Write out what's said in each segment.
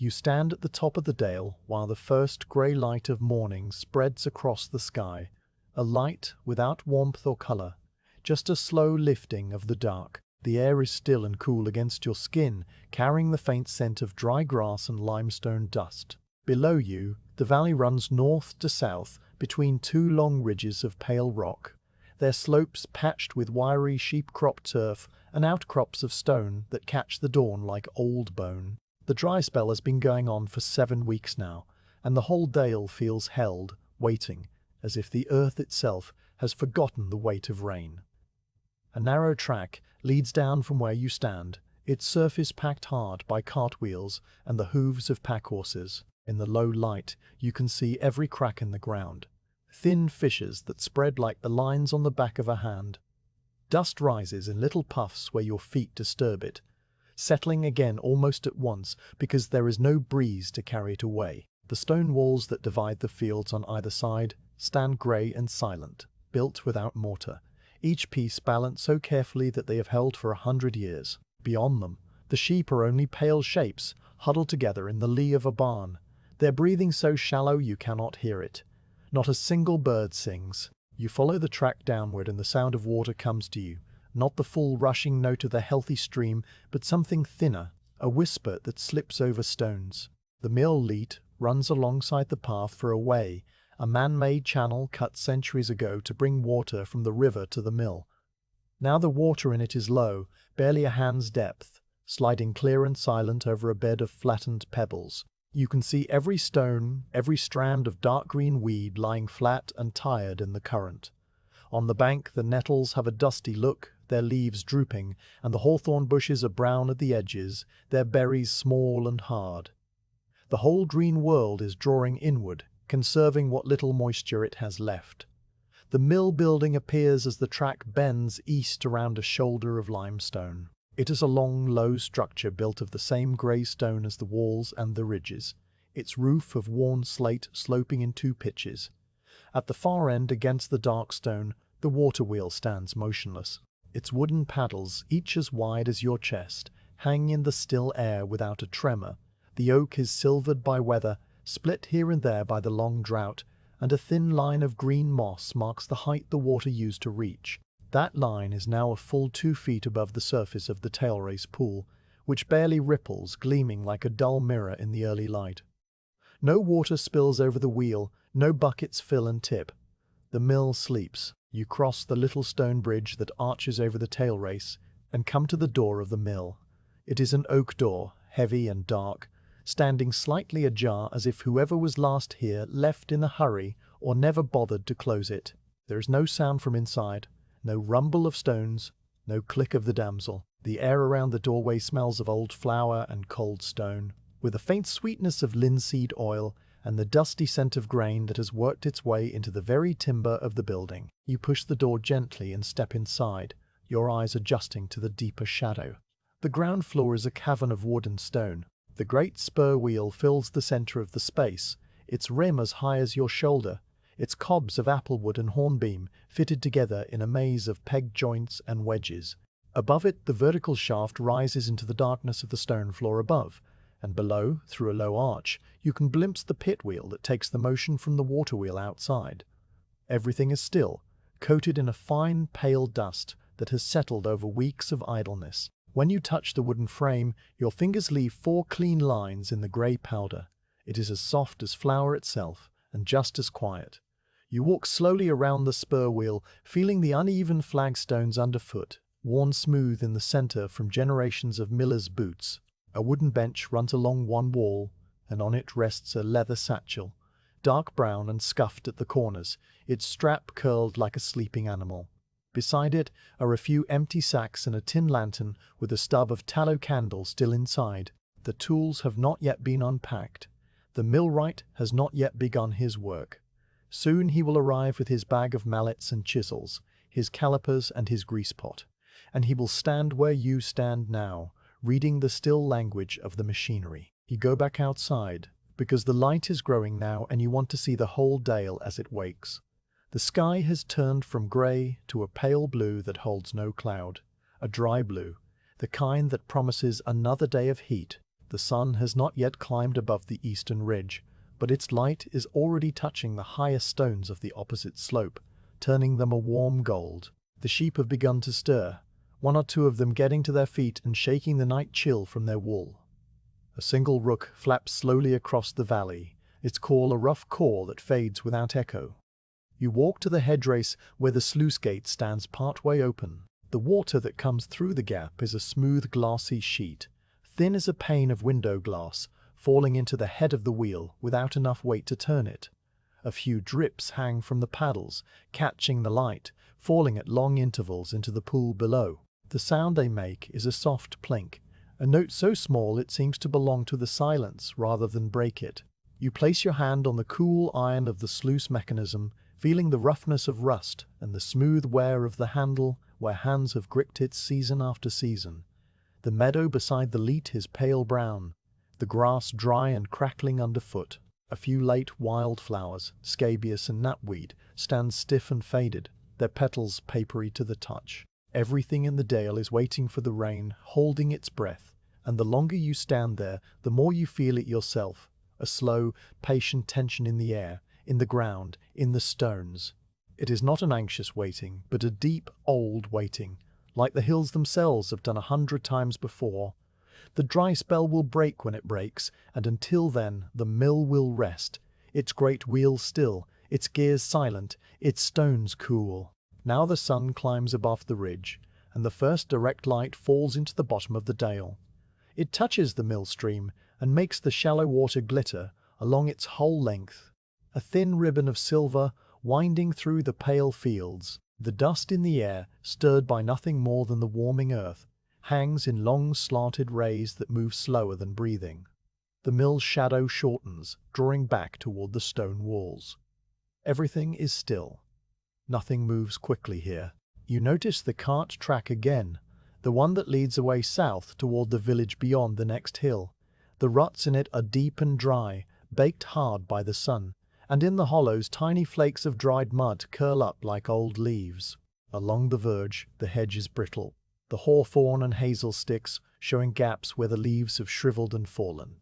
You stand at the top of the dale while the first grey light of morning spreads across the sky, a light without warmth or colour, just a slow lifting of the dark. The air is still and cool against your skin, carrying the faint scent of dry grass and limestone dust. Below you, the valley runs north to south between two long ridges of pale rock, their slopes patched with wiry sheep-cropped turf and outcrops of stone that catch the dawn like old bone. The dry spell has been going on for 7 weeks now, and the whole dale feels held, waiting, as if the earth itself has forgotten the weight of rain. A narrow track leads down from where you stand, its surface packed hard by cartwheels and the hooves of packhorses. In the low light, you can see every crack in the ground, thin fissures that spread like the lines on the back of a hand. Dust rises in little puffs where your feet disturb it, settling again almost at once because there is no breeze to carry it away. The stone walls that divide the fields on either side stand grey and silent, built without mortar, each piece balanced so carefully that they have held for 100 years. Beyond them, the sheep are only pale shapes, huddled together in the lee of a barn, their breathing so shallow you cannot hear it. Not a single bird sings. You follow the track downward and the sound of water comes to you, not the full rushing note of the healthy stream, but something thinner, a whisper that slips over stones. The mill leat runs alongside the path for a way, a man-made channel cut centuries ago to bring water from the river to the mill. Now the water in it is low, barely a hand's depth, sliding clear and silent over a bed of flattened pebbles. You can see every stone, every strand of dark green weed lying flat and tired in the current. On the bank the nettles have a dusty look, their leaves drooping, and the hawthorn bushes are brown at the edges, their berries small and hard. The whole green world is drawing inward, conserving what little moisture it has left. The mill building appears as the track bends east around a shoulder of limestone. It is a long, low structure built of the same grey stone as the walls and the ridges, its roof of worn slate sloping in 2 pitches. At the far end, against the dark stone, the water wheel stands motionless. Its wooden paddles, each as wide as your chest, hang in the still air without a tremor. The oak is silvered by weather, split here and there by the long drought, and a thin line of green moss marks the height the water used to reach. That line is now a full 2 feet above the surface of the tailrace pool, which barely ripples, gleaming like a dull mirror in the early light. No water spills over the wheel, no buckets fill and tip. The mill sleeps. You cross the little stone bridge that arches over the tailrace and come to the door of the mill. It is an oak door, heavy and dark, standing slightly ajar as if whoever was last here left in a hurry or never bothered to close it. There is no sound from inside. No rumble of stones, no click of the damsel. The air around the doorway smells of old flour and cold stone, with a faint sweetness of linseed oil and the dusty scent of grain that has worked its way into the very timber of the building. You push the door gently and step inside, your eyes adjusting to the deeper shadow. The ground floor is a cavern of wood and stone. The great spur wheel fills the center of the space, its rim as high as your shoulder, its cobs of applewood and hornbeam fitted together in a maze of peg joints and wedges. Above it, the vertical shaft rises into the darkness of the stone floor above, and below, through a low arch, you can glimpse the pit wheel that takes the motion from the water wheel outside. Everything is still, coated in a fine, pale dust that has settled over weeks of idleness. When you touch the wooden frame, your fingers leave 4 clean lines in the grey powder. It is as soft as flour itself, and just as quiet. You walk slowly around the spur wheel, feeling the uneven flagstones underfoot, worn smooth in the center from generations of millers' boots. A wooden bench runs along one wall, and on it rests a leather satchel, dark brown and scuffed at the corners, its strap curled like a sleeping animal. Beside it are a few empty sacks and a tin lantern with a stub of tallow candle still inside. The tools have not yet been unpacked. The millwright has not yet begun his work. Soon he will arrive with his bag of mallets and chisels, his calipers and his grease pot, and he will stand where you stand now, reading the still language of the machinery. You go back outside, because the light is growing now and you want to see the whole dale as it wakes. The sky has turned from grey to a pale blue that holds no cloud, a dry blue, the kind that promises another day of heat. The sun has not yet climbed above the eastern ridge, but its light is already touching the highest stones of the opposite slope, turning them a warm gold. The sheep have begun to stir, one or two of them getting to their feet and shaking the night chill from their wool. A single rook flaps slowly across the valley, its call a rough call that fades without echo. You walk to the headrace where the sluice gate stands partway open. The water that comes through the gap is a smooth glassy sheet, thin as a pane of window glass, falling into the head of the wheel without enough weight to turn it. A few drips hang from the paddles, catching the light, falling at long intervals into the pool below. The sound they make is a soft plink, a note so small it seems to belong to the silence rather than break it. You place your hand on the cool iron of the sluice mechanism, feeling the roughness of rust and the smooth wear of the handle where hands have gripped it season after season. The meadow beside the leat is pale brown, the grass dry and crackling underfoot. A few late wildflowers, scabious and knapweed, stand stiff and faded, their petals papery to the touch. Everything in the dale is waiting for the rain, holding its breath, and the longer you stand there, the more you feel it yourself, a slow, patient tension in the air, in the ground, in the stones. It is not an anxious waiting, but a deep, old waiting, like the hills themselves have done 100 times before. The dry spell will break when it breaks, and until then the mill will rest, its great wheel still, its gears silent, its stones cool. Now the sun climbs above the ridge, and the first direct light falls into the bottom of the dale. It touches the millstream and makes the shallow water glitter along its whole length, a thin ribbon of silver winding through the pale fields. The dust in the air, stirred by nothing more than the warming earth, hangs in long slanted rays that move slower than breathing. The mill's shadow shortens, drawing back toward the stone walls. Everything is still. Nothing moves quickly here. You notice the cart track again, the one that leads away south toward the village beyond the next hill. The ruts in it are deep and dry, baked hard by the sun, and in the hollows tiny flakes of dried mud curl up like old leaves. Along the verge, the hedge is brittle, the hawthorn and hazel sticks showing gaps where the leaves have shriveled and fallen.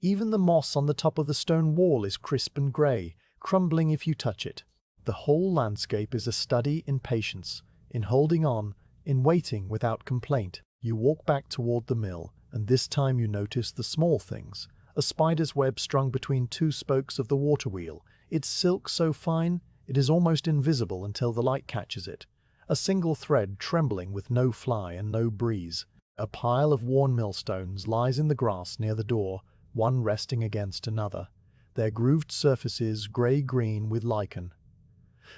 Even the moss on the top of the stone wall is crisp and grey, crumbling if you touch it. The whole landscape is a study in patience, in holding on, in waiting without complaint. You walk back toward the mill, and this time you notice the small things. A spider's web strung between two spokes of the water wheel, its silk so fine it is almost invisible until the light catches it. A single thread trembling with no fly and no breeze. A pile of worn millstones lies in the grass near the door, one resting against another, their grooved surfaces grey-green with lichen.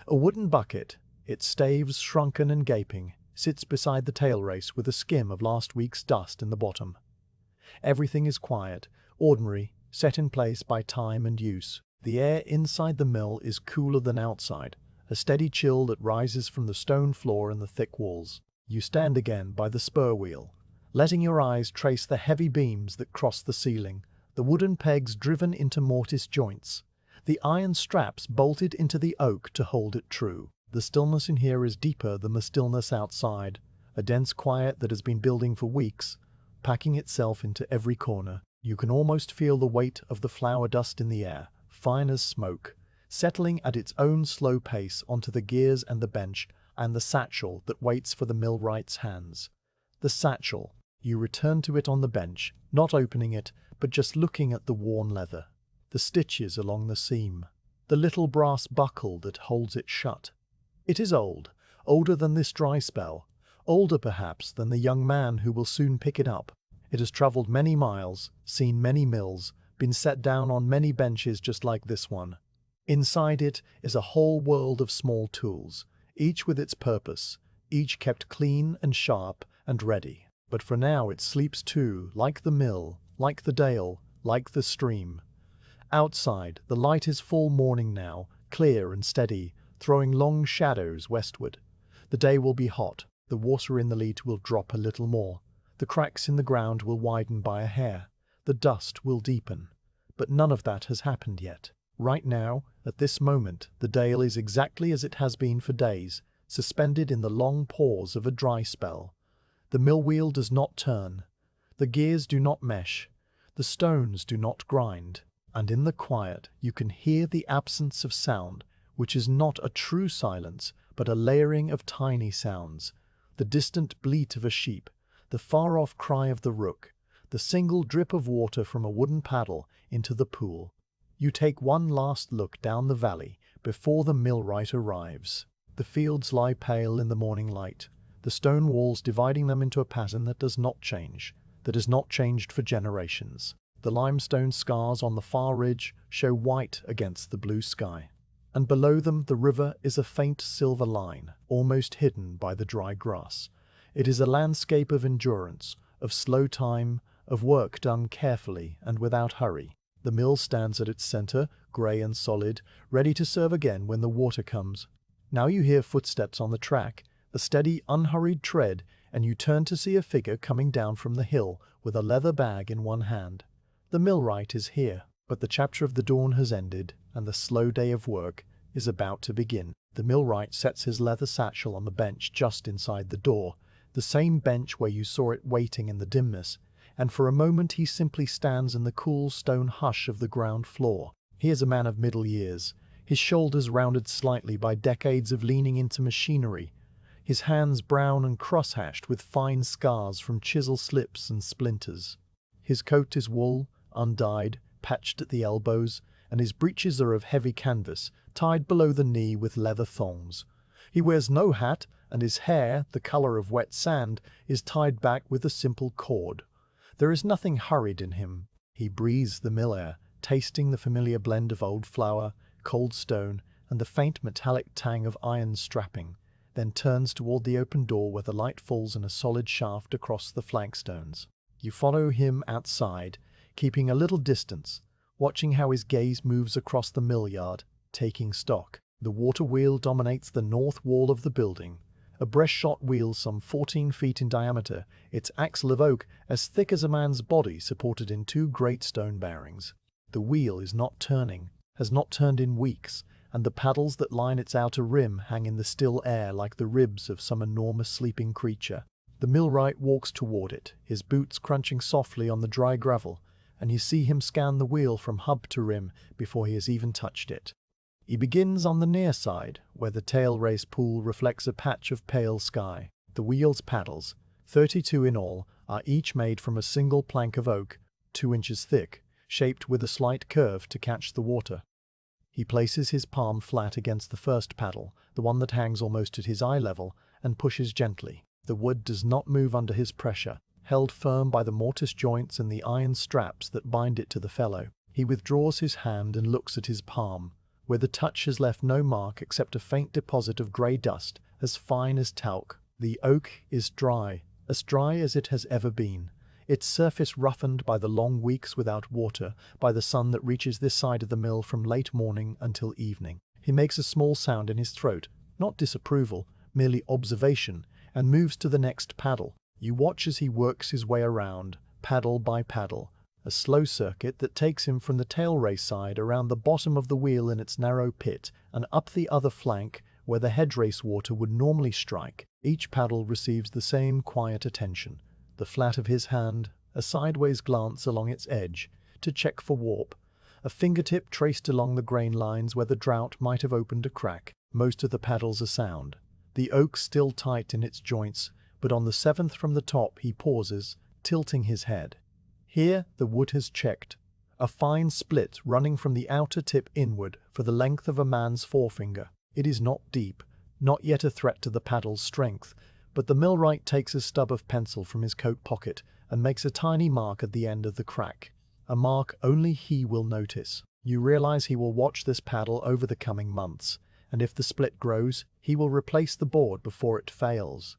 A wooden bucket, its staves shrunken and gaping, sits beside the tail race with a skim of last week's dust in the bottom. Everything is quiet, ordinary, set in place by time and use. The air inside the mill is cooler than outside, a steady chill that rises from the stone floor and the thick walls. You stand again by the spur wheel, letting your eyes trace the heavy beams that cross the ceiling, the wooden pegs driven into mortise joints, the iron straps bolted into the oak to hold it true. The stillness in here is deeper than the stillness outside, a dense quiet that has been building for weeks, packing itself into every corner. You can almost feel the weight of the flour dust in the air, fine as smoke, settling at its own slow pace onto the gears and the bench and the satchel that waits for the millwright's hands. The satchel. You return to it on the bench, not opening it, but just looking at the worn leather, the stitches along the seam, the little brass buckle that holds it shut. It is old, older than this dry spell, older perhaps than the young man who will soon pick it up. It has travelled many miles, seen many mills, been set down on many benches just like this one. Inside it is a whole world of small tools, each with its purpose, each kept clean and sharp and ready. But for now it sleeps too, like the mill, like the dale, like the stream. Outside, the light is full morning now, clear and steady, throwing long shadows westward. The day will be hot, the water in the leat will drop a little more, the cracks in the ground will widen by a hair, the dust will deepen. But none of that has happened yet. Right now, at this moment, the dale is exactly as it has been for days, suspended in the long pause of a dry spell. The mill wheel does not turn. The gears do not mesh, the stones do not grind, and in the quiet you can hear the absence of sound, which is not a true silence, but a layering of tiny sounds. The distant bleat of a sheep, the far-off cry of the rook, the single drip of water from a wooden paddle into the pool. You take one last look down the valley before the millwright arrives. The fields lie pale in the morning light, the stone walls dividing them into a pattern that does not change, that has not changed for generations. The limestone scars on the far ridge show white against the blue sky, and below them the river is a faint silver line, almost hidden by the dry grass. It is a landscape of endurance, of slow time, of work done carefully and without hurry. The mill stands at its center, grey and solid, ready to serve again when the water comes. Now you hear footsteps on the track, a steady, unhurried tread, and you turn to see a figure coming down from the hill with a leather bag in one hand. The millwright is here, but the chapter of the dawn has ended, and the slow day of work is about to begin. The millwright sets his leather satchel on the bench just inside the door, the same bench where you saw it waiting in the dimness, and for a moment he simply stands in the cool stone hush of the ground floor. He is a man of middle years, his shoulders rounded slightly by decades of leaning into machinery, his hands brown and cross-hatched with fine scars from chisel slips and splinters. His coat is wool, undyed, patched at the elbows, and his breeches are of heavy canvas, tied below the knee with leather thongs. He wears no hat, and his hair, the color of wet sand, is tied back with a simple cord. There is nothing hurried in him. He breathes the mill air, tasting the familiar blend of old flour, cold stone, and the faint metallic tang of iron strapping, then turns toward the open door where the light falls in a solid shaft across the flagstones. You follow him outside, keeping a little distance, watching how his gaze moves across the mill yard, taking stock. The water wheel dominates the north wall of the building, a breast-shot wheel some 14 feet in diameter, its axle of oak as thick as a man's body supported in two great stone bearings. The wheel is not turning, has not turned in weeks, and the paddles that line its outer rim hang in the still air like the ribs of some enormous sleeping creature. The millwright walks toward it, his boots crunching softly on the dry gravel, and you see him scan the wheel from hub to rim before he has even touched it. He begins on the near side, where the tail race pool reflects a patch of pale sky. The wheel's paddles, 32 in all, are each made from a single plank of oak, 2 inches thick, shaped with a slight curve to catch the water. He places his palm flat against the first paddle, the one that hangs almost at his eye level, and pushes gently. The wood does not move under his pressure, held firm by the mortise joints and the iron straps that bind it to the felloe. He withdraws his hand and looks at his palm, where the touch has left no mark except a faint deposit of grey dust, as fine as talc. The oak is dry, as dry as it has ever been, its surface roughened by the long weeks without water, by the sun that reaches this side of the mill from late morning until evening. He makes a small sound in his throat, not disapproval, merely observation, and moves to the next paddle. You watch as he works his way around, paddle by paddle, a slow circuit that takes him from the tail race side around the bottom of the wheel in its narrow pit and up the other flank where the head race water would normally strike. Each paddle receives the same quiet attention, the flat of his hand, a sideways glance along its edge to check for warp, a fingertip traced along the grain lines where the drought might have opened a crack. Most of the paddles are sound, the oak still tight in its joints, but on the 7th from the top he pauses, tilting his head. Here the wood has checked, a fine split running from the outer tip inward for the length of a man's forefinger. It is not deep, not yet a threat to the paddle's strength, but the millwright takes a stub of pencil from his coat pocket and makes a tiny mark at the end of the crack, a mark only he will notice. You realize he will watch this paddle over the coming months, and if the split grows, he will replace the board before it fails.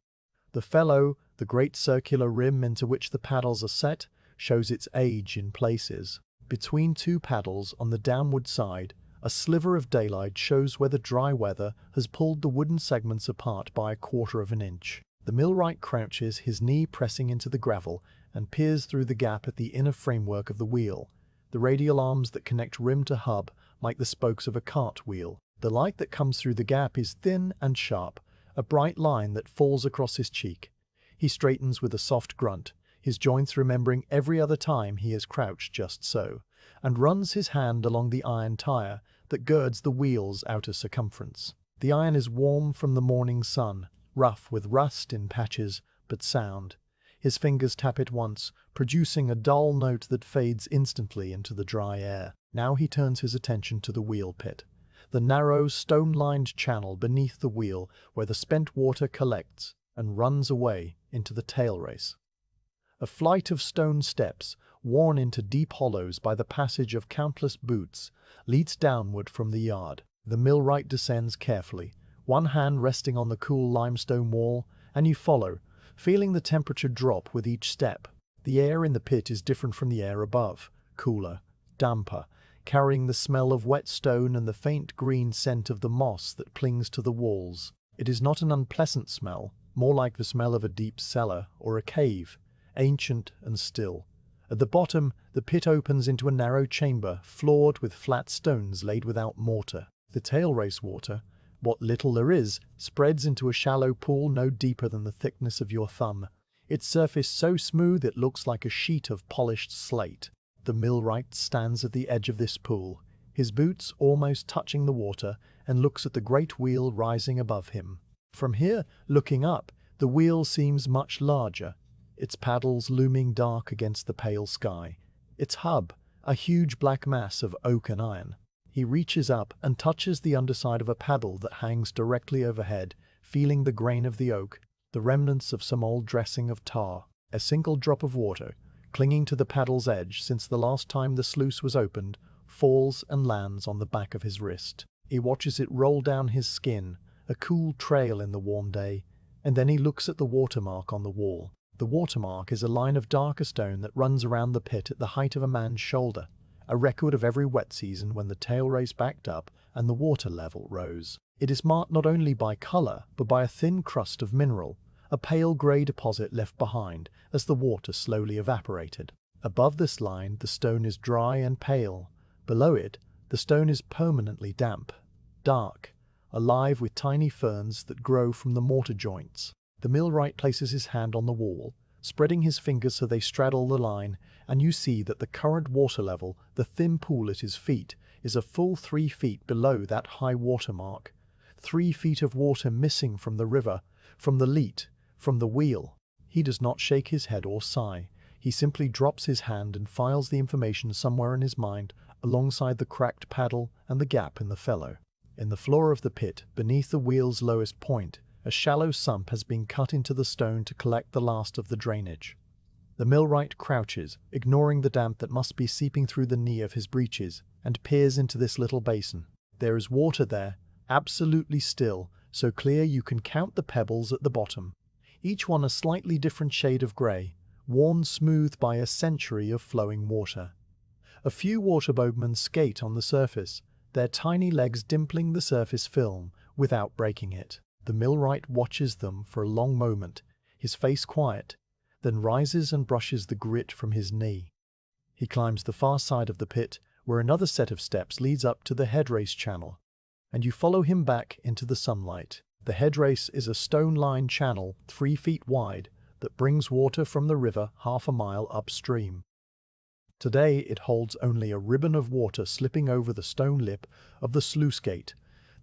The fellow, the great circular rim into which the paddles are set, shows its age in places. Between two paddles on the downward side, a sliver of daylight shows where the dry weather has pulled the wooden segments apart by 1/4 of an inch. The millwright crouches, his knee pressing into the gravel, and peers through the gap at the inner framework of the wheel. The radial arms that connect rim to hub like the spokes of a cart wheel. The light that comes through the gap is thin and sharp, a bright line that falls across his cheek. He straightens with a soft grunt, his joints remembering every other time he has crouched just so, and runs his hand along the iron tire that girds the wheel's outer circumference. The iron is warm from the morning sun, rough with rust in patches, but sound. His fingers tap it once, producing a dull note that fades instantly into the dry air. Now he turns his attention to the wheel pit, the narrow, stone-lined channel beneath the wheel where the spent water collects and runs away into the tail race. A flight of stone steps, worn into deep hollows by the passage of countless boots, leads downward from the yard. The millwright descends carefully, one hand resting on the cool limestone wall, and you follow, feeling the temperature drop with each step. The air in the pit is different from the air above, cooler, damper, carrying the smell of wet stone and the faint green scent of the moss that clings to the walls. It is not an unpleasant smell, more like the smell of a deep cellar or a cave, ancient and still. At the bottom, the pit opens into a narrow chamber floored with flat stones laid without mortar. The tail race water, what little there is, spreads into a shallow pool no deeper than the thickness of your thumb, its surface so smooth it looks like a sheet of polished slate. The millwright stands at the edge of this pool, his boots almost touching the water, and looks at the great wheel rising above him. From here, looking up, the wheel seems much larger, its paddles looming dark against the pale sky, its hub a huge black mass of oak and iron. He reaches up and touches the underside of a paddle that hangs directly overhead, feeling the grain of the oak, the remnants of some old dressing of tar. A single drop of water, clinging to the paddle's edge since the last time the sluice was opened, falls and lands on the back of his wrist. He watches it roll down his skin, a cool trail in the warm day, and then he looks at the watermark on the wall. The watermark is a line of darker stone that runs around the pit at the height of a man's shoulder, a record of every wet season when the tail race backed up and the water level rose. It is marked not only by colour, but by a thin crust of mineral, a pale grey deposit left behind as the water slowly evaporated. Above this line, the stone is dry and pale. Below it, the stone is permanently damp, dark, alive with tiny ferns that grow from the mortar joints. The millwright places his hand on the wall, spreading his fingers so they straddle the line, and you see that the current water level, the thin pool at his feet, is a full 3 feet below that high water mark. 3 feet of water missing from the river, from the leat, from the wheel. He does not shake his head or sigh. He simply drops his hand and files the information somewhere in his mind, alongside the cracked paddle and the gap in the felloe. In the floor of the pit, beneath the wheel's lowest point, a shallow sump has been cut into the stone to collect the last of the drainage. The millwright crouches, ignoring the damp that must be seeping through the knee of his breeches, and peers into this little basin. There is water there, absolutely still, so clear you can count the pebbles at the bottom, each one a slightly different shade of grey, worn smooth by a century of flowing water. A few waterboatmen skate on the surface, their tiny legs dimpling the surface film without breaking it. The millwright watches them for a long moment, his face quiet, then rises and brushes the grit from his knee. He climbs the far side of the pit, where another set of steps leads up to the headrace channel, and you follow him back into the sunlight. The headrace is a stone-lined channel 3 feet wide that brings water from the river half a mile upstream. Today it holds only a ribbon of water slipping over the stone lip of the sluice gate,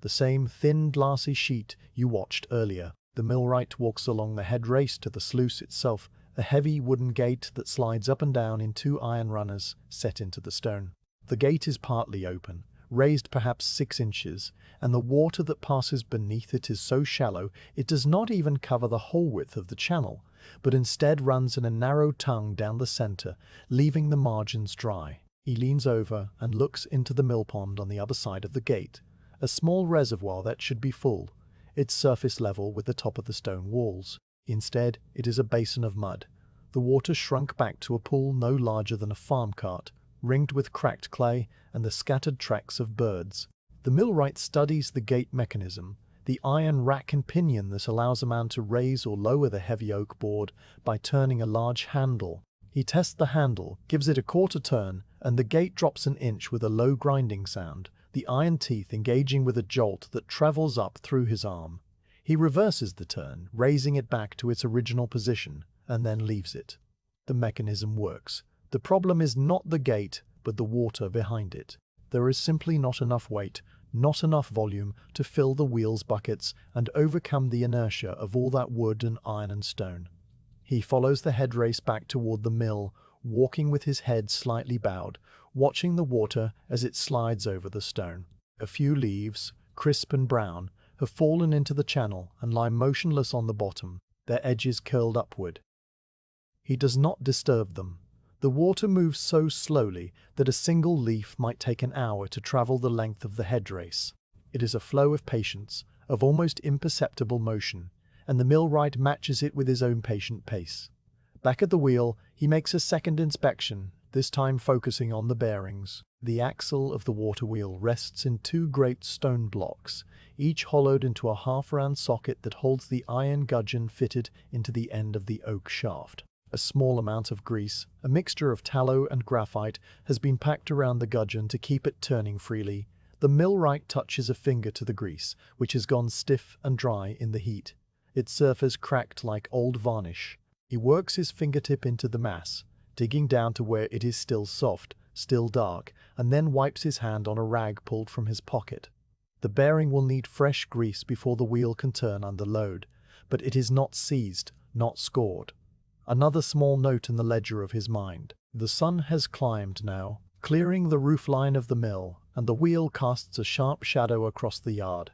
the same thin glassy sheet you watched earlier. The millwright walks along the headrace to the sluice itself, a heavy wooden gate that slides up and down in 2 iron runners set into the stone. The gate is partly open, raised perhaps 6 inches, and the water that passes beneath it is so shallow it does not even cover the whole width of the channel, but instead runs in a narrow tongue down the centre, leaving the margins dry. He leans over and looks into the mill pond on the other side of the gate, a small reservoir that should be full, its surface level with the top of the stone walls. Instead, it is a basin of mud, the water shrunk back to a pool no larger than a farm cart, ringed with cracked clay and the scattered tracks of birds. The millwright studies the gate mechanism, the iron rack and pinion that allows a man to raise or lower the heavy oak board by turning a large handle. He tests the handle, gives it a quarter turn, and the gate drops an inch with a low grinding sound, the iron teeth engaging with a jolt that travels up through his arm. He reverses the turn, raising it back to its original position, and then leaves it. The mechanism works. The problem is not the gate, but the water behind it. There is simply not enough weight, not enough volume to fill the wheel's buckets and overcome the inertia of all that wood and iron and stone. He follows the head race back toward the mill, walking with his head slightly bowed, watching the water as it slides over the stone. A few leaves, crisp and brown, have fallen into the channel and lie motionless on the bottom, their edges curled upward. He does not disturb them. The water moves so slowly that a single leaf might take an hour to travel the length of the head race. It is a flow of patience, of almost imperceptible motion, and the millwright matches it with his own patient pace. Back at the wheel, he makes a second inspection, this time focusing on the bearings. The axle of the water wheel rests in two great stone blocks, each hollowed into a half-round socket that holds the iron gudgeon fitted into the end of the oak shaft. A small amount of grease, a mixture of tallow and graphite, has been packed around the gudgeon to keep it turning freely. The millwright touches a finger to the grease, which has gone stiff and dry in the heat, its surface cracked like old varnish. He works his fingertip into the mass, digging down to where it is still soft, still dark, and then wipes his hand on a rag pulled from his pocket. The bearing will need fresh grease before the wheel can turn under load, but it is not seized, not scored. Another small note in the ledger of his mind. The sun has climbed now, clearing the roofline of the mill, and the wheel casts a sharp shadow across the yard.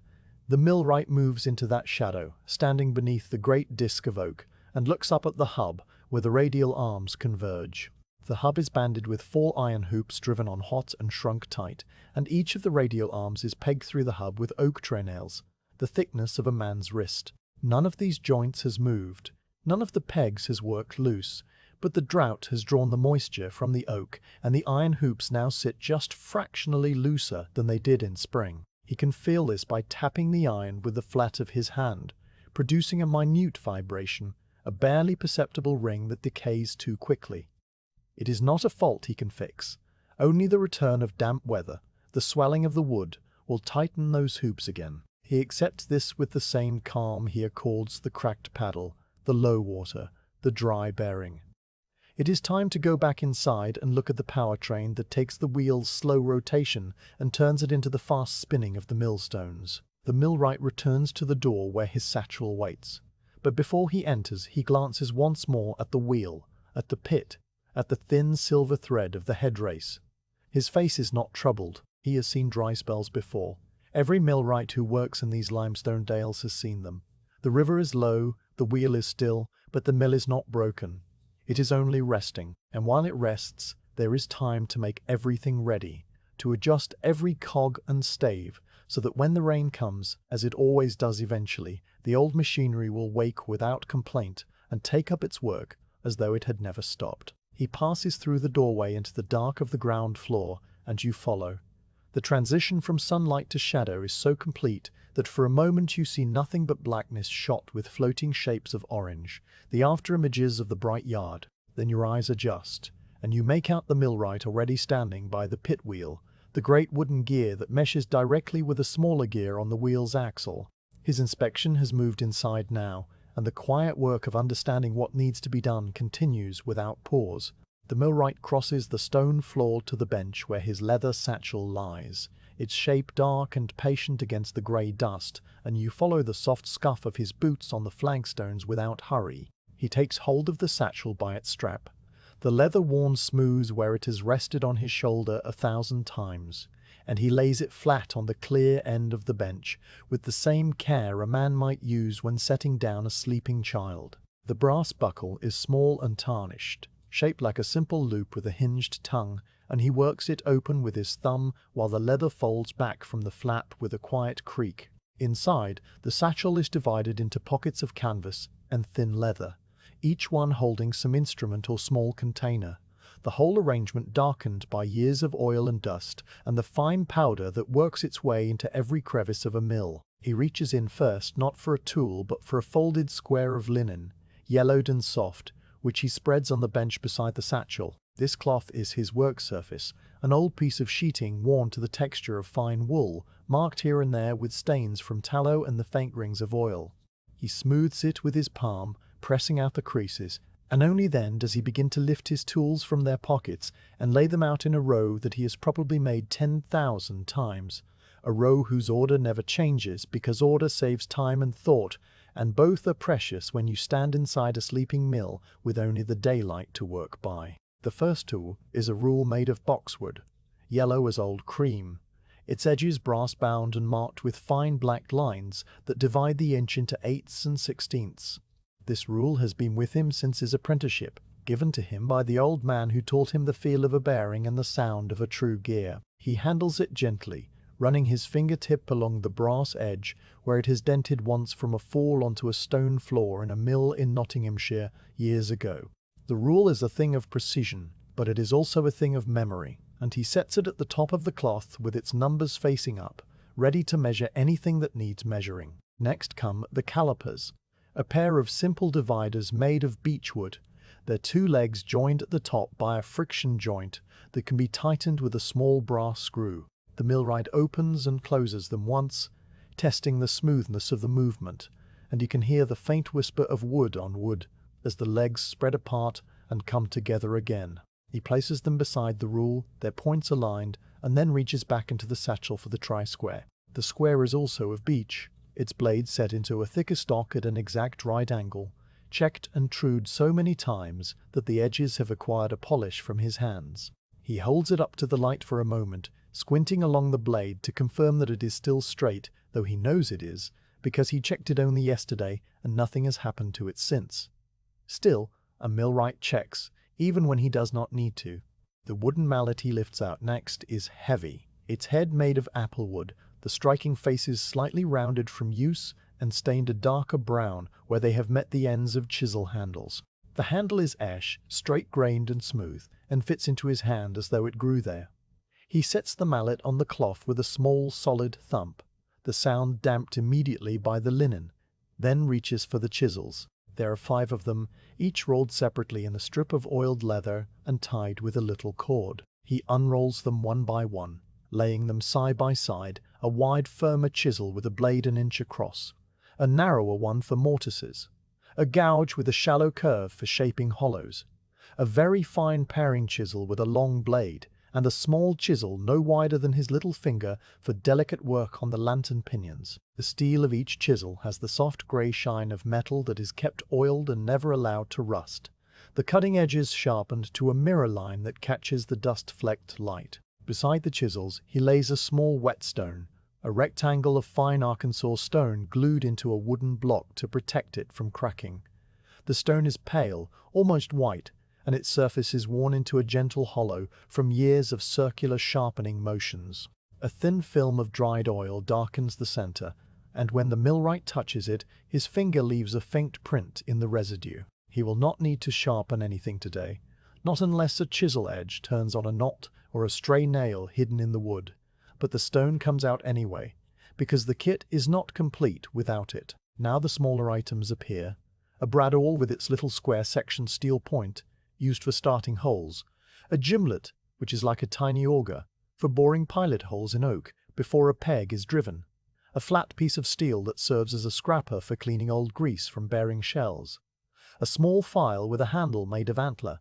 The millwright moves into that shadow, standing beneath the great disc of oak, and looks up at the hub, where the radial arms converge. The hub is banded with 4 iron hoops driven on hot and shrunk tight, and each of the radial arms is pegged through the hub with oak trenails, the thickness of a man's wrist. None of these joints has moved. None of the pegs has worked loose, but the drought has drawn the moisture from the oak, and the iron hoops now sit just fractionally looser than they did in spring. He can feel this by tapping the iron with the flat of his hand, producing a minute vibration, a barely perceptible ring that decays too quickly. It is not a fault he can fix. Only the return of damp weather, the swelling of the wood, will tighten those hoops again. He accepts this with the same calm he accords the cracked paddle, the low water, the dry bearing. It is time to go back inside and look at the power train that takes the wheel's slow rotation and turns it into the fast spinning of the millstones. The millwright returns to the door where his satchel waits. But before he enters, he glances once more at the wheel, at the pit, at the thin silver thread of the head race. His face is not troubled. He has seen dry spells before. Every millwright who works in these limestone dales has seen them. The river is low, the wheel is still, but the mill is not broken. It is only resting, and while it rests, there is time to make everything ready, to adjust every cog and stave, so that when the rain comes, as it always does eventually, the old machinery will wake without complaint and take up its work as though it had never stopped. He passes through the doorway into the dark of the ground floor, and you follow. The transition from sunlight to shadow is so complete that for a moment you see nothing but blackness shot with floating shapes of orange, the after-images of the bright yard. Then your eyes adjust, and you make out the millwright already standing by the pit wheel, the great wooden gear that meshes directly with a smaller gear on the wheel's axle. His inspection has moved inside now, and the quiet work of understanding what needs to be done continues without pause. The millwright crosses the stone floor to the bench where his leather satchel lies, its shape dark and patient against the grey dust, and you follow the soft scuff of his boots on the flagstones without hurry. He takes hold of the satchel by its strap, the leather worn smooth where it has rested on his shoulder 1,000 times, and he lays it flat on the clear end of the bench with the same care a man might use when setting down a sleeping child. The brass buckle is small and tarnished, shaped like a simple loop with a hinged tongue, and he works it open with his thumb while the leather folds back from the flap with a quiet creak. Inside, the satchel is divided into pockets of canvas and thin leather, each one holding some instrument or small container, the whole arrangement darkened by years of oil and dust and the fine powder that works its way into every crevice of a mill. He reaches in first not for a tool but for a folded square of linen, yellowed and soft, which he spreads on the bench beside the satchel. This cloth is his work surface, an old piece of sheeting worn to the texture of fine wool, marked here and there with stains from tallow and the faint rings of oil. He smooths it with his palm, pressing out the creases, And only then does he begin to lift his tools from their pockets and lay them out in a row that he has probably made 10,000 times. A row whose order never changes because order saves time and thought, and both are precious when you stand inside a sleeping mill with only the daylight to work by. The first tool is a rule made of boxwood, yellow as old cream, its edges brass-bound and marked with fine black lines that divide the inch into eighths and sixteenths. This rule has been with him since his apprenticeship, given to him by the old man who taught him the feel of a bearing and the sound of a true gear. He handles it gently, running his fingertip along the brass edge where it has dented once from a fall onto a stone floor in a mill in Nottinghamshire years ago. The rule is a thing of precision, but it is also a thing of memory, and he sets it at the top of the cloth with its numbers facing up, ready to measure anything that needs measuring. Next come the calipers, a pair of simple dividers made of beechwood, their two legs joined at the top by a friction joint that can be tightened with a small brass screw. The millwright opens and closes them once, testing the smoothness of the movement, and you can hear the faint whisper of wood on wood as the legs spread apart and come together again. He places them beside the rule, their points aligned, and then reaches back into the satchel for the tri-square. The square is also of beech, its blade set into a thicker stock at an exact right angle, checked and trued so many times that the edges have acquired a polish from his hands. He holds it up to the light for a moment, squinting along the blade to confirm that it is still straight, though he knows it is, because he checked it only yesterday and nothing has happened to it since. Still, a millwright checks, even when he does not need to. The wooden mallet he lifts out next is heavy, its head made of apple wood, the striking faces slightly rounded from use and stained a darker brown where they have met the ends of chisel handles. The handle is ash, straight-grained and smooth, and fits into his hand as though it grew there. He sets the mallet on the cloth with a small, solid thump, the sound damped immediately by the linen, then reaches for the chisels. There are 5 of them, each rolled separately in a strip of oiled leather and tied with a little cord. He unrolls them one by one, laying them side by side, a wide, firmer chisel with a blade an inch across, a narrower one for mortises, a gouge with a shallow curve for shaping hollows, a very fine paring chisel with a long blade, and a small chisel no wider than his little finger for delicate work on the lantern pinions. The steel of each chisel has the soft grey shine of metal that is kept oiled and never allowed to rust, the cutting edges sharpened to a mirror line that catches the dust-flecked light. Beside the chisels he lays a small whetstone, a rectangle of fine Arkansas stone glued into a wooden block to protect it from cracking. The stone is pale, almost white, and its surface is worn into a gentle hollow from years of circular sharpening motions. A thin film of dried oil darkens the center, and when the millwright touches it, his finger leaves a faint print in the residue. He will not need to sharpen anything today, not unless a chisel edge turns on a knot or a stray nail hidden in the wood, but the stone comes out anyway, because the kit is not complete without it. Now the smaller items appear, a bradawl with its little square section steel point, used for starting holes, a gimlet, which is like a tiny auger, for boring pilot holes in oak before a peg is driven, a flat piece of steel that serves as a scrapper for cleaning old grease from bearing shells, a small file with a handle made of antler,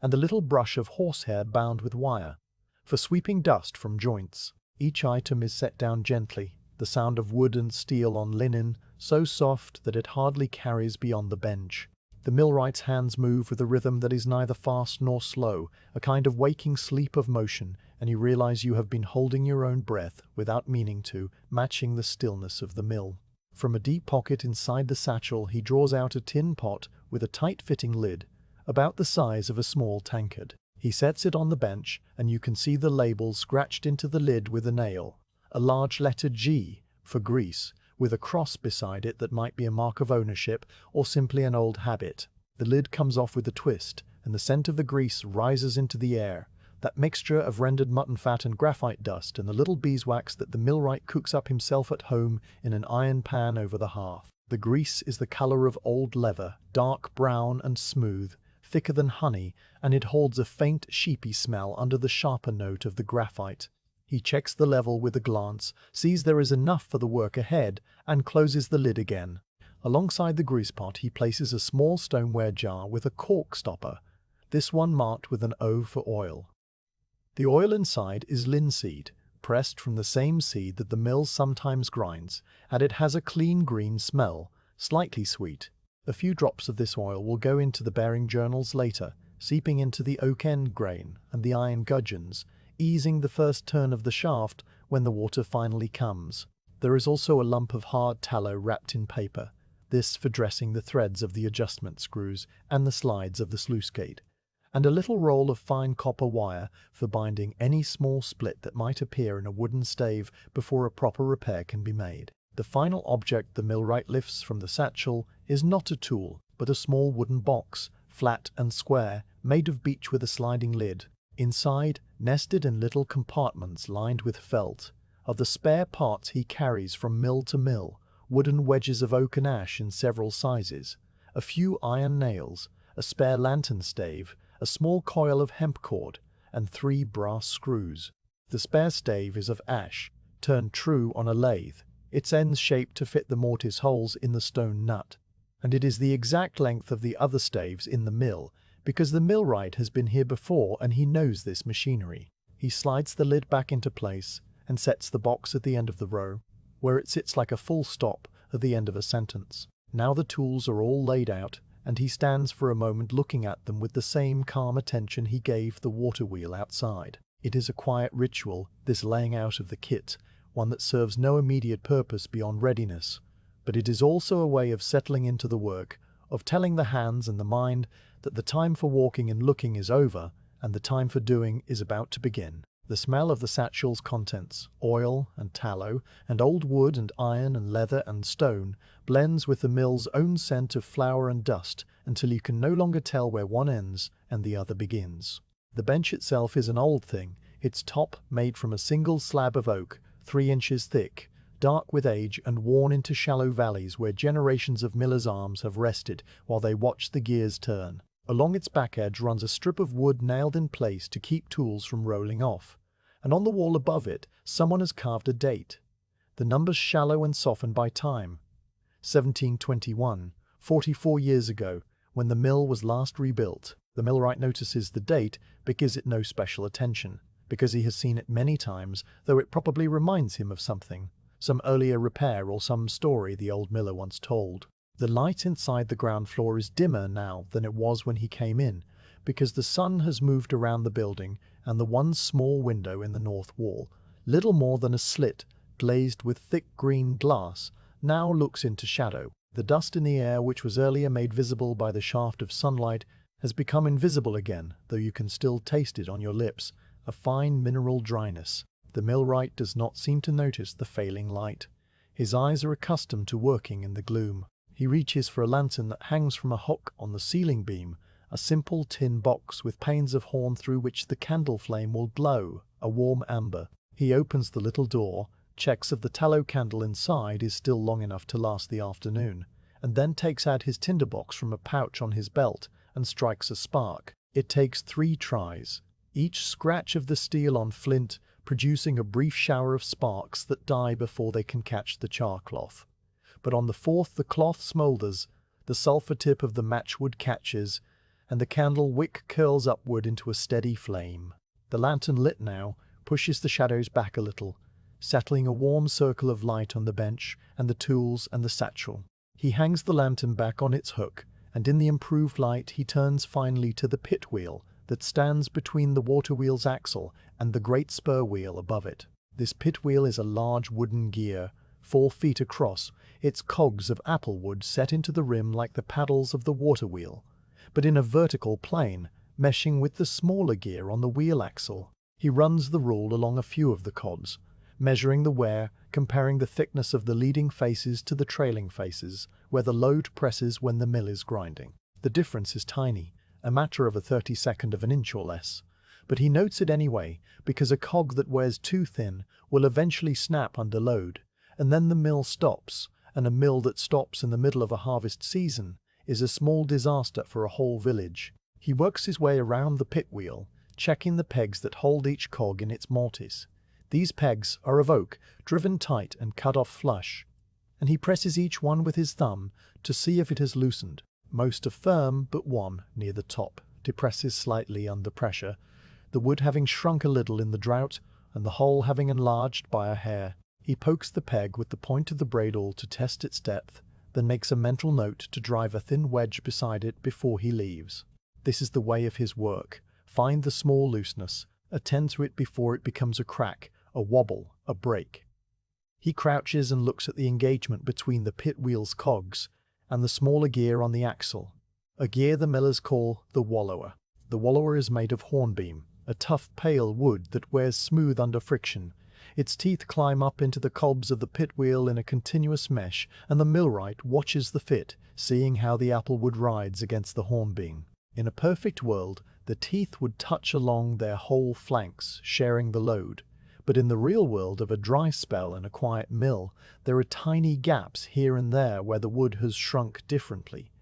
and a little brush of horsehair bound with wire, for sweeping dust from joints. Each item is set down gently, the sound of wood and steel on linen so soft that it hardly carries beyond the bench. The millwright's hands move with a rhythm that is neither fast nor slow, a kind of waking sleep of motion, and you realize you have been holding your own breath without meaning to, matching the stillness of the mill. From a deep pocket inside the satchel he draws out a tin pot with a tight-fitting lid, about the size of a small tankard. He sets it on the bench, and you can see the label scratched into the lid with a nail, a large letter G for grease, with a cross beside it that might be a mark of ownership or simply an old habit. The lid comes off with a twist, and the scent of the grease rises into the air, that mixture of rendered mutton fat and graphite dust and the little beeswax that the millwright cooks up himself at home in an iron pan over the hearth. The grease is the colour of old leather, dark brown and smooth, thicker than honey, and it holds a faint sheepy smell under the sharper note of the graphite. He checks the level with a glance, sees there is enough for the work ahead, and closes the lid again. Alongside the grease pot he places a small stoneware jar with a cork stopper, this one marked with an O for oil. The oil inside is linseed, pressed from the same seed that the mill sometimes grinds, and it has a clean green smell, slightly sweet. A few drops of this oil will go into the bearing journals later, seeping into the oak end grain and the iron gudgeons, easing the first turn of the shaft when the water finally comes. There is also a lump of hard tallow wrapped in paper, this for dressing the threads of the adjustment screws and the slides of the sluice gate, and a little roll of fine copper wire for binding any small split that might appear in a wooden stave before a proper repair can be made. The final object the millwright lifts from the satchel is not a tool, but a small wooden box, flat and square, made of beech with a sliding lid. Inside, nested in little compartments lined with felt, are the spare parts he carries from mill to mill, wooden wedges of oak and ash in several sizes, a few iron nails, a spare lantern stave, a small coil of hemp cord, and 3 brass screws. The spare stave is of ash, turned true on a lathe, its ends shaped to fit the mortise holes in the stone nut, and it is the exact length of the other staves in the mill, because the millwright has been here before and he knows this machinery. He slides the lid back into place and sets the box at the end of the row, where it sits like a full stop at the end of a sentence. Now the tools are all laid out, and he stands for a moment looking at them with the same calm attention he gave the water wheel outside. It is a quiet ritual, this laying out of the kit, one that serves no immediate purpose beyond readiness, but it is also a way of settling into the work, of telling the hands and the mind that the time for walking and looking is over, and the time for doing is about to begin. The smell of the satchel's contents, oil and tallow, and old wood and iron and leather and stone, blends with the mill's own scent of flour and dust until you can no longer tell where one ends and the other begins. The bench itself is an old thing, its top made from a single slab of oak, 3 inches thick, dark with age and worn into shallow valleys where generations of millers' arms have rested while they watch the gears turn. Along its back edge runs a strip of wood nailed in place to keep tools from rolling off, and on the wall above it someone has carved a date. The numbers shallow and softened by time. 1721, 44 years ago, when the mill was last rebuilt. The millwright notices the date but gives it no special attention, because he has seen it many times, though it probably reminds him of something, some earlier repair or some story the old miller once told. The light inside the ground floor is dimmer now than it was when he came in, because the sun has moved around the building and the one small window in the north wall, little more than a slit glazed with thick green glass, now looks into shadow. The dust in the air, which was earlier made visible by the shaft of sunlight, has become invisible again, though you can still taste it on your lips, a fine mineral dryness. The millwright does not seem to notice the failing light. His eyes are accustomed to working in the gloom. He reaches for a lantern that hangs from a hook on the ceiling beam, a simple tin box with panes of horn through which the candle flame will glow, a warm amber. He opens the little door, checks if the tallow candle inside is still long enough to last the afternoon, and then takes out his tinderbox from a pouch on his belt and strikes a spark. It takes 3 tries, each scratch of the steel on flint producing a brief shower of sparks that die before they can catch the char cloth. But on the 4th the cloth smoulders, the sulphur tip of the matchwood catches, and the candle wick curls upward into a steady flame. The lantern, lit now, pushes the shadows back a little, settling a warm circle of light on the bench and the tools and the satchel. He hangs the lantern back on its hook, and in the improved light he turns finally to the pit wheel that stands between the water wheel's axle and the great spur wheel above it. This pit wheel is a large wooden gear, 4 feet across, its cogs of apple wood set into the rim like the paddles of the water wheel, but in a vertical plane, meshing with the smaller gear on the wheel axle. He runs the rule along a few of the cogs, measuring the wear, comparing the thickness of the leading faces to the trailing faces, where the load presses when the mill is grinding. The difference is tiny, a matter of a 32nd of an inch or less, but he notes it anyway, because a cog that wears too thin will eventually snap under load, and then the mill stops, and a mill that stops in the middle of a harvest season is a small disaster for a whole village. He works his way around the pit wheel, checking the pegs that hold each cog in its mortise. These pegs are of oak, driven tight and cut off flush, and he presses each one with his thumb to see if it has loosened. Most are firm, but one, near the top, depresses slightly under pressure, the wood having shrunk a little in the drought, and the hole having enlarged by a hair. He pokes the peg with the point of the bradawl to test its depth, then makes a mental note to drive a thin wedge beside it before he leaves. This is the way of his work. Find the small looseness, attend to it before it becomes a crack, a wobble, a break. He crouches and looks at the engagement between the pit wheel's cogs and the smaller gear on the axle, a gear the millers call the wallower. The wallower is made of hornbeam, a tough pale wood that wears smooth under friction. Its teeth climb up into the cobs of the pit wheel in a continuous mesh, and the millwright watches the fit, seeing how the apple wood rides against the hornbeam. In a perfect world, the teeth would touch along their whole flanks, sharing the load. But in the real world of a dry spell in a quiet mill, there are tiny gaps here and there where the wood has shrunk differently.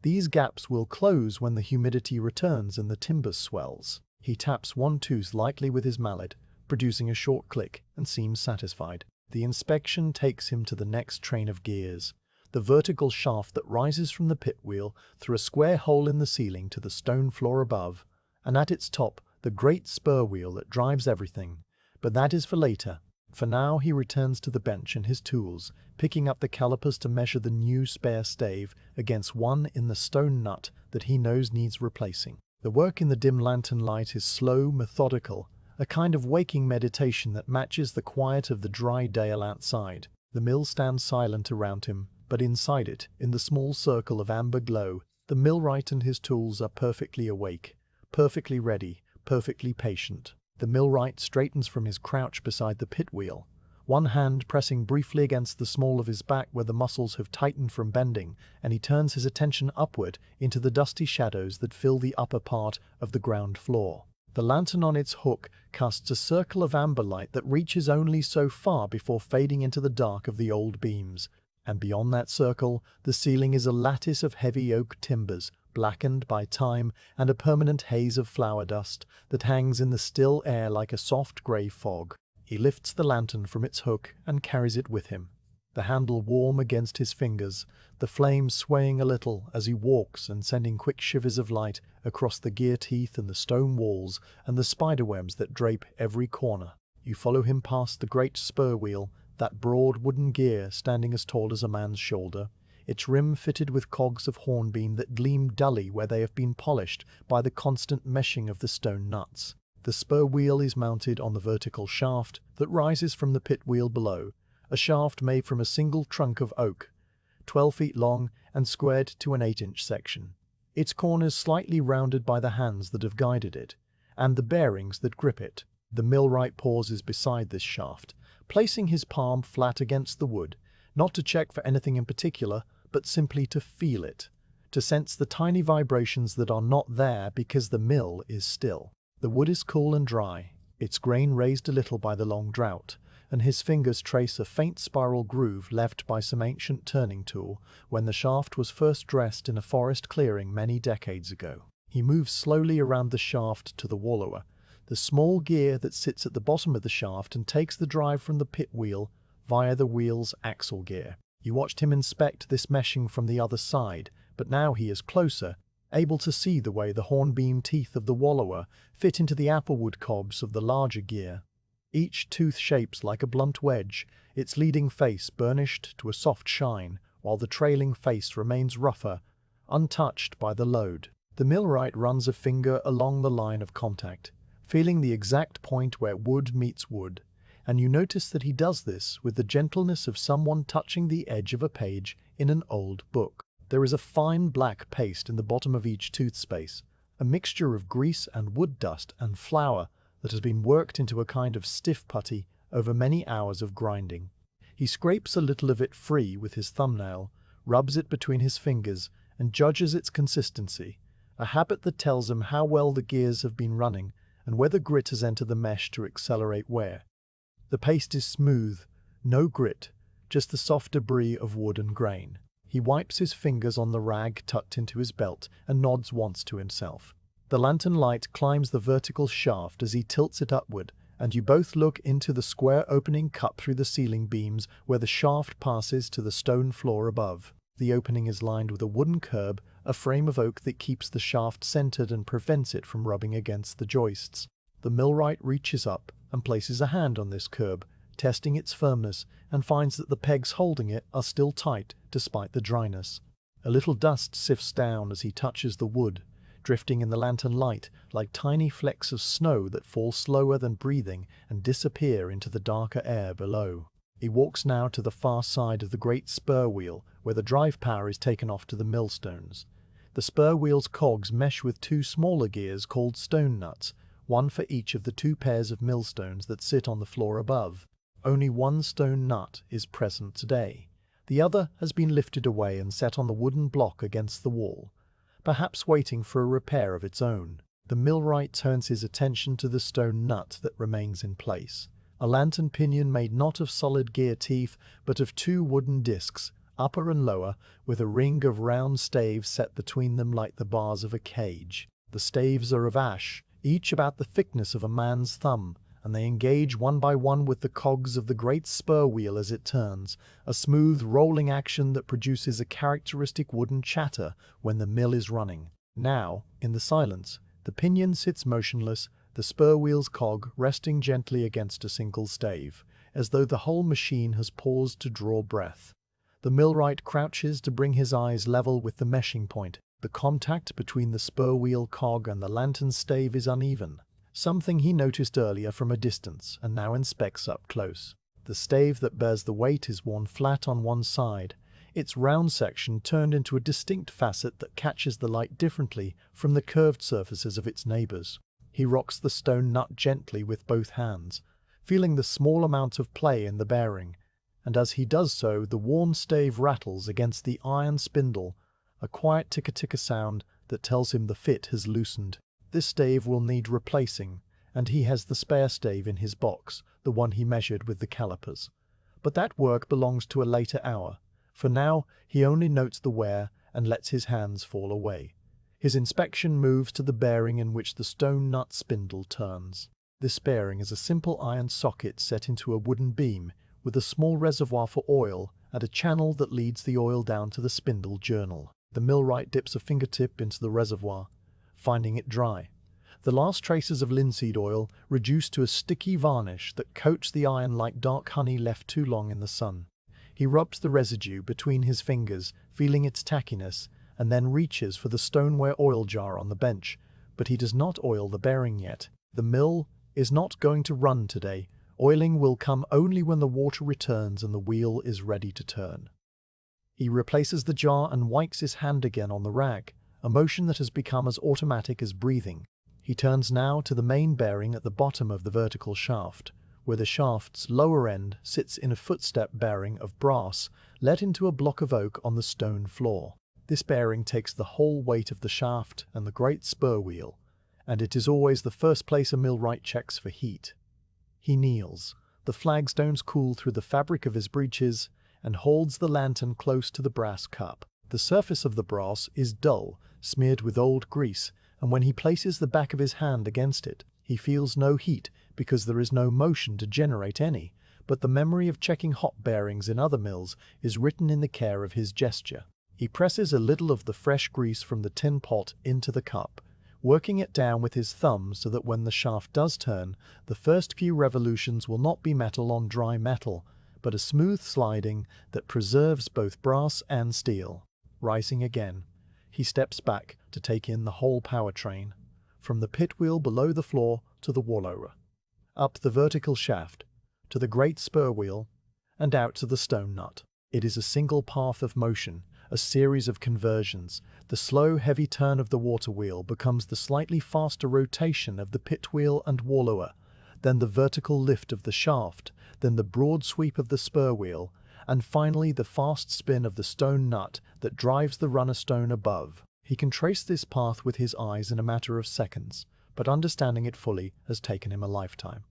These gaps will close when the humidity returns and the timber swells. He taps one tooth lightly with his mallet, producing a short click, and seems satisfied. The inspection takes him to the next train of gears, the vertical shaft that rises from the pit wheel through a square hole in the ceiling to the stone floor above, and at its top the great spur wheel that drives everything. But that is for later. For now he returns to the bench and his tools, picking up the calipers to measure the new spare stave against one in the stone nut that he knows needs replacing. The work in the dim lantern light is slow, methodical, a kind of waking meditation that matches the quiet of the dry dale outside. The mill stands silent around him, but inside it, in the small circle of amber glow, the millwright and his tools are perfectly awake, perfectly ready, perfectly patient. The millwright straightens from his crouch beside the pit wheel, one hand pressing briefly against the small of his back where the muscles have tightened from bending, and he turns his attention upward into the dusty shadows that fill the upper part of the ground floor. The lantern on its hook casts a circle of amber light that reaches only so far before fading into the dark of the old beams, and beyond that circle the ceiling is a lattice of heavy oak timbers, blackened by time and a permanent haze of flour dust that hangs in the still air like a soft grey fog. He lifts the lantern from its hook and carries it with him, the handle warm against his fingers, the flame swaying a little as he walks and sending quick shivers of light across the gear teeth and the stone walls and the spiderwebs that drape every corner. You follow him past the great spur wheel, that broad wooden gear standing as tall as a man's shoulder, its rim fitted with cogs of hornbeam that gleam dully where they have been polished by the constant meshing of the stone nuts. The spur wheel is mounted on the vertical shaft that rises from the pit wheel below, a shaft made from a single trunk of oak, 12 feet long and squared to an 8-inch section. Its corners slightly rounded by the hands that have guided it, and the bearings that grip it. The millwright pauses beside this shaft, placing his palm flat against the wood, not to check for anything in particular, but simply to feel it, to sense the tiny vibrations that are not there because the mill is still. The wood is cool and dry, its grain raised a little by the long drought, and his fingers trace a faint spiral groove left by some ancient turning tool when the shaft was first dressed in a forest clearing many decades ago. He moves slowly around the shaft to the wallower, the small gear that sits at the bottom of the shaft, and takes the drive from the pit wheel via the wheel's axle gear. You watched him inspect this meshing from the other side, but now he is closer, able to see the way the hornbeam teeth of the wallower fit into the applewood cobs of the larger gear. Each tooth shapes like a blunt wedge, its leading face burnished to a soft shine, while the trailing face remains rougher, untouched by the load. The millwright runs a finger along the line of contact, feeling the exact point where wood meets wood, and you notice that he does this with the gentleness of someone touching the edge of a page in an old book. There is a fine black paste in the bottom of each tooth space, a mixture of grease and wood dust and flour that has been worked into a kind of stiff putty over many hours of grinding. He scrapes a little of it free with his thumbnail, rubs it between his fingers, and judges its consistency, a habit that tells him how well the gears have been running and whether grit has entered the mesh to accelerate wear. The paste is smooth, no grit, just the soft debris of wood and grain. He wipes his fingers on the rag tucked into his belt and nods once to himself. The lantern light climbs the vertical shaft as he tilts it upward, and you both look into the square opening cut through the ceiling beams where the shaft passes to the stone floor above. The opening is lined with a wooden curb, a frame of oak that keeps the shaft centered and prevents it from rubbing against the joists. The millwright reaches up and places a hand on this curb, testing its firmness, and finds that the pegs holding it are still tight despite the dryness. A little dust sifts down as he touches the wood, drifting in the lantern light like tiny flecks of snow that fall slower than breathing and disappear into the darker air below. He walks now to the far side of the great spur wheel, where the drive power is taken off to the millstones. The spur wheel's cogs mesh with two smaller gears called stone nuts, one for each of the two pairs of millstones that sit on the floor above. Only one stone nut is present today. The other has been lifted away and set on the wooden block against the wall, perhaps waiting for a repair of its own. The millwright turns his attention to the stone nut that remains in place. A lantern pinion made not of solid gear teeth, but of two wooden discs, upper and lower, with a ring of round staves set between them like the bars of a cage. The staves are of ash, each about the thickness of a man's thumb, and they engage one by one with the cogs of the great spur wheel as it turns, a smooth rolling action that produces a characteristic wooden chatter when the mill is running. Now, in the silence, the pinion sits motionless, the spur wheel's cog resting gently against a single stave, as though the whole machine has paused to draw breath. The millwright crouches to bring his eyes level with the meshing point. The contact between the spur wheel cog and the lantern stave is uneven, something he noticed earlier from a distance and now inspects up close. The stave that bears the weight is worn flat on one side, its round section turned into a distinct facet that catches the light differently from the curved surfaces of its neighbors. He rocks the stone nut gently with both hands, feeling the small amount of play in the bearing, and as he does so the worn stave rattles against the iron spindle, a quiet ticka-ticka sound that tells him the fit has loosened. This stave will need replacing, and he has the spare stave in his box, the one he measured with the calipers. But that work belongs to a later hour. For now, he only notes the wear and lets his hands fall away. His inspection moves to the bearing in which the stone nut spindle turns. This bearing is a simple iron socket set into a wooden beam, with a small reservoir for oil and a channel that leads the oil down to the spindle journal. The millwright dips a fingertip into the reservoir, finding it dry. The last traces of linseed oil reduced to a sticky varnish that coats the iron like dark honey left too long in the sun. He rubs the residue between his fingers, feeling its tackiness, and then reaches for the stoneware oil jar on the bench, but he does not oil the bearing yet. The mill is not going to run today. Oiling will come only when the water returns and the wheel is ready to turn. He replaces the jar and wipes his hand again on the rag, a motion that has become as automatic as breathing. He turns now to the main bearing at the bottom of the vertical shaft, where the shaft's lower end sits in a footstep bearing of brass let into a block of oak on the stone floor. This bearing takes the whole weight of the shaft and the great spur wheel, and it is always the first place a millwright checks for heat. He kneels. The flagstones cool through the fabric of his breeches, and holds the lantern close to the brass cup. The surface of the brass is dull, smeared with old grease, and when he places the back of his hand against it, he feels no heat because there is no motion to generate any, but the memory of checking hot bearings in other mills is written in the care of his gesture. He presses a little of the fresh grease from the tin pot into the cup, working it down with his thumb so that when the shaft does turn, the first few revolutions will not be metal on dry metal, but a smooth sliding that preserves both brass and steel. Rising again, he steps back to take in the whole powertrain, from the pit wheel below the floor to the wallower, up the vertical shaft, to the great spur wheel, and out to the stone nut. It is a single path of motion, a series of conversions. The slow, heavy turn of the water wheel becomes the slightly faster rotation of the pit wheel and wallower, then the vertical lift of the shaft, then the broad sweep of the spur wheel, and finally the fast spin of the stone nut that drives the runner stone above. He can trace this path with his eyes in a matter of seconds, but understanding it fully has taken him a lifetime.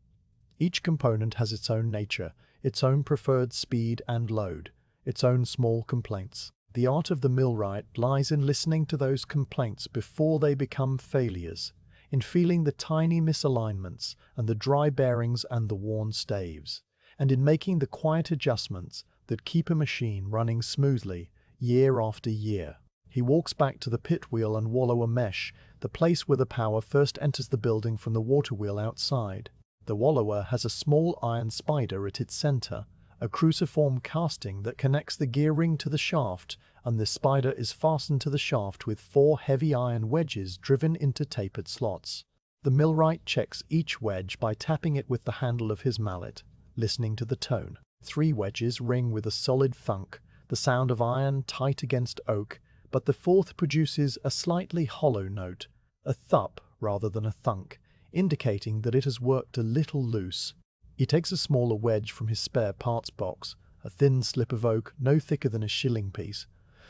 Each component has its own nature, its own preferred speed and load, its own small complaints. The art of the millwright lies in listening to those complaints before they become failures, in feeling the tiny misalignments and the dry bearings and the worn staves, and in making the quiet adjustments that keep a machine running smoothly year after year. He walks back to the pit wheel and wallower mesh, the place where the power first enters the building from the water wheel outside. The wallower has a small iron spider at its center, a cruciform casting that connects the gear ring to the shaft, and this spider is fastened to the shaft with 4 heavy iron wedges driven into tapered slots. The millwright checks each wedge by tapping it with the handle of his mallet, listening to the tone. 3 wedges ring with a solid thunk, the sound of iron tight against oak, but the 4th produces a slightly hollow note, a thup rather than a thunk, indicating that it has worked a little loose. He takes a smaller wedge from his spare parts box, a thin slip of oak no thicker than a shilling piece,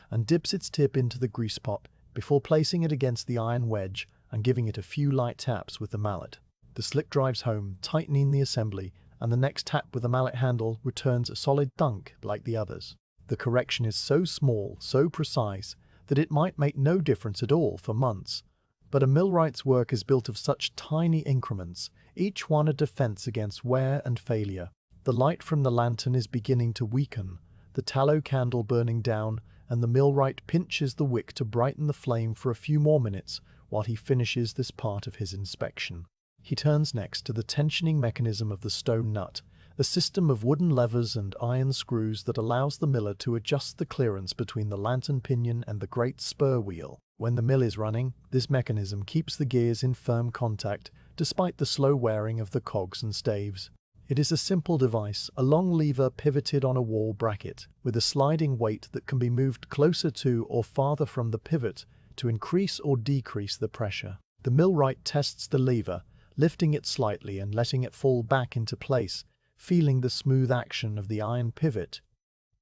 and dips its tip into the grease pot before placing it against the iron wedge and giving it a few light taps with the mallet. The slick drives home, tightening the assembly, and the next tap with the mallet handle returns a solid thunk like the others. The correction is so small, so precise, that it might make no difference at all for months. But a millwright's work is built of such tiny increments, each one a defense against wear and failure. The light from the lantern is beginning to weaken, the tallow candle burning down, and the millwright pinches the wick to brighten the flame for a few more minutes while he finishes this part of his inspection. He turns next to the tensioning mechanism of the stone nut, a system of wooden levers and iron screws that allows the miller to adjust the clearance between the lantern pinion and the great spur wheel. When the mill is running, this mechanism keeps the gears in firm contact despite the slow wearing of the cogs and staves. It is a simple device, a long lever pivoted on a wall bracket, with a sliding weight that can be moved closer to or farther from the pivot to increase or decrease the pressure. The millwright tests the lever, lifting it slightly and letting it fall back into place, feeling the smooth action of the iron pivot.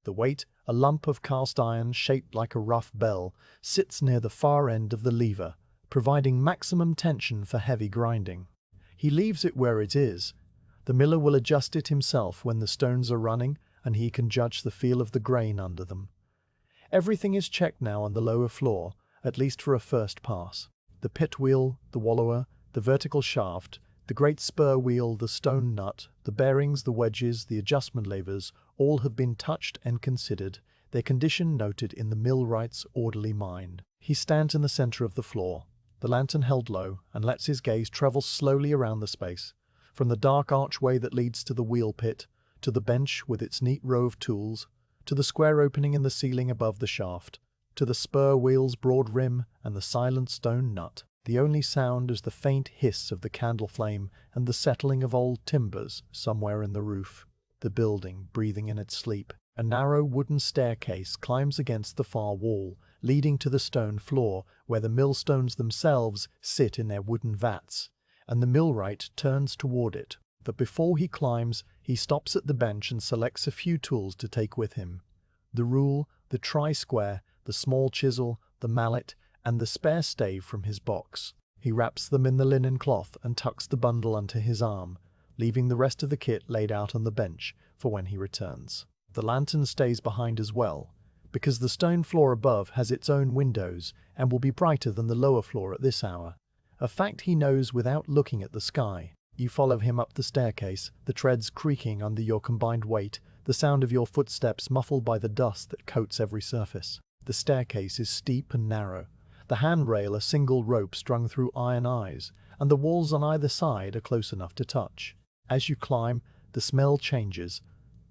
The weight, a lump of cast iron shaped like a rough bell, sits near the far end of the lever, providing maximum tension for heavy grinding. He leaves it where it is. The miller will adjust it himself when the stones are running, and he can judge the feel of the grain under them. Everything is checked now on the lower floor, at least for a first pass. The pit wheel, the wallower, the vertical shaft, the great spur wheel, the stone nut, the bearings, the wedges, the adjustment levers, all have been touched and considered, their condition noted in the millwright's orderly mind. He stands in the center of the floor, the lantern held low, and lets his gaze travel slowly around the space, from the dark archway that leads to the wheel pit, to the bench with its neat row of tools, to the square opening in the ceiling above the shaft, to the spur wheel's broad rim and the silent stone nut. The only sound is the faint hiss of the candle flame and the settling of old timbers somewhere in the roof. The building, breathing in its sleep. A narrow wooden staircase climbs against the far wall, leading to the stone floor, where the millstones themselves sit in their wooden vats, and the millwright turns toward it. But before he climbs, he stops at the bench and selects a few tools to take with him. The rule, the tri-square, the small chisel, the mallet, and the spare stave from his box. He wraps them in the linen cloth and tucks the bundle under his arm, leaving the rest of the kit laid out on the bench for when he returns. The lantern stays behind as well, because the stone floor above has its own windows and will be brighter than the lower floor at this hour, a fact he knows without looking at the sky. You follow him up the staircase, the treads creaking under your combined weight, the sound of your footsteps muffled by the dust that coats every surface. The staircase is steep and narrow, the handrail a single rope strung through iron eyes, and the walls on either side are close enough to touch. As you climb, the smell changes.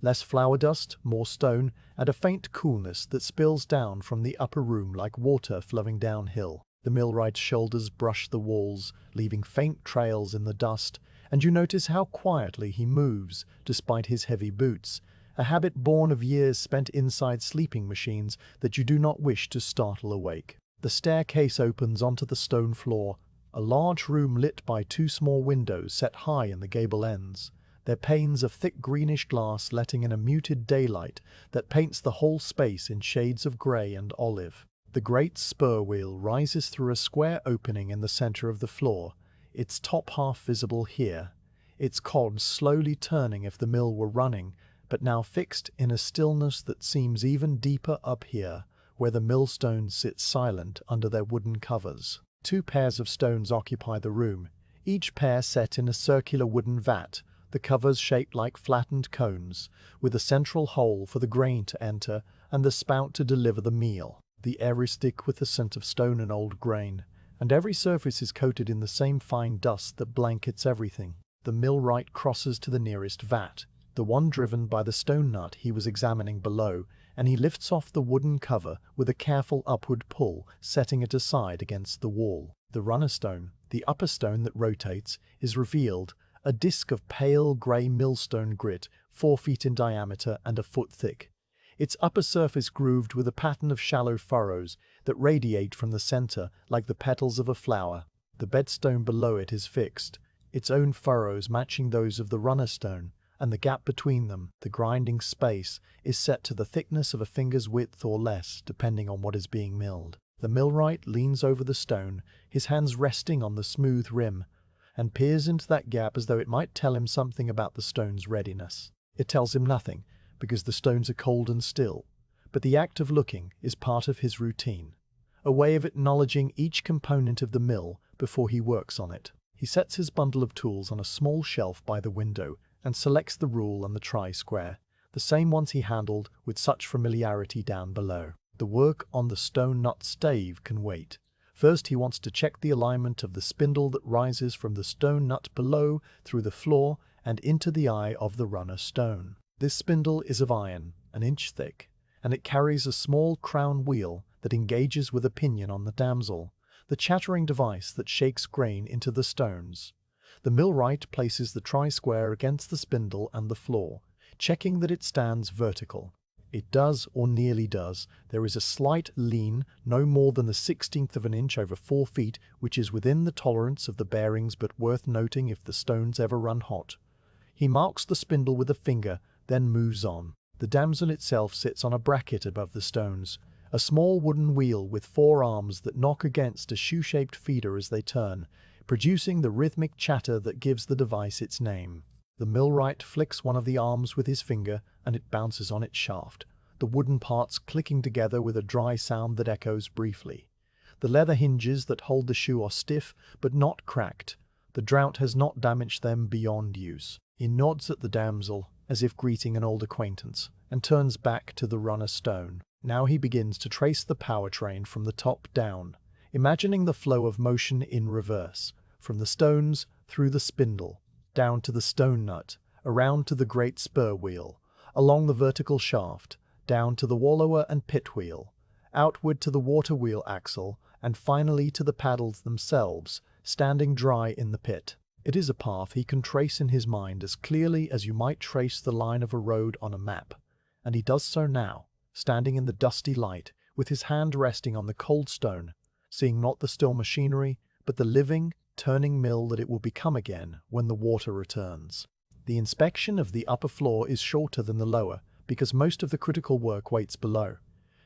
Less flour dust, more stone, and a faint coolness that spills down from the upper room like water flowing downhill. The millwright's shoulders brush the walls, leaving faint trails in the dust, and you notice how quietly he moves, despite his heavy boots, a habit born of years spent inside sleeping machines that you do not wish to startle awake. The staircase opens onto the stone floor, a large room lit by 2 small windows set high in the gable ends, their panes of thick greenish glass letting in a muted daylight that paints the whole space in shades of grey and olive. The great spur wheel rises through a square opening in the center of the floor, its top half visible here, its cogs slowly turning if the mill were running, but now fixed in a stillness that seems even deeper up here, where the millstones sit silent under their wooden covers. Two pairs of stones occupy the room, each pair set in a circular wooden vat, the covers shaped like flattened cones, with a central hole for the grain to enter and the spout to deliver the meal. The air is thick with the scent of stone and old grain, and every surface is coated in the same fine dust that blankets everything. The millwright crosses to the nearest vat, the one driven by the stone nut he was examining below, and he lifts off the wooden cover with a careful upward pull, setting it aside against the wall. The runner stone, the upper stone that rotates, is revealed, a disc of pale grey millstone grit, 4 feet in diameter and a foot thick. Its upper surface grooved with a pattern of shallow furrows that radiate from the center like the petals of a flower. The bedstone below it is fixed, its own furrows matching those of the runner stone, and the gap between them, the grinding space, is set to the thickness of a finger's width or less, depending on what is being milled. The millwright leans over the stone, his hands resting on the smooth rim, and peers into that gap as though it might tell him something about the stone's readiness. It tells him nothing, because the stones are cold and still, but the act of looking is part of his routine, a way of acknowledging each component of the mill before he works on it. He sets his bundle of tools on a small shelf by the window and selects the rule and the tri-square, the same ones he handled with such familiarity down below. The work on the stone nut stave can wait. First he wants to check the alignment of the spindle that rises from the stone nut below through the floor and into the eye of the runner stone. This spindle is of iron, an inch thick, and it carries a small crown wheel that engages with a pinion on the damsel, the chattering device that shakes grain into the stones. The millwright places the tri-square against the spindle and the floor, checking that it stands vertical. It does, or nearly does. There is a slight lean, no more than the 16th of an inch over 4 feet, which is within the tolerance of the bearings but worth noting if the stones ever run hot. He marks the spindle with a finger, then moves on. The damsel itself sits on a bracket above the stones, a small wooden wheel with 4 arms that knock against a shoe-shaped feeder as they turn, producing the rhythmic chatter that gives the device its name. The millwright flicks one of the arms with his finger and it bounces on its shaft, the wooden parts clicking together with a dry sound that echoes briefly. The leather hinges that hold the shoe are stiff but not cracked. The drought has not damaged them beyond use. He nods at the damsel, as if greeting an old acquaintance, and turns back to the runner stone. Now he begins to trace the power train from the top down, imagining the flow of motion in reverse, from the stones through the spindle, down to the stone nut, around to the great spur wheel, along the vertical shaft, down to the wallower and pit wheel, outward to the water wheel axle, and finally to the paddles themselves, standing dry in the pit. It is a path he can trace in his mind as clearly as you might trace the line of a road on a map, and he does so now, standing in the dusty light, with his hand resting on the cold stone, seeing not the still machinery, but the living, turning mill that it will become again when the water returns. The inspection of the upper floor is shorter than the lower, because most of the critical work waits below.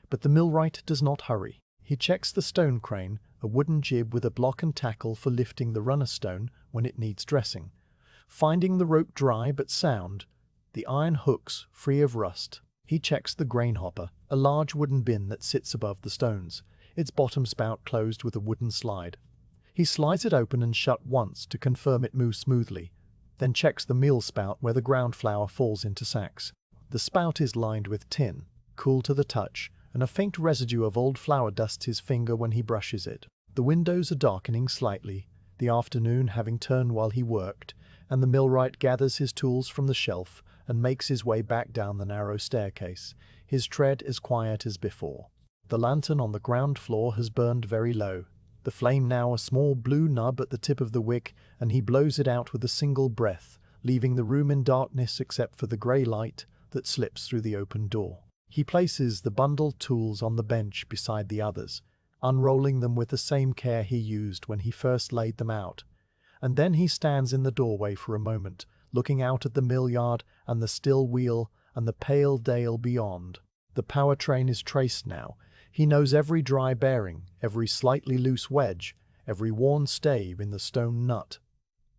But the millwright does not hurry. He checks the stone crane, a wooden jib with a block and tackle for lifting the runner stone when it needs dressing, finding the rope dry but sound, the iron hooks free of rust. He checks the grain hopper, a large wooden bin that sits above the stones, its bottom spout closed with a wooden slide. He slides it open and shut once to confirm it moves smoothly, then checks the meal spout where the ground flour falls into sacks. The spout is lined with tin, cool to the touch, and a faint residue of old flour dusts his finger when he brushes it. The windows are darkening slightly, the afternoon having turned while he worked, and the millwright gathers his tools from the shelf and makes his way back down the narrow staircase, his tread as quiet as before. The lantern on the ground floor has burned very low, the flame now a small blue nub at the tip of the wick, and he blows it out with a single breath, leaving the room in darkness except for the grey light that slips through the open door. He places the bundled tools on the bench beside the others, unrolling them with the same care he used when he first laid them out, and then he stands in the doorway for a moment, looking out at the mill yard and the still wheel and the pale dale beyond. The power train is traced now. He knows every dry bearing, every slightly loose wedge, every worn stave in the stone nut.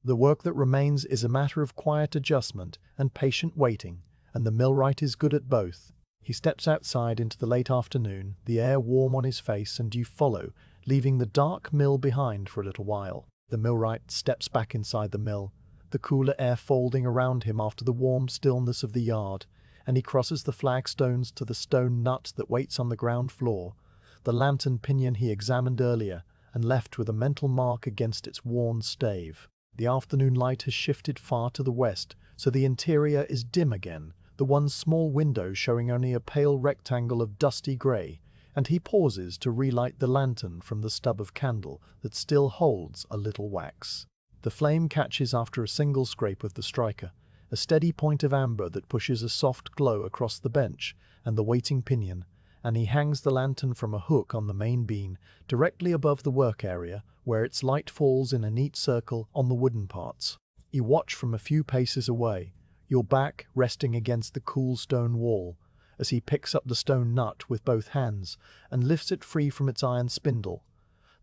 The work that remains is a matter of quiet adjustment and patient waiting, and the millwright is good at both. He steps outside into the late afternoon, the air warm on his face, and you follow, leaving the dark mill behind for a little while. The millwright steps back inside the mill, the cooler air folding around him after the warm stillness of the yard, and he crosses the flagstones to the stone nut that waits on the ground floor, the lantern pinion he examined earlier and left with a mental mark against its worn stave. The afternoon light has shifted far to the west, so the interior is dim again, the one small window showing only a pale rectangle of dusty grey, and he pauses to relight the lantern from the stub of candle that still holds a little wax. The flame catches after a single scrape of the striker, a steady point of amber that pushes a soft glow across the bench and the waiting pinion, and he hangs the lantern from a hook on the main beam, directly above the work area, where its light falls in a neat circle on the wooden parts. You watch from a few paces away, your back resting against the cool stone wall, as he picks up the stone nut with both hands and lifts it free from its iron spindle,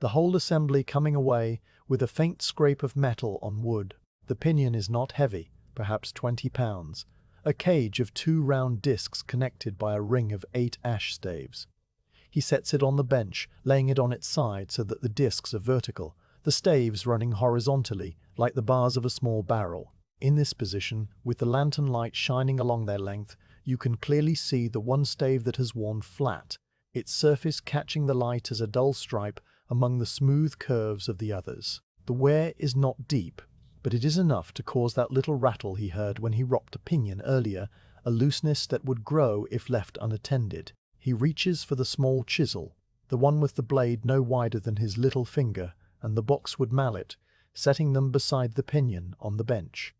the whole assembly coming away with a faint scrape of metal on wood. The pinion is not heavy, perhaps 20 pounds, a cage of 2 round discs connected by a ring of 8 ash staves. He sets it on the bench, laying it on its side so that the discs are vertical, the staves running horizontally like the bars of a small barrel. In this position, with the lantern light shining along their length, you can clearly see the one stave that has worn flat, its surface catching the light as a dull stripe among the smooth curves of the others. The wear is not deep, but it is enough to cause that little rattle he heard when he rocked a pinion earlier, a looseness that would grow if left unattended. He reaches for the small chisel, the one with the blade no wider than his little finger, and the boxwood mallet, setting them beside the pinion on the bench.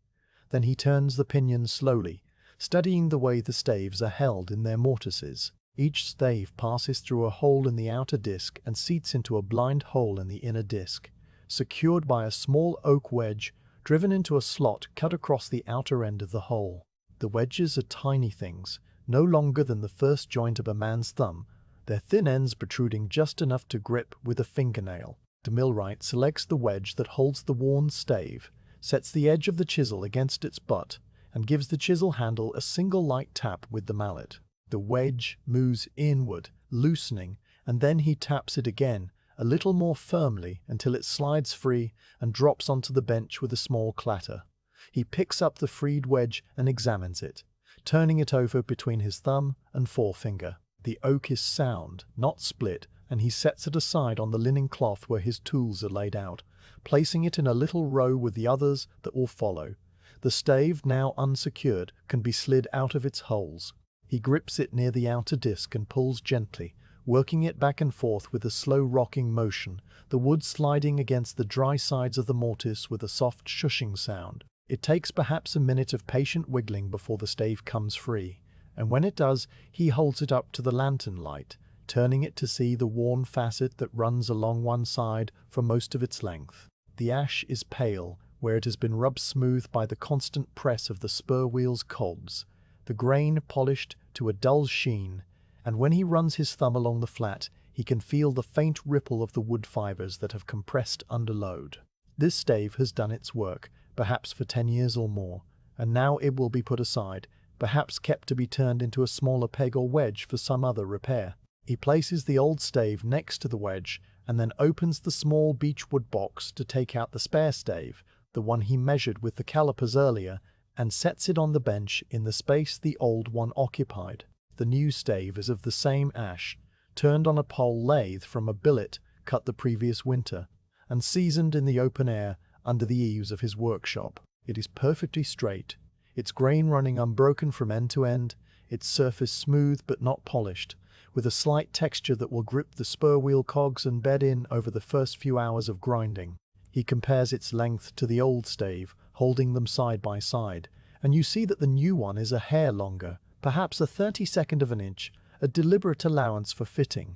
Then he turns the pinion slowly, studying the way the staves are held in their mortices. Each stave passes through a hole in the outer disc and seats into a blind hole in the inner disc, secured by a small oak wedge driven into a slot cut across the outer end of the hole. The wedges are tiny things, no longer than the first joint of a man's thumb, their thin ends protruding just enough to grip with a fingernail. The millwright selects the wedge that holds the worn stave, sets the edge of the chisel against its butt, and gives the chisel handle a single light tap with the mallet. The wedge moves inward, loosening, and then he taps it again, a little more firmly until it slides free and drops onto the bench with a small clatter. He picks up the freed wedge and examines it, turning it over between his thumb and forefinger. The oak is sound, not split, and he sets it aside on the linen cloth where his tools are laid out, placing it in a little row with the others that will follow. The stave, now unsecured, can be slid out of its holes. He grips it near the outer disc and pulls gently, working it back and forth with a slow rocking motion, the wood sliding against the dry sides of the mortise with a soft shushing sound. It takes perhaps a minute of patient wiggling before the stave comes free, and when it does, he holds it up to the lantern light, turning it to see the worn facet that runs along one side for most of its length. The ash is pale, where it has been rubbed smooth by the constant press of the spur wheel's cogs, the grain polished to a dull sheen, and when he runs his thumb along the flat, he can feel the faint ripple of the wood fibres that have compressed under load. This stave has done its work, perhaps for 10 years or more, and now it will be put aside, perhaps kept to be turned into a smaller peg or wedge for some other repair. He places the old stave next to the wedge, and then opens the small beechwood box to take out the spare stave, the one he measured with the calipers earlier, and sets it on the bench in the space the old one occupied. The new stave is of the same ash, turned on a pole lathe from a billet cut the previous winter, and seasoned in the open air under the eaves of his workshop. It is perfectly straight, its grain running unbroken from end to end, its surface smooth but not polished, with a slight texture that will grip the spur wheel cogs and bed in over the first few hours of grinding. He compares its length to the old stave, holding them side by side, and you see that the new one is a hair longer, perhaps a 32nd of an inch, a deliberate allowance for fitting.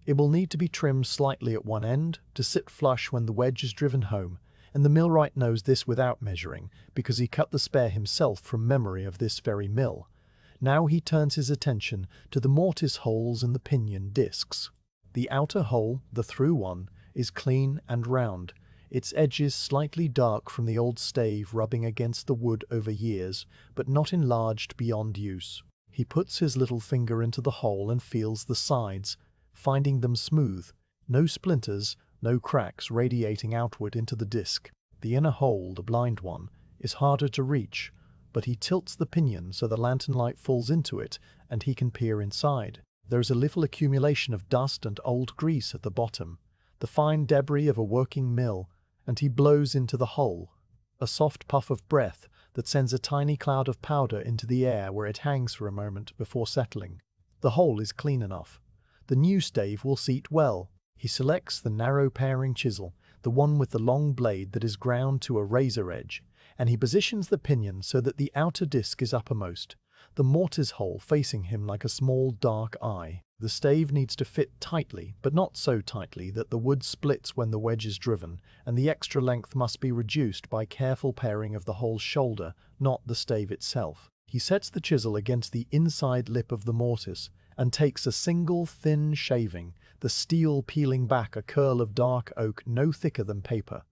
It will need to be trimmed slightly at one end to sit flush when the wedge is driven home, and the millwright knows this without measuring, because he cut the spare himself from memory of this very mill. Now he turns his attention to the mortise holes in the pinion discs. The outer hole, the through one, is clean and round, its edges slightly dark from the old stave rubbing against the wood over years, but not enlarged beyond use. He puts his little finger into the hole and feels the sides, finding them smooth, No splinters, no cracks radiating outward into the disc. The inner hole, the blind one, is harder to reach, but he tilts the pinion so the lantern light falls into it and he can peer inside. There is a little accumulation of dust and old grease at the bottom, the fine debris of a working mill, and he blows into the hole. A soft puff of breath that sends a tiny cloud of powder into the air where it hangs for a moment before settling. The hole is clean enough. The new stave will seat well. He selects the narrow paring chisel, the one with the long blade that is ground to a razor edge, and he positions the pinion so that the outer disc is uppermost, the mortise hole facing him like a small dark eye. The stave needs to fit tightly, but not so tightly that the wood splits when the wedge is driven, and the extra length must be reduced by careful paring of the hole's shoulder, not the stave itself. He sets the chisel against the inside lip of the mortise and takes a single thin shaving, the steel peeling back a curl of dark oak no thicker than paper.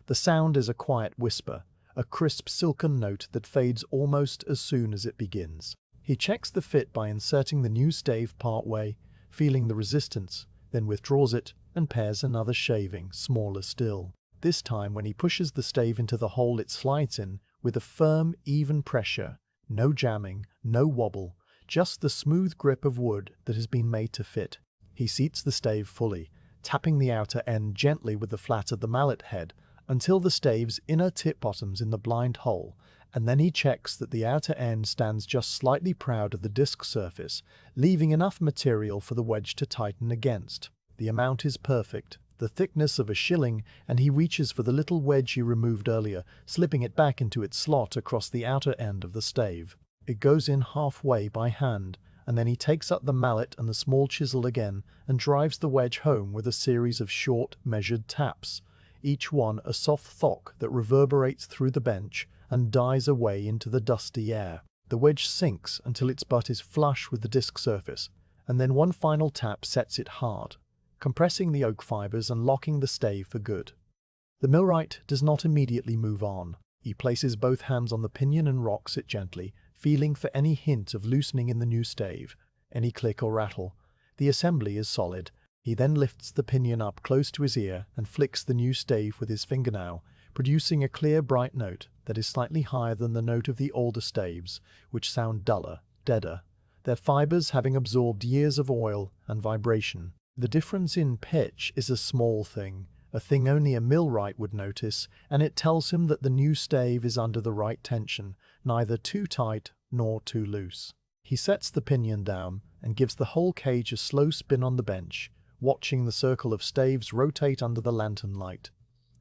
The sound is a quiet whisper, a crisp silken note that fades almost as soon as it begins. He checks the fit by inserting the new stave part way, feeling the resistance, then withdraws it and pairs another shaving, smaller still. This time when he pushes the stave into the hole it slides in with a firm, even pressure. No jamming, no wobble, just the smooth grip of wood that has been made to fit. He seats the stave fully, tapping the outer end gently with the flat of the mallet head until the stave's inner tip bottoms in the blind hole, and then he checks that the outer end stands just slightly proud of the disc surface, leaving enough material for the wedge to tighten against. The amount is perfect, the thickness of a shilling, and he reaches for the little wedge he removed earlier, slipping it back into its slot across the outer end of the stave. It goes in halfway by hand, and then he takes up the mallet and the small chisel again and drives the wedge home with a series of short, measured taps, each one a soft thwack that reverberates through the bench and dies away into the dusty air. The wedge sinks until its butt is flush with the disc surface, and then one final tap sets it hard, compressing the oak fibers and locking the stave for good. The millwright does not immediately move on. He places both hands on the pinion and rocks it gently, feeling for any hint of loosening in the new stave, any click or rattle. The assembly is solid. He then lifts the pinion up close to his ear and flicks the new stave with his fingernail, producing a clear, bright note that is slightly higher than the note of the older staves, which sound duller, deader, their fibers having absorbed years of oil and vibration. The difference in pitch is a small thing, a thing only a millwright would notice, and it tells him that the new stave is under the right tension, neither too tight nor too loose. He sets the pinion down and gives the whole cage a slow spin on the bench, watching the circle of staves rotate under the lantern light,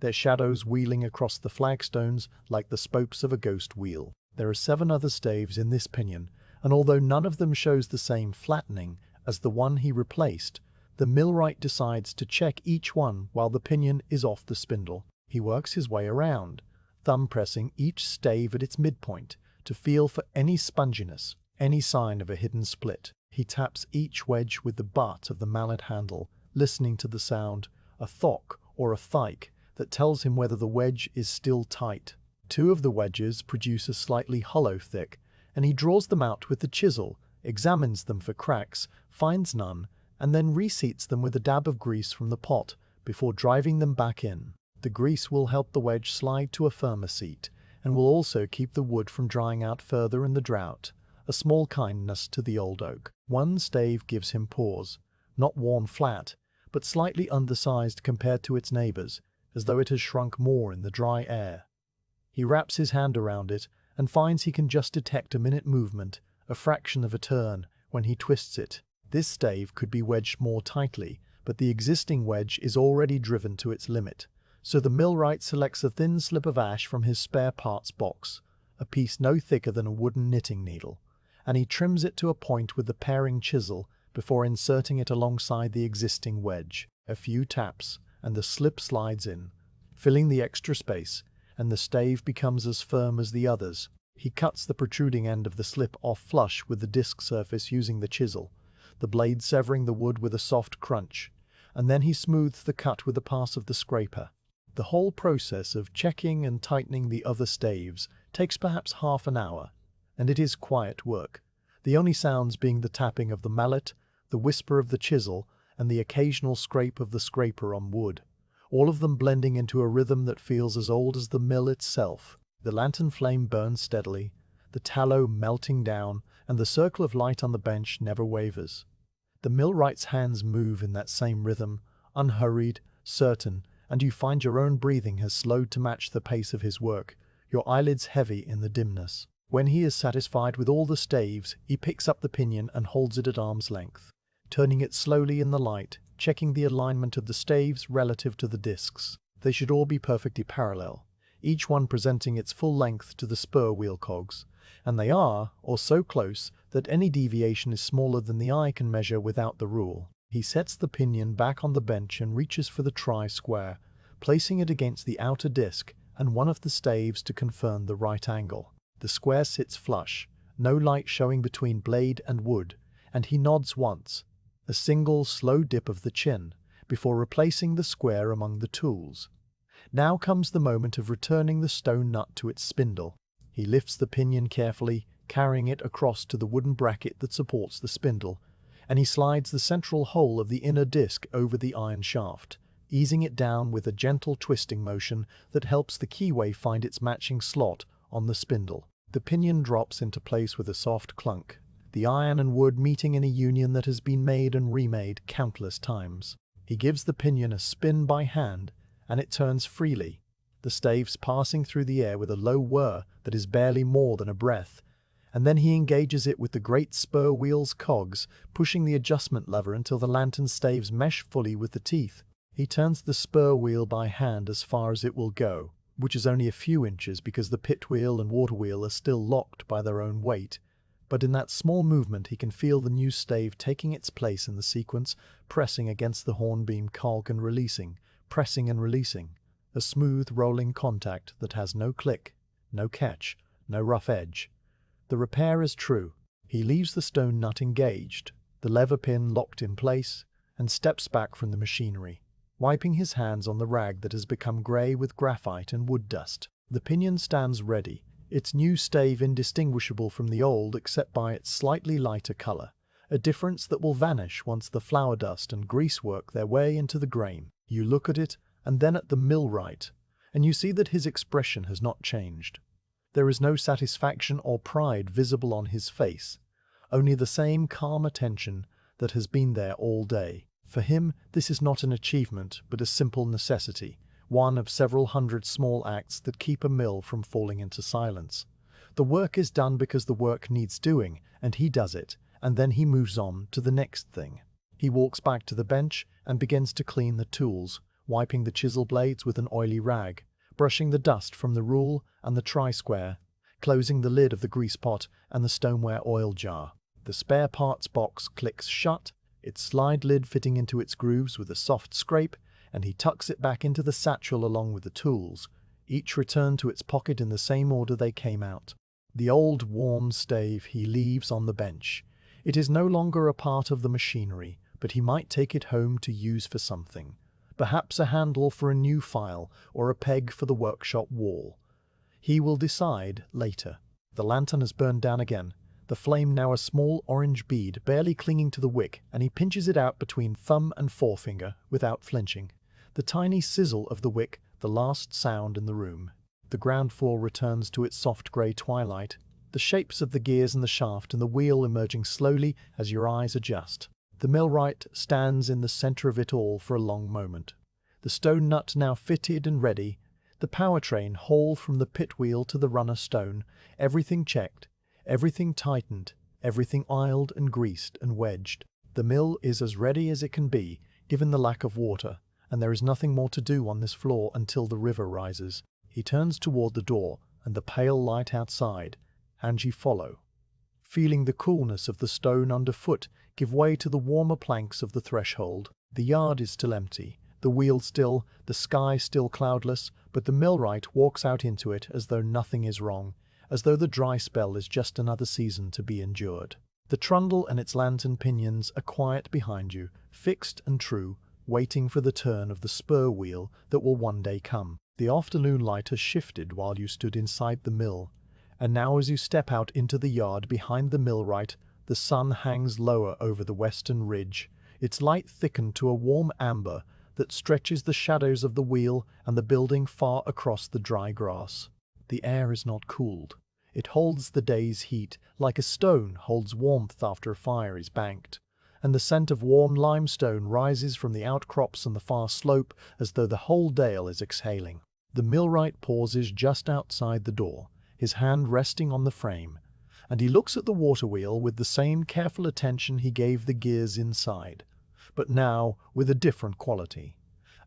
their shadows wheeling across the flagstones like the spokes of a ghost wheel. There are 7 other staves in this pinion, and although none of them shows the same flattening as the one he replaced, the millwright decides to check each one while the pinion is off the spindle. He works his way around, thumb pressing each stave at its midpoint to feel for any sponginess, any sign of a hidden split. He taps each wedge with the butt of the mallet handle, listening to the sound, a thock or a thike, that tells him whether the wedge is still tight. 2 of the wedges produce a slightly hollow thick, and he draws them out with the chisel, examines them for cracks, finds none, and then reseats them with a dab of grease from the pot before driving them back in. The grease will help the wedge slide to a firmer seat, and will also keep the wood from drying out further in the drought, a small kindness to the old oak. One stave gives him pause, not worn flat, but slightly undersized compared to its neighbours, as though it has shrunk more in the dry air. He wraps his hand around it and finds he can just detect a minute movement, a fraction of a turn, when he twists it. This stave could be wedged more tightly, but the existing wedge is already driven to its limit, so the millwright selects a thin slip of ash from his spare parts box, a piece no thicker than a wooden knitting needle, and he trims it to a point with the paring chisel before inserting it alongside the existing wedge. A few taps, and the slip slides in, filling the extra space, and the stave becomes as firm as the others. He cuts the protruding end of the slip off flush with the disc surface using the chisel, the blade severing the wood with a soft crunch, and then he smooths the cut with a pass of the scraper. The whole process of checking and tightening the other staves takes perhaps half an hour, and it is quiet work, the only sounds being the tapping of the mallet, the whisper of the chisel, and the occasional scrape of the scraper on wood, all of them blending into a rhythm that feels as old as the mill itself. The lantern flame burns steadily, the tallow melting down, and the circle of light on the bench never wavers. The millwright's hands move in that same rhythm, unhurried, certain, and you find your own breathing has slowed to match the pace of his work, your eyelids heavy in the dimness. When he is satisfied with all the staves, he picks up the pinion and holds it at arm's length, turning it slowly in the light, checking the alignment of the staves relative to the discs. They should all be perfectly parallel, each one presenting its full length to the spur wheel cogs, and they are, or so close, that any deviation is smaller than the eye can measure without the rule. He sets the pinion back on the bench and reaches for the tri-square, placing it against the outer disc and one of the staves to confirm the right angle. The square sits flush, no light showing between blade and wood, and he nods once, a single slow dip of the chin, before replacing the square among the tools. Now comes the moment of returning the stone nut to its spindle. He lifts the pinion carefully, carrying it across to the wooden bracket that supports the spindle, and he slides the central hole of the inner disc over the iron shaft, easing it down with a gentle twisting motion that helps the keyway find its matching slot on the spindle. The pinion drops into place with a soft clunk, the iron and wood meeting in a union that has been made and remade countless times. He gives the pinion a spin by hand, and it turns freely, the staves passing through the air with a low whir that is barely more than a breath, and then he engages it with the great spur wheel's cogs, pushing the adjustment lever until the lantern staves mesh fully with the teeth. He turns the spur wheel by hand as far as it will go, which is only a few inches because the pit wheel and water wheel are still locked by their own weight. But in that small movement he can feel the new stave taking its place in the sequence, pressing against the hornbeam cog and releasing, pressing and releasing, a smooth rolling contact that has no click, no catch, no rough edge. The repair is true. He leaves the stone nut engaged, the lever pin locked in place, and steps back from the machinery, wiping his hands on the rag that has become grey with graphite and wood dust. The pinion stands ready, its new stave indistinguishable from the old except by its slightly lighter colour, a difference that will vanish once the flour dust and grease work their way into the grain. You look at it, and then at the millwright, and you see that his expression has not changed. There is no satisfaction or pride visible on his face, only the same calm attention that has been there all day. For him, this is not an achievement, but a simple necessity, one of several hundred small acts that keep a mill from falling into silence. The work is done because the work needs doing, and he does it, and then he moves on to the next thing. He walks back to the bench and begins to clean the tools, wiping the chisel blades with an oily rag, brushing the dust from the rule and the tri-square, closing the lid of the grease pot and the stoneware oil jar. The spare parts box clicks shut, its slide lid fitting into its grooves with a soft scrape, and he tucks it back into the satchel along with the tools, each returned to its pocket in the same order they came out. The old warm stave he leaves on the bench. It is no longer a part of the machinery, but he might take it home to use for something. Perhaps a handle for a new file or a peg for the workshop wall. He will decide later. The lantern has burned down again, the flame now a small orange bead barely clinging to the wick, and he pinches it out between thumb and forefinger without flinching. The tiny sizzle of the wick, the last sound in the room. The ground floor returns to its soft grey twilight, the shapes of the gears and the shaft and the wheel emerging slowly as your eyes adjust. The millwright stands in the centre of it all for a long moment. The stone nut now fitted and ready, the power train whole from the pit wheel to the runner stone, everything checked, everything tightened, everything oiled and greased and wedged. The mill is as ready as it can be, given the lack of water, and there is nothing more to do on this floor until the river rises. He turns toward the door and the pale light outside, and you follow, feeling the coolness of the stone underfoot give way to the warmer planks of the threshold. The yard is still empty, the wheel still, the sky still cloudless, but the millwright walks out into it as though nothing is wrong, as though the dry spell is just another season to be endured. The trundle and its lantern pinions are quiet behind you, fixed and true, waiting for the turn of the spur wheel that will one day come. The afternoon light has shifted while you stood inside the mill, and now as you step out into the yard behind the millwright, the sun hangs lower over the western ridge, its light thickened to a warm amber that stretches the shadows of the wheel and the building far across the dry grass. The air is not cooled. It holds the day's heat like a stone holds warmth after a fire is banked, and the scent of warm limestone rises from the outcrops on the far slope as though the whole dale is exhaling. The millwright pauses just outside the door, his hand resting on the frame, and he looks at the water wheel with the same careful attention he gave the gears inside, but now with a different quality.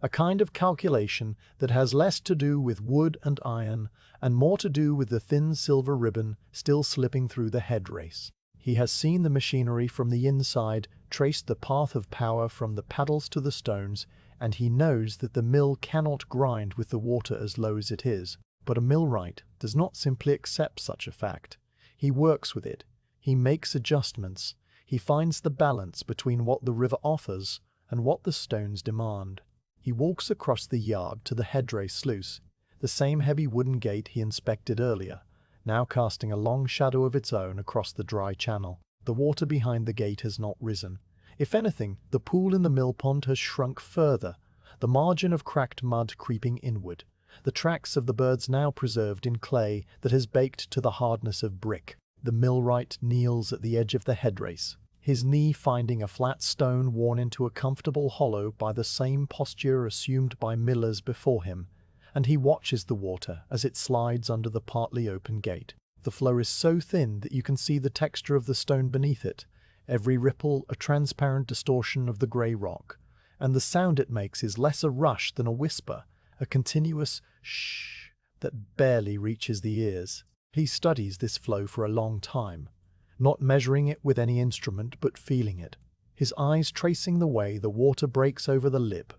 A kind of calculation that has less to do with wood and iron and more to do with the thin silver ribbon still slipping through the head race. He has seen the machinery from the inside, traced the path of power from the paddles to the stones, and he knows that the mill cannot grind with the water as low as it is. But a millwright does not simply accept such a fact. He works with it. He makes adjustments. He finds the balance between what the river offers and what the stones demand. He walks across the yard to the headrace sluice, the same heavy wooden gate he inspected earlier, now casting a long shadow of its own across the dry channel. The water behind the gate has not risen. If anything, the pool in the mill pond has shrunk further, the margin of cracked mud creeping inward, the tracks of the birds now preserved in clay that has baked to the hardness of brick. The millwright kneels at the edge of the headrace, his knee finding a flat stone worn into a comfortable hollow by the same posture assumed by millers before him, and he watches the water as it slides under the partly open gate. The flow is so thin that you can see the texture of the stone beneath it, every ripple a transparent distortion of the grey rock, and the sound it makes is less a rush than a whisper, a continuous shh that barely reaches the ears. He studies this flow for a long time, not measuring it with any instrument but feeling it, his eyes tracing the way the water breaks over the lip,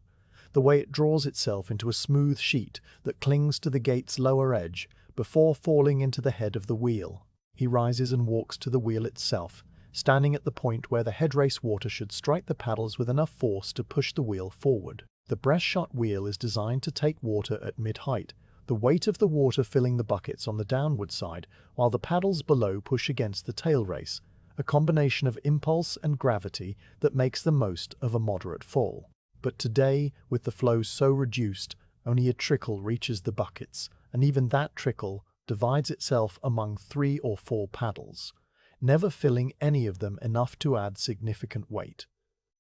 the way it draws itself into a smooth sheet that clings to the gate's lower edge before falling into the head of the wheel. He rises and walks to the wheel itself, standing at the point where the headrace water should strike the paddles with enough force to push the wheel forward. The breast-shot wheel is designed to take water at mid-height, the weight of the water filling the buckets on the downward side, while the paddles below push against the tail race, a combination of impulse and gravity that makes the most of a moderate fall. But today, with the flow so reduced, only a trickle reaches the buckets, and even that trickle divides itself among 3 or 4 paddles, never filling any of them enough to add significant weight.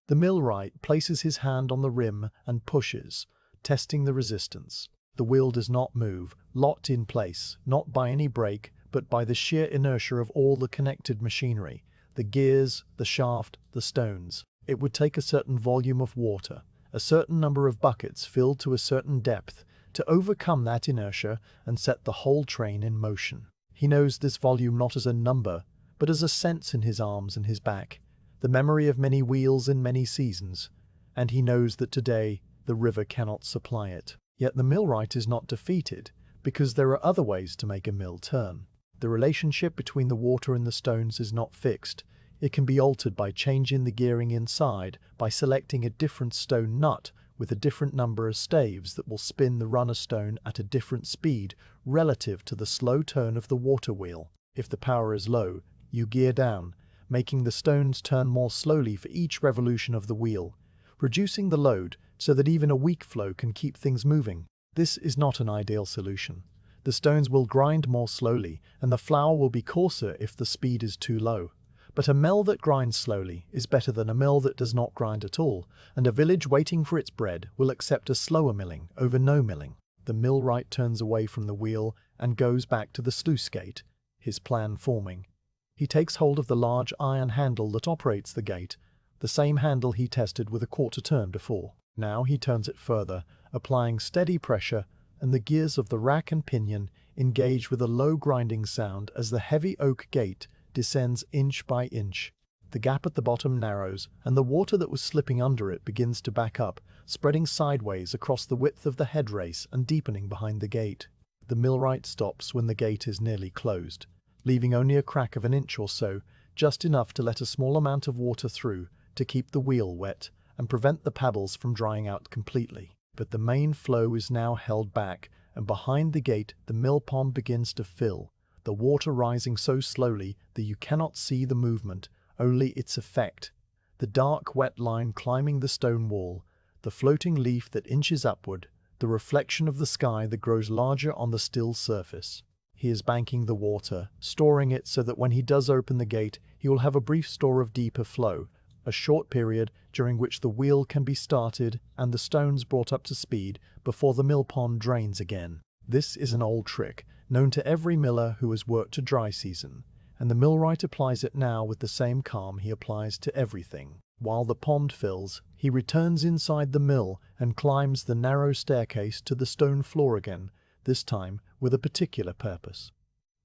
The millwright places his hand on the rim and pushes, testing the resistance. The wheel does not move, locked in place, not by any brake, but by the sheer inertia of all the connected machinery, the gears, the shaft, the stones. It would take a certain volume of water, a certain number of buckets filled to a certain depth, to overcome that inertia and set the whole train in motion. He knows this volume not as a number, but as a sense in his arms and his back, the memory of many wheels in many seasons, and he knows that today the river cannot supply it. Yet the millwright is not defeated, because there are other ways to make a mill turn. The relationship between the water and the stones is not fixed. It can be altered by changing the gearing inside, by selecting a different stone nut with a different number of staves that will spin the runner stone at a different speed relative to the slow turn of the water wheel. If the power is low, you gear down, making the stones turn more slowly for each revolution of the wheel, reducing the load so that even a weak flow can keep things moving. This is not an ideal solution. The stones will grind more slowly, and the flour will be coarser if the speed is too low. But a mill that grinds slowly is better than a mill that does not grind at all, and a village waiting for its bread will accept a slower milling over no milling. The millwright turns away from the wheel and goes back to the sluice gate, his plan forming. He takes hold of the large iron handle that operates the gate, the same handle he tested with a quarter turn before. Now he turns it further, applying steady pressure, and the gears of the rack and pinion engage with a low grinding sound as the heavy oak gate descends inch by inch. The gap at the bottom narrows, and the water that was slipping under it begins to back up, spreading sideways across the width of the head race and deepening behind the gate. The millwright stops when the gate is nearly closed, leaving only a crack of an inch or so, just enough to let a small amount of water through to keep the wheel wet and prevent the paddles from drying out completely. But the main flow is now held back, and behind the gate the mill pond begins to fill, the water rising so slowly that you cannot see the movement, only its effect. the dark wet line climbing the stone wall, the floating leaf that inches upward, the reflection of the sky that grows larger on the still surface. He is banking the water, storing it so that when he does open the gate, he will have a brief store of deeper flow, a short period during which the wheel can be started and the stones brought up to speed before the mill pond drains again. This is an old trick, known to every miller who has worked a dry season, and the millwright applies it now with the same calm he applies to everything. While the pond fills, he returns inside the mill and climbs the narrow staircase to the stone floor again, this time with a particular purpose.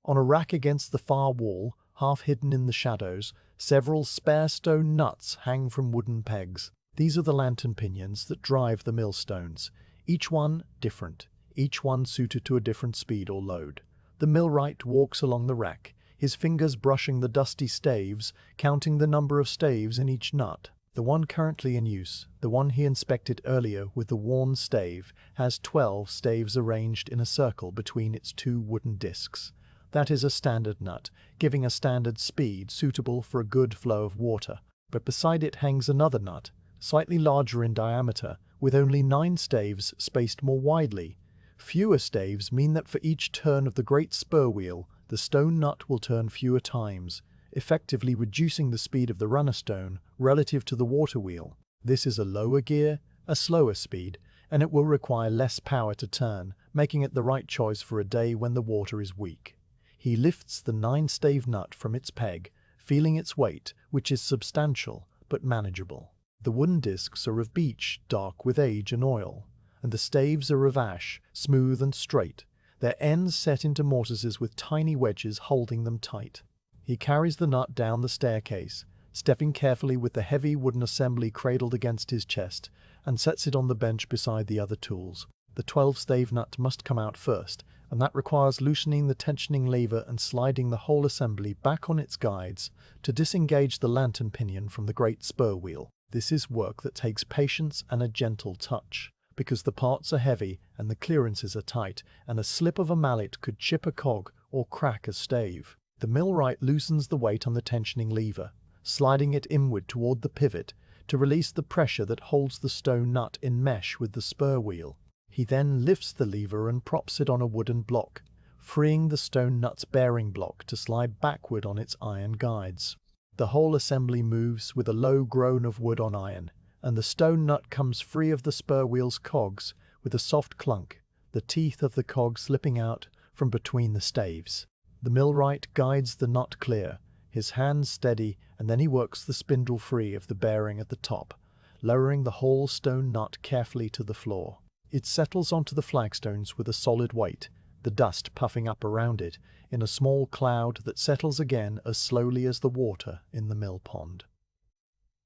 On a rack against the far wall, half hidden in the shadows, several spare stone nuts hang from wooden pegs. These are the lantern pinions that drive the millstones, each one different, each one suited to a different speed or load. The millwright walks along the rack, his fingers brushing the dusty staves, counting the number of staves in each nut. The one currently in use, the one he inspected earlier with the worn stave, has 12 staves arranged in a circle between its two wooden discs. That is a standard nut, giving a standard speed suitable for a good flow of water. But beside it hangs another nut, slightly larger in diameter, with only 9 staves spaced more widely. Fewer staves mean that for each turn of the great spur wheel, the stone nut will turn fewer times, effectively reducing the speed of the runner stone relative to the water wheel. This is a lower gear, a slower speed, and it will require less power to turn, making it the right choice for a day when the water is weak. He lifts the 9-stave nut from its peg, feeling its weight, which is substantial but manageable. The wooden discs are of beech, dark with age and oil, and the staves are of ash, smooth and straight, their ends set into mortises with tiny wedges holding them tight. He carries the nut down the staircase, stepping carefully with the heavy wooden assembly cradled against his chest, and sets it on the bench beside the other tools. The 12-stave nut must come out first, and that requires loosening the tensioning lever and sliding the whole assembly back on its guides to disengage the lantern pinion from the great spur wheel. This is work that takes patience and a gentle touch, because the parts are heavy and the clearances are tight, and a slip of a mallet could chip a cog or crack a stave. The millwright loosens the weight on the tensioning lever, sliding it inward toward the pivot to release the pressure that holds the stone nut in mesh with the spur wheel. He then lifts the lever and props it on a wooden block, freeing the stone nut's bearing block to slide backward on its iron guides. The whole assembly moves with a low groan of wood on iron, and the stone nut comes free of the spur wheel's cogs with a soft clunk, the teeth of the cog slipping out from between the staves. The millwright guides the nut clear, his hands steady, and then he works the spindle free of the bearing at the top, lowering the whole stone nut carefully to the floor. It settles onto the flagstones with a solid weight, the dust puffing up around it in a small cloud that settles again as slowly as the water in the mill pond.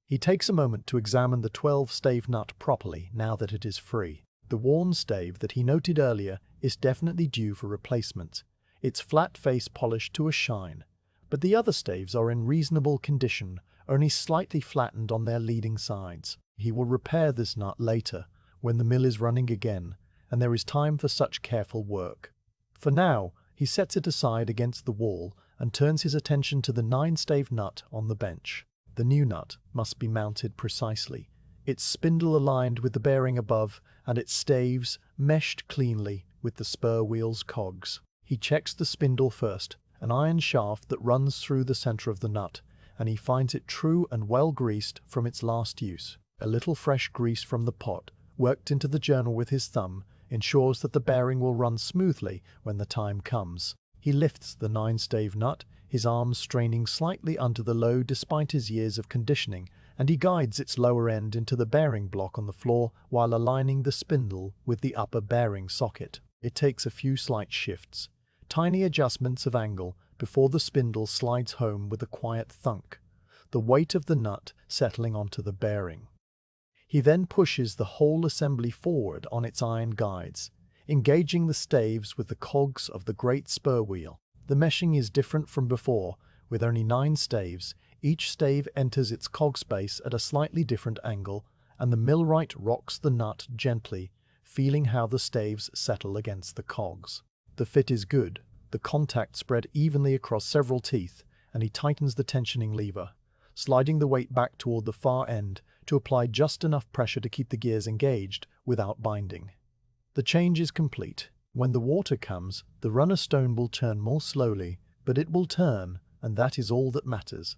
He takes a moment to examine the 12-stave nut properly now that it is free. The worn stave that he noted earlier is definitely due for replacement, its flat face polished to a shine, but the other staves are in reasonable condition, only slightly flattened on their leading sides. He will repair this nut later, when the mill is running again, and there is time for such careful work. For now, he sets it aside against the wall and turns his attention to the 9-stave nut on the bench. The new nut must be mounted precisely, its spindle aligned with the bearing above, and its staves meshed cleanly with the spur wheel's cogs. He checks the spindle first, an iron shaft that runs through the center of the nut, and he finds it true and well greased from its last use. A little fresh grease from the pot, worked into the journal with his thumb, ensures that the bearing will run smoothly when the time comes. He lifts the 9-stave nut, his arms straining slightly under the load despite his years of conditioning, and he guides its lower end into the bearing block on the floor while aligning the spindle with the upper bearing socket. It takes a few slight shifts, tiny adjustments of angle, before the spindle slides home with a quiet thunk, the weight of the nut settling onto the bearing. He then pushes the whole assembly forward on its iron guides, engaging the staves with the cogs of the great spur wheel. The meshing is different from before. With only 9 staves, each stave enters its cog space at a slightly different angle, and the millwright rocks the nut gently, feeling how the staves settle against the cogs. The fit is good, the contact spread evenly across several teeth, and he tightens the tensioning lever, sliding the weight back toward the far end to apply just enough pressure to keep the gears engaged without binding. The change is complete. When the water comes, the runner stone will turn more slowly, but it will turn, and that is all that matters.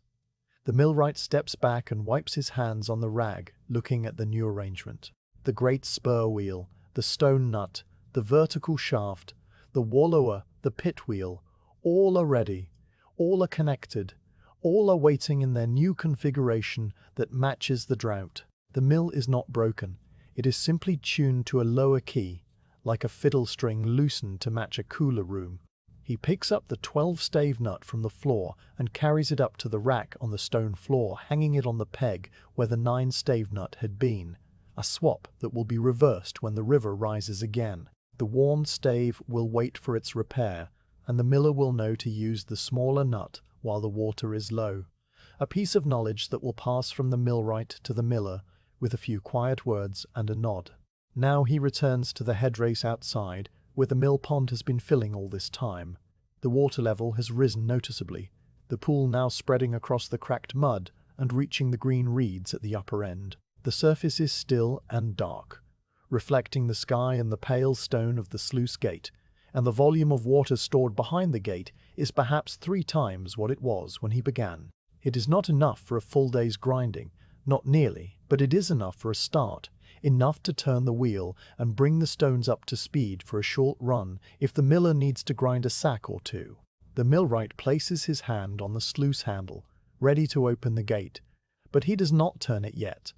The millwright steps back and wipes his hands on the rag, looking at the new arrangement. The great spur wheel, the stone nut, the vertical shaft, the wallower, the pit wheel, all are ready, all are connected, all are waiting in their new configuration that matches the drought. The mill is not broken, it is simply tuned to a lower key, like a fiddle string loosened to match a cooler room. He picks up the 12-stave nut from the floor and carries it up to the rack on the stone floor, hanging it on the peg where the 9-stave nut had been, a swap that will be reversed when the river rises again. The worn stave will wait for its repair, and the miller will know to use the smaller nut while the water is low. A piece of knowledge that will pass from the millwright to the miller with a few quiet words and a nod. Now he returns to the headrace outside, where the mill pond has been filling all this time. The water level has risen noticeably, the pool now spreading across the cracked mud and reaching the green reeds at the upper end. The surface is still and dark, reflecting the sky and the pale stone of the sluice gate, and the volume of water stored behind the gate is perhaps 3 times what it was when he began. It is not enough for a full day's grinding, not nearly, but it is enough for a start, enough to turn the wheel and bring the stones up to speed for a short run if the miller needs to grind a sack or two. The millwright places his hand on the sluice handle, ready to open the gate, but he does not turn it yet.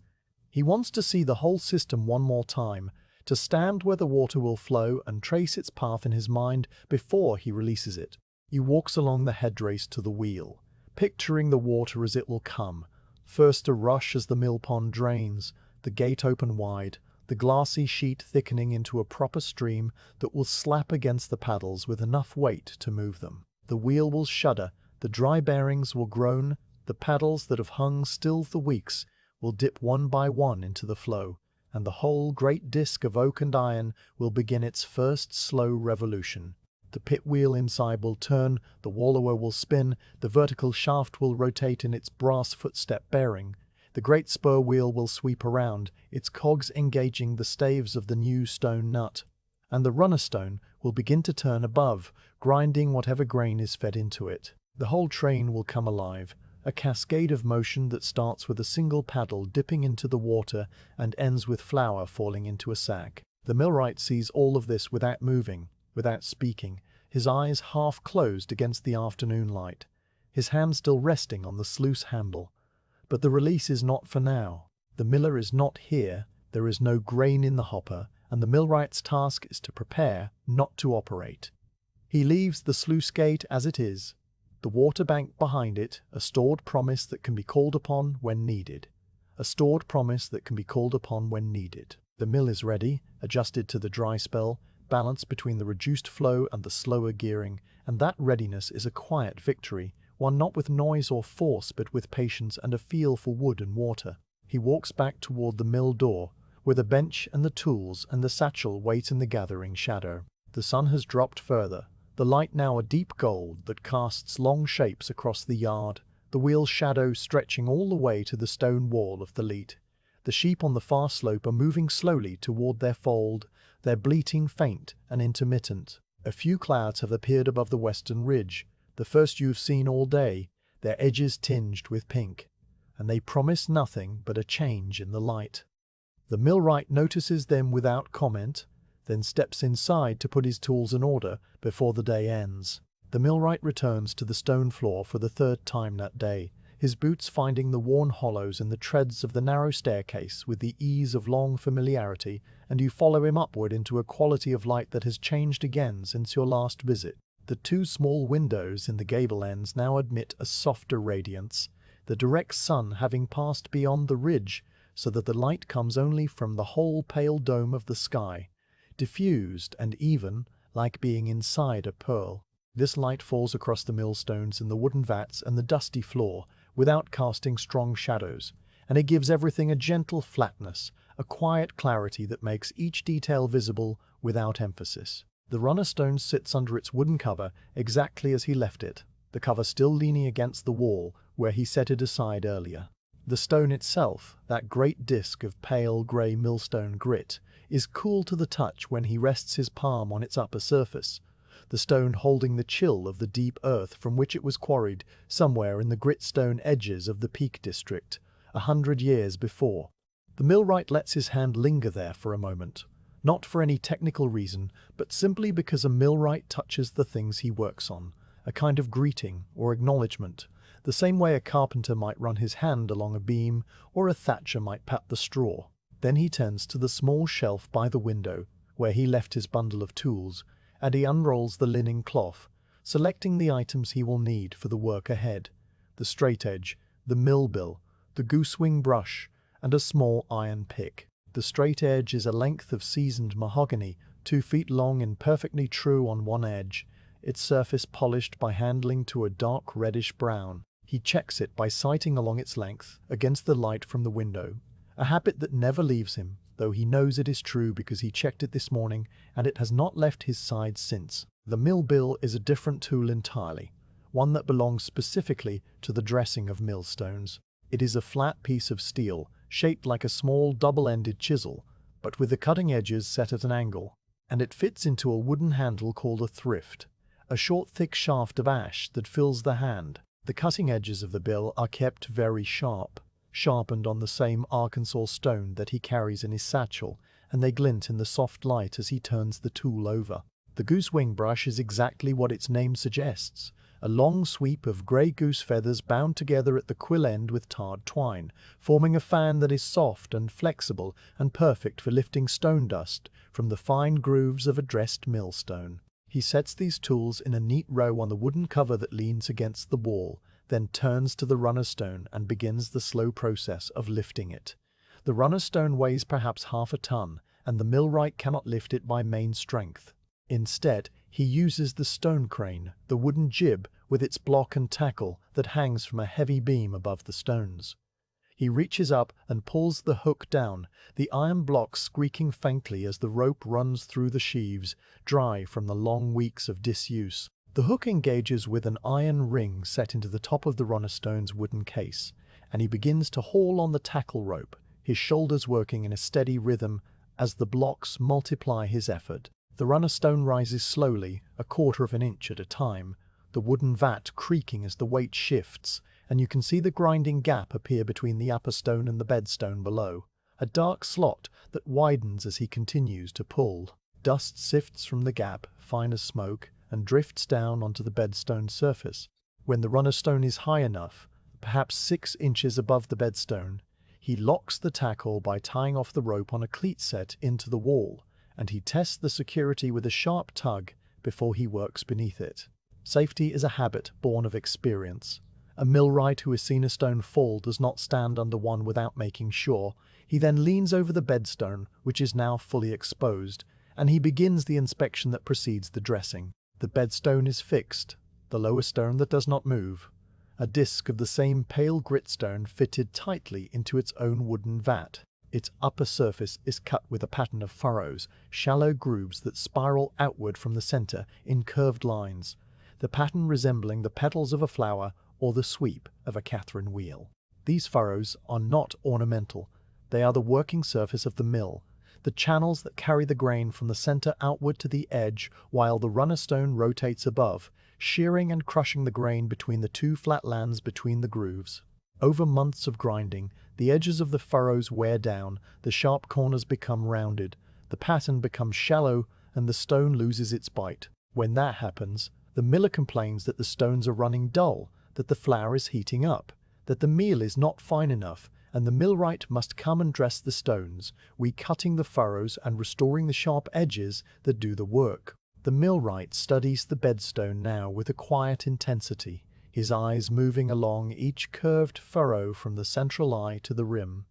He wants to see the whole system one more time, to stand where the water will flow and trace its path in his mind before he releases it. He walks along the headrace to the wheel, picturing the water as it will come, first a rush as the mill pond drains, the gate open wide, the glassy sheet thickening into a proper stream that will slap against the paddles with enough weight to move them. The wheel will shudder, the dry bearings will groan, the paddles that have hung still for weeks will dip one by one into the flow, and the whole great disc of oak and iron will begin its first slow revolution. The pit wheel inside will turn, the wallower will spin, the vertical shaft will rotate in its brass footstep bearing, the great spur wheel will sweep around, its cogs engaging the staves of the new stone nut, and the runner stone will begin to turn above, grinding whatever grain is fed into it. The whole train will come alive, a cascade of motion that starts with a single paddle dipping into the water and ends with flour falling into a sack. The millwright sees all of this without moving, without speaking, his eyes half closed against the afternoon light, his hand still resting on the sluice handle. But the release is not for now. The miller is not here, there is no grain in the hopper, and the millwright's task is to prepare, not to operate. He leaves the sluice gate as it is, the water bank behind it, a stored promise that can be called upon when needed. A stored promise that can be called upon when needed. The mill is ready, adjusted to the dry spell, balanced between the reduced flow and the slower gearing, and that readiness is a quiet victory, one not with noise or force but with patience and a feel for wood and water. He walks back toward the mill door, where the bench and the tools and the satchel wait in the gathering shadow. The sun has dropped further, the light now a deep gold that casts long shapes across the yard, the wheel's shadow stretching all the way to the stone wall of the leat. The sheep on the far slope are moving slowly toward their fold, their bleating faint and intermittent. A few clouds have appeared above the western ridge, the first you've seen all day, their edges tinged with pink, and they promise nothing but a change in the light. The millwright notices them without comment, then steps inside to put his tools in order before the day ends. The millwright returns to the stone floor for the 3rd time that day, his boots finding the worn hollows in the treads of the narrow staircase with the ease of long familiarity, and you follow him upward into a quality of light that has changed again since your last visit. The 2 small windows in the gable ends now admit a softer radiance, the direct sun having passed beyond the ridge, so that the light comes only from the whole pale dome of the sky, diffused and even, like being inside a pearl. This light falls across the millstones and the wooden vats and the dusty floor, without casting strong shadows, and it gives everything a gentle flatness, a quiet clarity that makes each detail visible without emphasis. The runner stone sits under its wooden cover exactly as he left it, the cover still leaning against the wall where he set it aside earlier. The stone itself, that great disk of pale grey millstone grit, is cool to the touch when he rests his palm on its upper surface, the stone holding the chill of the deep earth from which it was quarried somewhere in the gritstone edges of the Peak District, 100 years before. The millwright lets his hand linger there for a moment, not for any technical reason, but simply because a millwright touches the things he works on, a kind of greeting or acknowledgement, the same way a carpenter might run his hand along a beam or a thatcher might pat the straw. Then he turns to the small shelf by the window, where he left his bundle of tools, and he unrolls the linen cloth, selecting the items he will need for the work ahead: the straight edge, the mill bill, the goosewing brush, and a small iron pick. The straight edge is a length of seasoned mahogany, 2 feet long and perfectly true on one edge, its surface polished by handling to a dark reddish brown. He checks it by sighting along its length against the light from the window, a habit that never leaves him, though he knows it is true because he checked it this morning and it has not left his side since. The mill bill is a different tool entirely, one that belongs specifically to the dressing of millstones. It is a flat piece of steel, shaped like a small double-ended chisel, but with the cutting edges set at an angle, and it fits into a wooden handle called a thrift, a short thick shaft of ash that fills the hand. The cutting edges of the bill are kept very sharp, sharpened on the same Arkansas stone that he carries in his satchel, and they glint in the soft light as he turns the tool over. The goosewing brush is exactly what its name suggests, a long sweep of grey goose feathers bound together at the quill end with tarred twine, forming a fan that is soft and flexible and perfect for lifting stone dust from the fine grooves of a dressed millstone. He sets these tools in a neat row on the wooden cover that leans against the wall, then turns to the runner stone and begins the slow process of lifting it. The runner stone weighs perhaps half a ton, and the millwright cannot lift it by main strength. Instead, he uses the stone crane, the wooden jib with its block and tackle that hangs from a heavy beam above the stones. He reaches up and pulls the hook down, the iron blocks squeaking faintly as the rope runs through the sheaves, dry from the long weeks of disuse. The hook engages with an iron ring set into the top of the runner stone's wooden case, and he begins to haul on the tackle rope, his shoulders working in a steady rhythm as the blocks multiply his effort. The runner stone rises slowly, a quarter of an inch at a time, the wooden vat creaking as the weight shifts, and you can see the grinding gap appear between the upper stone and the bedstone below, a dark slot that widens as he continues to pull. Dust sifts from the gap, fine as smoke, and drifts down onto the bedstone surface. When the runner stone is high enough, perhaps 6 inches above the bedstone, he locks the tackle by tying off the rope on a cleat set into the wall, and he tests the security with a sharp tug before he works beneath it. Safety is a habit born of experience. A millwright who has seen a stone fall does not stand under one without making sure. He then leans over the bedstone, which is now fully exposed, and he begins the inspection that precedes the dressing. The bedstone is fixed, the lower stone that does not move, a disc of the same pale gritstone fitted tightly into its own wooden vat. Its upper surface is cut with a pattern of furrows, shallow grooves that spiral outward from the center in curved lines, the pattern resembling the petals of a flower or the sweep of a Catherine wheel. These furrows are not ornamental. They are the working surface of the mill, the channels that carry the grain from the center outward to the edge while the runner stone rotates above, shearing and crushing the grain between the 2 flat lands between the grooves. Over months of grinding, the edges of the furrows wear down, the sharp corners become rounded, the pattern becomes shallow, and the stone loses its bite. When that happens, the miller complains that the stones are running dull, that the flour is heating up, that the meal is not fine enough, and the millwright must come and dress the stones, recutting the furrows and restoring the sharp edges that do the work. The millwright studies the bedstone now with a quiet intensity, his eyes moving along each curved furrow from the central eye to the rim.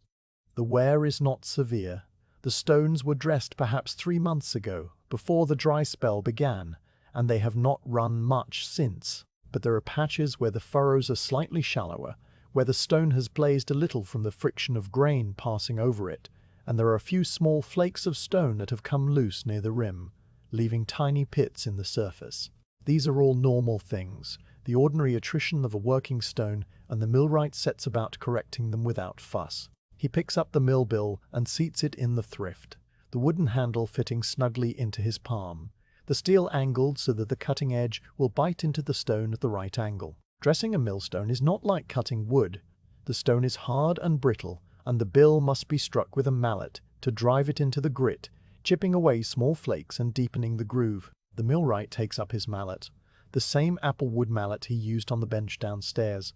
The wear is not severe. The stones were dressed perhaps 3 months ago, before the dry spell began, and they have not run much since. But there are patches where the furrows are slightly shallower, where the stone has blazed a little from the friction of grain passing over it, and there are a few small flakes of stone that have come loose near the rim, leaving tiny pits in the surface. These are all normal things, the ordinary attrition of a working stone, and the millwright sets about correcting them without fuss. He picks up the mill bill and seats it in the thrift, the wooden handle fitting snugly into his palm, the steel angled so that the cutting edge will bite into the stone at the right angle. Dressing a millstone is not like cutting wood. The stone is hard and brittle, and the bill must be struck with a mallet to drive it into the grit, chipping away small flakes and deepening the groove. The millwright takes up his mallet, the same applewood mallet he used on the bench downstairs,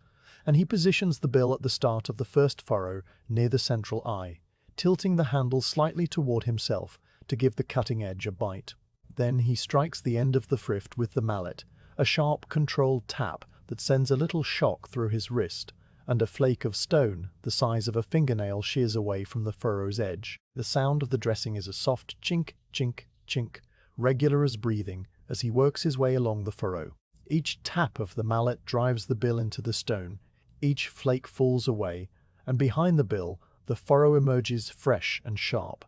and he positions the bill at the start of the first furrow near the central eye, tilting the handle slightly toward himself to give the cutting edge a bite. Then he strikes the end of the thrift with the mallet, a sharp, controlled tap that sends a little shock through his wrist, and a flake of stone the size of a fingernail shears away from the furrow's edge. The sound of the dressing is a soft chink, chink, chink, regular as breathing, as he works his way along the furrow. Each tap of the mallet drives the bill into the stone, each flake falls away, and behind the bill, the furrow emerges fresh and sharp.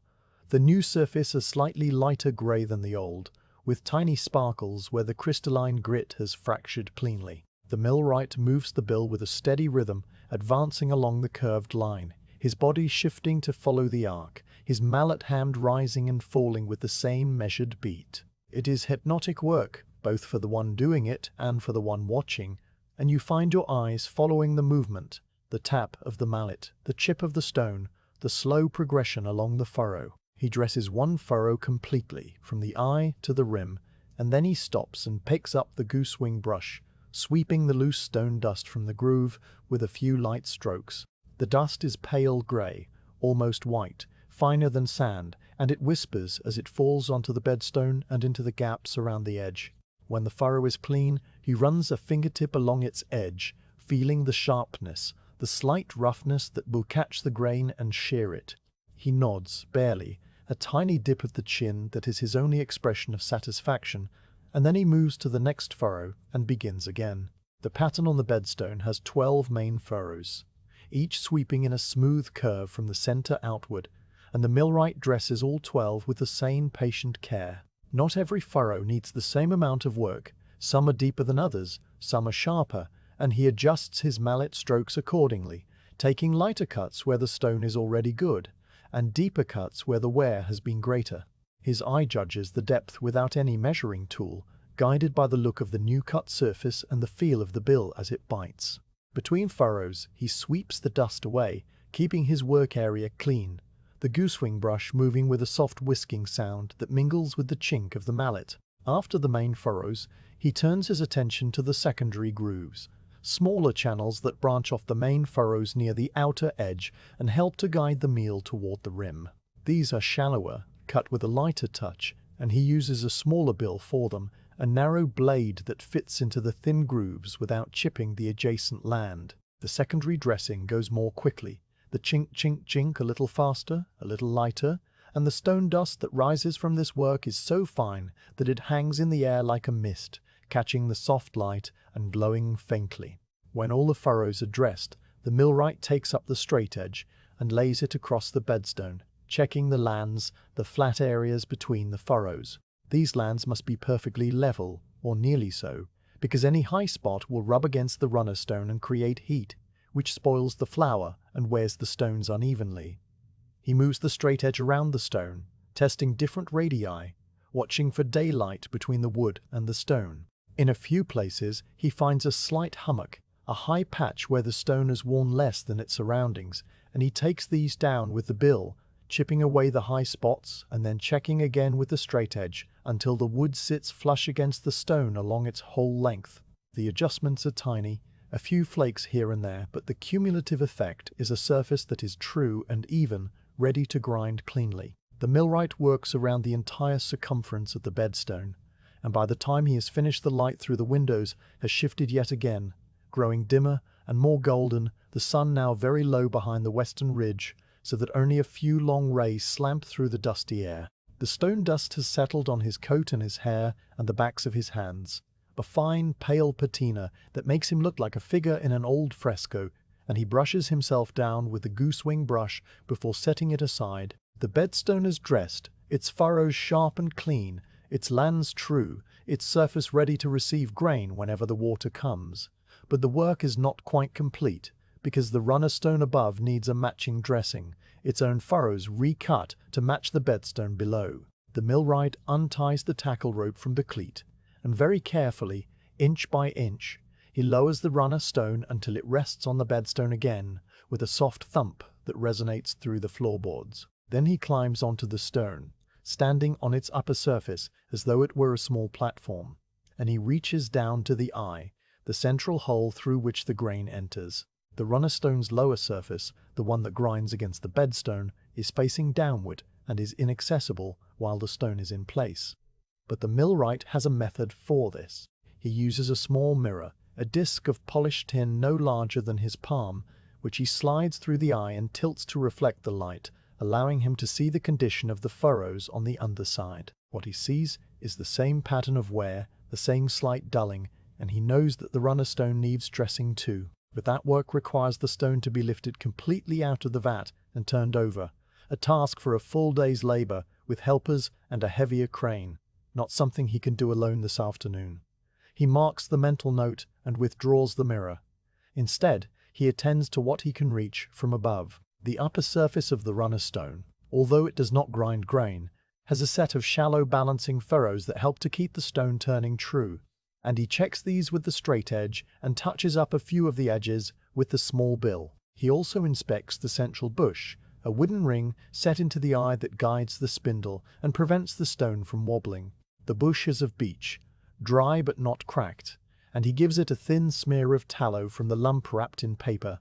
The new surface a slightly lighter grey than the old, with tiny sparkles where the crystalline grit has fractured cleanly. The millwright moves the bill with a steady rhythm, advancing along the curved line, his body shifting to follow the arc, his mallet hand rising and falling with the same measured beat. It is hypnotic work, both for the one doing it and for the one watching, and you find your eyes following the movement, the tap of the mallet, the chip of the stone, the slow progression along the furrow. He dresses one furrow completely, from the eye to the rim, and then he stops and picks up the goose-wing brush, sweeping the loose stone dust from the groove with a few light strokes. The dust is pale grey, almost white, finer than sand, and it whispers as it falls onto the bedstone and into the gaps around the edge. When the furrow is clean, he runs a fingertip along its edge, feeling the sharpness, the slight roughness that will catch the grain and shear it. He nods, barely, a tiny dip of the chin that is his only expression of satisfaction, and then he moves to the next furrow and begins again. The pattern on the bedstone has 12 main furrows, each sweeping in a smooth curve from the center outward, and the millwright dresses all 12 with the same patient care. Not every furrow needs the same amount of work, some are deeper than others, some are sharper, and he adjusts his mallet strokes accordingly, taking lighter cuts where the stone is already good, and deeper cuts where the wear has been greater. His eye judges the depth without any measuring tool, guided by the look of the new cut surface and the feel of the bill as it bites. Between furrows, he sweeps the dust away, keeping his work area clean, the goosewing brush moving with a soft whisking sound that mingles with the chink of the mallet. After the main furrows, he turns his attention to the secondary grooves, smaller channels that branch off the main furrows near the outer edge and help to guide the meal toward the rim. These are shallower, cut with a lighter touch, and he uses a smaller bill for them, a narrow blade that fits into the thin grooves without chipping the adjacent land. The secondary dressing goes more quickly, the chink chink chink a little faster, a little lighter, and the stone dust that rises from this work is so fine that it hangs in the air like a mist, catching the soft light and glowing faintly. When all the furrows are dressed, the millwright takes up the straight edge and lays it across the bedstone, checking the lands, the flat areas between the furrows. These lands must be perfectly level, or nearly so, because any high spot will rub against the runner stone and create heat, which spoils the flour and wears the stones unevenly. He moves the straight edge around the stone, testing different radii, watching for daylight between the wood and the stone. In a few places, he finds a slight hummock, a high patch where the stone has worn less than its surroundings, and he takes these down with the bill, chipping away the high spots and then checking again with the straight edge until the wood sits flush against the stone along its whole length. The adjustments are tiny, a few flakes here and there, but the cumulative effect is a surface that is true and even, ready to grind cleanly. The millwright works around the entire circumference of the bedstone, and by the time he has finished, the light through the windows has shifted yet again, growing dimmer and more golden, the sun now very low behind the western ridge, so that only a few long rays slant through the dusty air. The stone dust has settled on his coat and his hair and the backs of his hands, a fine, pale patina that makes him look like a figure in an old fresco, and he brushes himself down with the goosewing brush before setting it aside. The bedstone is dressed, its furrows sharp and clean, its lands true, its surface ready to receive grain whenever the water comes. But the work is not quite complete, because the runner stone above needs a matching dressing, its own furrows recut to match the bedstone below. The millwright unties the tackle rope from the cleat, and very carefully, inch by inch, he lowers the runner stone until it rests on the bedstone again with a soft thump that resonates through the floorboards. Then he climbs onto the stone, standing on its upper surface as though it were a small platform, and he reaches down to the eye, the central hole through which the grain enters. The runner stone's lower surface, the one that grinds against the bedstone, is facing downward and is inaccessible while the stone is in place. But the millwright has a method for this. He uses a small mirror, a disc of polished tin no larger than his palm, which he slides through the eye and tilts to reflect the light, allowing him to see the condition of the furrows on the underside. What he sees is the same pattern of wear, the same slight dulling, and he knows that the runner stone needs dressing too. But that work requires the stone to be lifted completely out of the vat and turned over, a task for a full day's labor with helpers and a heavier crane, not something he can do alone this afternoon. He marks the mental note and withdraws the mirror. Instead, he attends to what he can reach from above. The upper surface of the runner stone, although it does not grind grain, has a set of shallow balancing furrows that help to keep the stone turning true, and he checks these with the straight edge and touches up a few of the edges with the small bill. He also inspects the central bush, a wooden ring set into the eye that guides the spindle and prevents the stone from wobbling. The bush is of beech, dry but not cracked, and he gives it a thin smear of tallow from the lump wrapped in paper,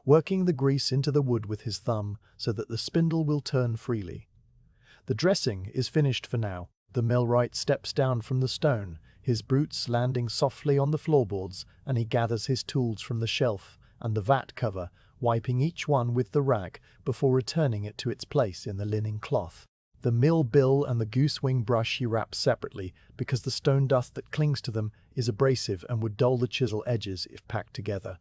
working the grease into the wood with his thumb so that the spindle will turn freely. The dressing is finished for now. The millwright steps down from the stone, his boots landing softly on the floorboards, and he gathers his tools from the shelf and the vat cover, wiping each one with the rag before returning it to its place in the linen cloth. The mill bill and the goosewing brush he wraps separately because the stone dust that clings to them is abrasive and would dull the chisel edges if packed together.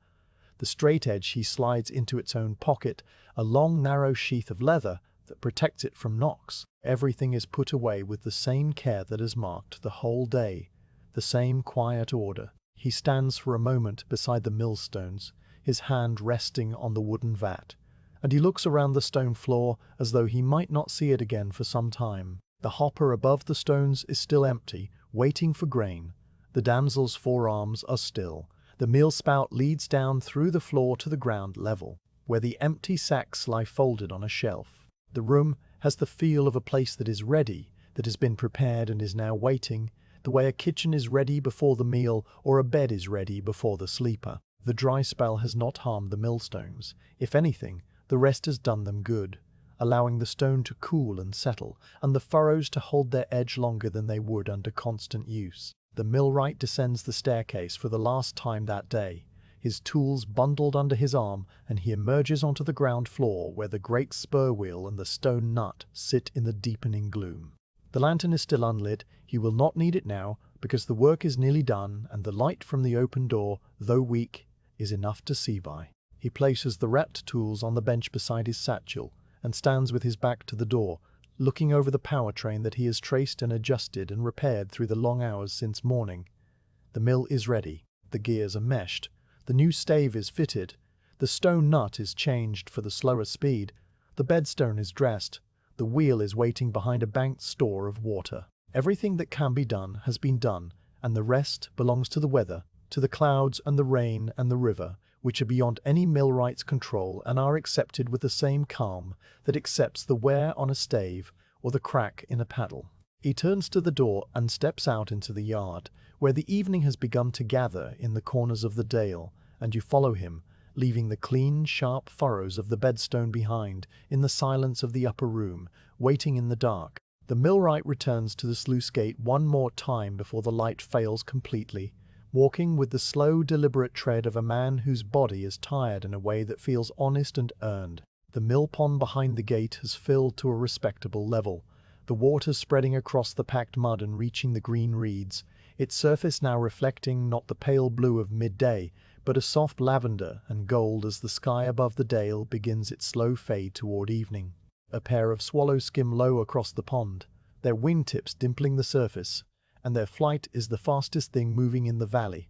The straight edge he slides into its own pocket, a long narrow sheath of leather that protects it from knocks. Everything is put away with the same care that has marked the whole day, the same quiet order. He stands for a moment beside the millstones, his hand resting on the wooden vat, and he looks around the stone floor as though he might not see it again for some time. The hopper above the stones is still empty, waiting for grain. The damsel's forearms are still. The meal spout leads down through the floor to the ground level, where the empty sacks lie folded on a shelf. The room has the feel of a place that is ready, that has been prepared and is now waiting, the way a kitchen is ready before the meal or a bed is ready before the sleeper. The dry spell has not harmed the millstones. If anything, the rest has done them good, allowing the stone to cool and settle, and the furrows to hold their edge longer than they would under constant use. The millwright descends the staircase for the last time that day, his tools bundled under his arm, and he emerges onto the ground floor where the great spur wheel and the stone nut sit in the deepening gloom. The lantern is still unlit. He will not need it now, because the work is nearly done, and the light from the open door, though weak, is enough to see by. He places the wrapped tools on the bench beside his satchel, and stands with his back to the door, looking over the power train that he has traced and adjusted and repaired through the long hours since morning. The mill is ready. The gears are meshed. The new stave is fitted. The stone nut is changed for the slower speed. The bedstone is dressed. The wheel is waiting behind a banked store of water. Everything that can be done has been done, and the rest belongs to the weather, to the clouds and the rain and the river, which are beyond any millwright's control and are accepted with the same calm that accepts the wear on a stave or the crack in a paddle. He turns to the door and steps out into the yard, where the evening has begun to gather in the corners of the dale, and you follow him, leaving the clean, sharp furrows of the bedstone behind in the silence of the upper room, waiting in the dark. The millwright returns to the sluice gate one more time before the light fails completely, walking with the slow, deliberate tread of a man whose body is tired in a way that feels honest and earned. The mill pond behind the gate has filled to a respectable level, the water spreading across the packed mud and reaching the green reeds, its surface now reflecting not the pale blue of midday, but a soft lavender and gold as the sky above the dale begins its slow fade toward evening. A pair of swallows skim low across the pond, their wingtips dimpling the surface, and their flight is the fastest thing moving in the valley.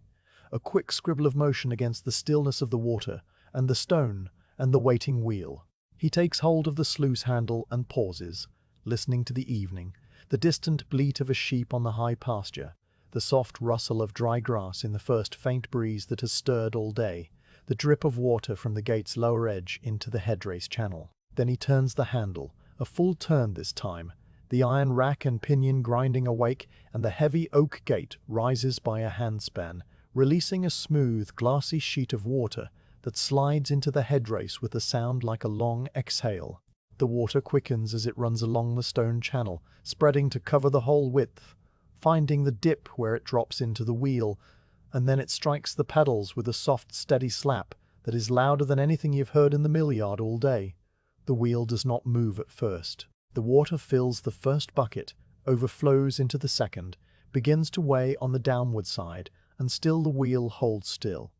A quick scribble of motion against the stillness of the water, and the stone, and the waiting wheel. He takes hold of the sluice handle and pauses, listening to the evening, the distant bleat of a sheep on the high pasture, the soft rustle of dry grass in the first faint breeze that has stirred all day, the drip of water from the gate's lower edge into the headrace channel. Then he turns the handle, a full turn this time, the iron rack and pinion grinding awake, and the heavy oak gate rises by a handspan, releasing a smooth, glassy sheet of water that slides into the headrace with a sound like a long exhale. The water quickens as it runs along the stone channel, spreading to cover the whole width, finding the dip where it drops into the wheel, and then it strikes the pedals with a soft, steady slap that is louder than anything you've heard in the mill yard all day. The wheel does not move at first. The water fills the first bucket, overflows into the second, begins to weigh on the downward side, and still the wheel holds still.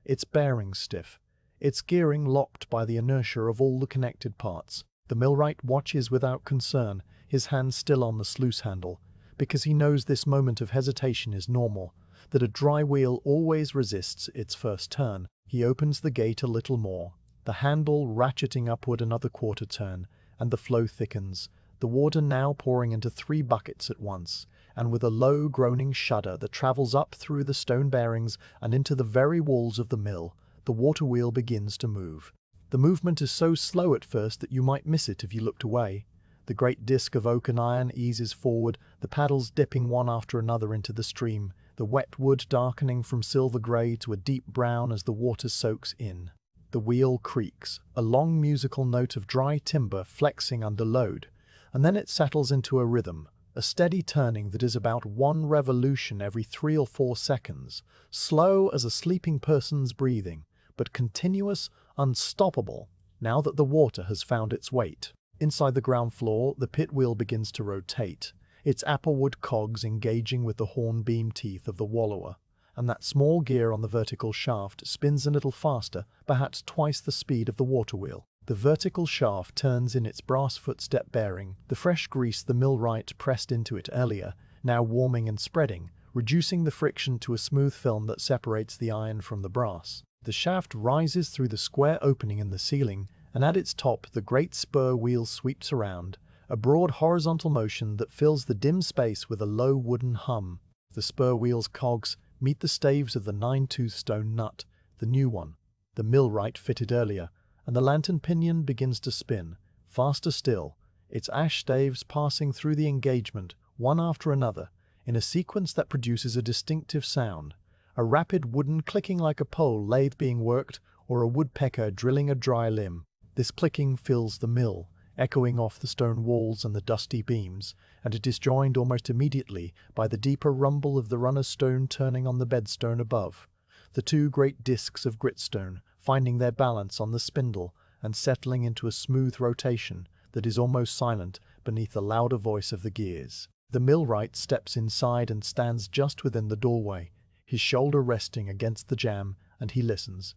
Its bearings stiff, its gearing locked by the inertia of all the connected parts. The millwright watches without concern, his hand still on the sluice handle, because he knows this moment of hesitation is normal, that a dry wheel always resists its first turn. He opens the gate a little more, the handle ratcheting upward another quarter turn, and the flow thickens, the water now pouring into 3 buckets at once, and with a low groaning shudder that travels up through the stone bearings and into the very walls of the mill, the water wheel begins to move. The movement is so slow at first that you might miss it if you looked away. The great disc of oak and iron eases forward, the paddles dipping one after another into the stream, the wet wood darkening from silver grey to a deep brown as the water soaks in. The wheel creaks, a long musical note of dry timber flexing under load, and then it settles into a rhythm, a steady turning that is about 1 revolution every 3 or 4 seconds, slow as a sleeping person's breathing, but continuous, unstoppable, now that the water has found its weight. Inside the ground floor, the pit wheel begins to rotate, its applewood cogs engaging with the hornbeam teeth of the wallower, and that small gear on the vertical shaft spins a little faster, perhaps twice the speed of the water wheel. The vertical shaft turns in its brass footstep bearing, the fresh grease the millwright pressed into it earlier, now warming and spreading, reducing the friction to a smooth film that separates the iron from the brass. The shaft rises through the square opening in the ceiling, and at its top the great spur wheel sweeps around, a broad horizontal motion that fills the dim space with a low wooden hum. The spur wheel's cogs meet the staves of the 9-tooth stone nut, the new one, the millwright fitted earlier, and the lantern pinion begins to spin, faster still, its ash staves passing through the engagement, one after another, in a sequence that produces a distinctive sound, a rapid wooden clicking like a pole lathe being worked, or a woodpecker drilling a dry limb. This clicking fills the mill, echoing off the stone walls and the dusty beams, and it is joined almost immediately by the deeper rumble of the runner's stone turning on the bedstone above, the 2 great discs of gritstone finding their balance on the spindle and settling into a smooth rotation that is almost silent beneath the louder voice of the gears. The millwright steps inside and stands just within the doorway, his shoulder resting against the jamb, and he listens.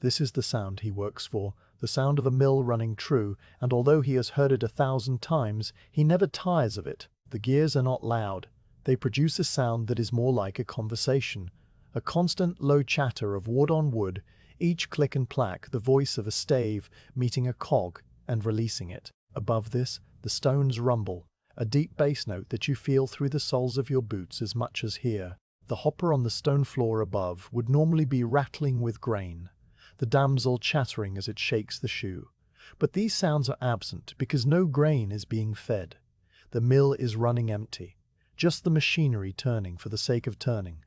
This is the sound he works for, the sound of a mill running true, and although he has heard it 1,000 times, he never tires of it. The gears are not loud. They produce a sound that is more like a conversation, a constant low chatter of wood on wood, each click and plack the voice of a stave meeting a cog and releasing it. Above this, the stones rumble, a deep bass note that you feel through the soles of your boots as much as here. The hopper on the stone floor above would normally be rattling with grain, the damsel chattering as it shakes the shoe. But these sounds are absent because no grain is being fed. The mill is running empty, just the machinery turning for the sake of turning.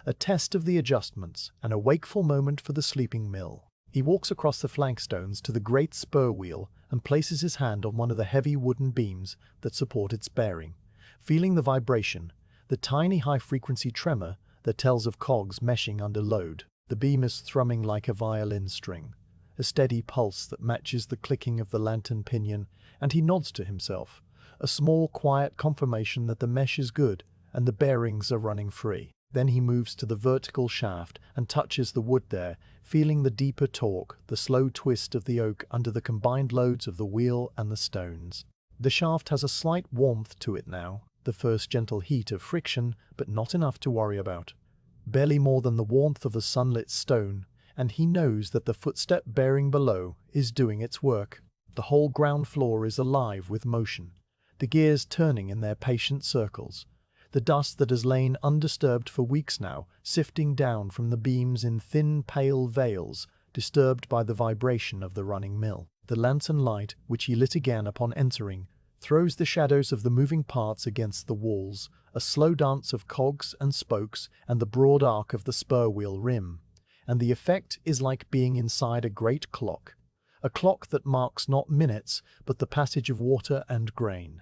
A test of the adjustments, and a wakeful moment for the sleeping mill. He walks across the flankstones to the great spur wheel and places his hand on one of the heavy wooden beams that support its bearing, feeling the vibration, the tiny high-frequency tremor that tells of cogs meshing under load. The beam is thrumming like a violin string, a steady pulse that matches the clicking of the lantern pinion, and he nods to himself, a small, quiet confirmation that the mesh is good and the bearings are running free. Then he moves to the vertical shaft and touches the wood there, feeling the deeper torque, the slow twist of the oak under the combined loads of the wheel and the stones. The shaft has a slight warmth to it now, the first gentle heat of friction, but not enough to worry about. Barely more than the warmth of a sunlit stone, and he knows that the footstep bearing below is doing its work. The whole ground floor is alive with motion, the gears turning in their patient circles, the dust that has lain undisturbed for weeks now sifting down from the beams in thin pale veils, disturbed by the vibration of the running mill. The lantern light, which he lit again upon entering, throws the shadows of the moving parts against the walls, a slow dance of cogs and spokes and the broad arc of the spur wheel rim, and the effect is like being inside a great clock, a clock that marks not minutes but the passage of water and grain,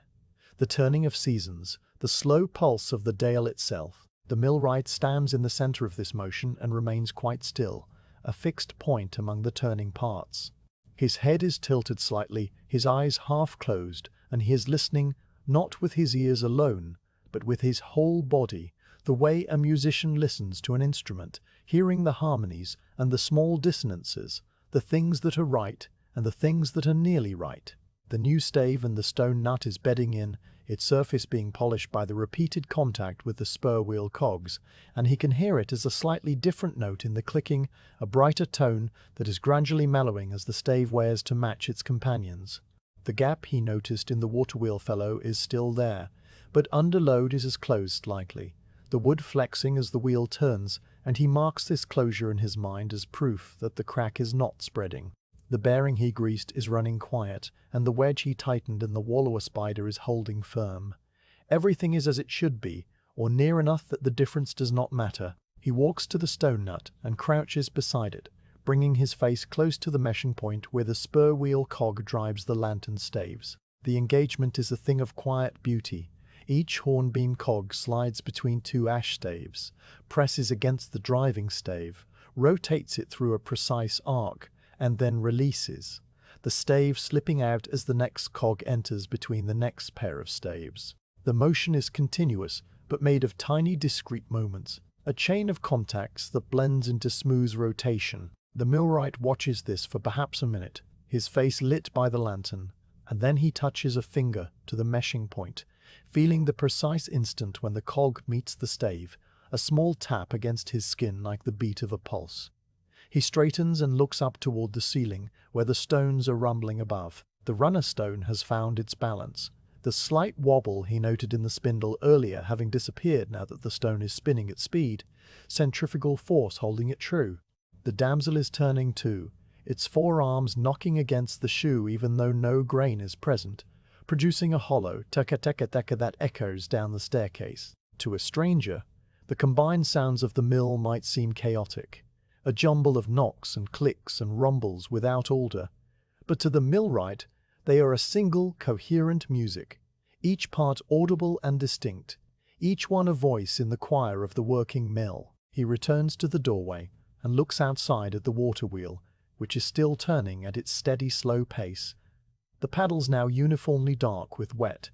the turning of seasons, the slow pulse of the dale itself. The millwright stands in the center of this motion and remains quite still, a fixed point among the turning parts. His head is tilted slightly, his eyes half closed, and he is listening, not with his ears alone, but with his whole body, the way a musician listens to an instrument, hearing the harmonies and the small dissonances, the things that are right and the things that are nearly right. The new stave and the stone nut is bedding in, its surface being polished by the repeated contact with the spur wheel cogs, and he can hear it as a slightly different note in the clicking, a brighter tone that is gradually mellowing as the stave wears to match its companions. The gap he noticed in the waterwheel fellow is still there, but under load is closed slightly, the wood flexing as the wheel turns, and he marks this closure in his mind as proof that the crack is not spreading. The bearing he greased is running quiet, and the wedge he tightened in the wallower spider is holding firm. Everything is as it should be, or near enough that the difference does not matter. He walks to the stone nut and crouches beside it, bringing his face close to the meshing point where the spur wheel cog drives the lantern staves. The engagement is a thing of quiet beauty. Each hornbeam cog slides between two ash staves, presses against the driving stave, rotates it through a precise arc, and then releases, the stave slipping out as the next cog enters between the next pair of staves. The motion is continuous, but made of tiny discrete moments, a chain of contacts that blends into smooth rotation. The millwright watches this for perhaps a minute, his face lit by the lantern, and then he touches a finger to the meshing point, feeling the precise instant when the cog meets the stave, a small tap against his skin like the beat of a pulse. He straightens and looks up toward the ceiling, where the stones are rumbling above. The runner stone has found its balance, the slight wobble he noted in the spindle earlier having disappeared now that the stone is spinning at speed, centrifugal force holding it true. The damsel is turning too, its forearms knocking against the shoe even though no grain is present, producing a hollow teka-teka-teka that echoes down the staircase. To a stranger, the combined sounds of the mill might seem chaotic, a jumble of knocks and clicks and rumbles without order, but to the millwright they are a single, coherent music, each part audible and distinct, each one a voice in the choir of the working mill. He returns to the doorway and looks outside at the water wheel, which is still turning at its steady, slow pace, the paddles now uniformly dark with wet,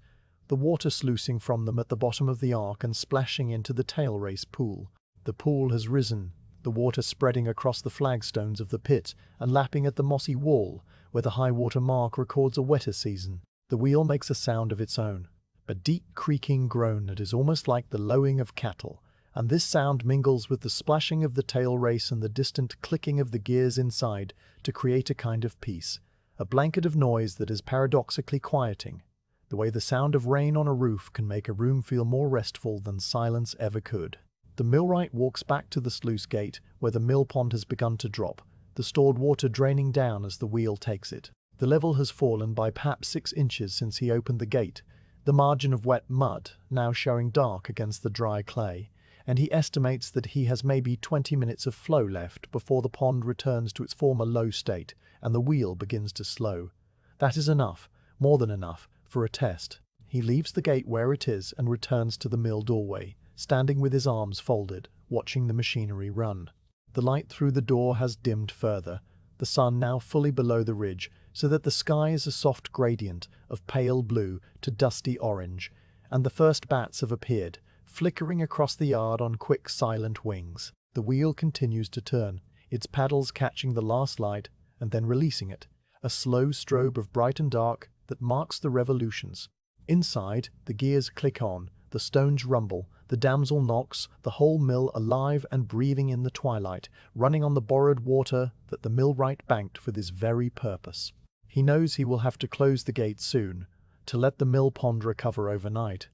the water sluicing from them at the bottom of the ark and splashing into the tail race pool. The pool has risen, the water spreading across the flagstones of the pit and lapping at the mossy wall, where the high water mark records a wetter season. The wheel makes a sound of its own, a deep creaking groan that is almost like the lowing of cattle, and this sound mingles with the splashing of the tail race and the distant clicking of the gears inside to create a kind of peace, a blanket of noise that is paradoxically quieting, the way the sound of rain on a roof can make a room feel more restful than silence ever could. The millwright walks back to the sluice gate, where the mill pond has begun to drop, the stored water draining down as the wheel takes it. The level has fallen by perhaps 6 inches since he opened the gate, the margin of wet mud now showing dark against the dry clay, and he estimates that he has maybe 20 minutes of flow left before the pond returns to its former low state and the wheel begins to slow. That is enough, more than enough, for a test. He leaves the gate where it is and returns to the mill doorway, standing with his arms folded, watching the machinery run. The light through the door has dimmed further, the sun now fully below the ridge, so that the sky is a soft gradient of pale blue to dusty orange, and the first bats have appeared, flickering across the yard on quick, silent wings. The wheel continues to turn, its paddles catching the last light and then releasing it, a slow strobe of bright and dark that marks the revolutions. Inside, the gears click on, the stones rumble, the damsel knocks, the whole mill alive and breathing in the twilight, running on the borrowed water that the millwright banked for this very purpose. He knows he will have to close the gate soon, to let the mill pond recover overnight.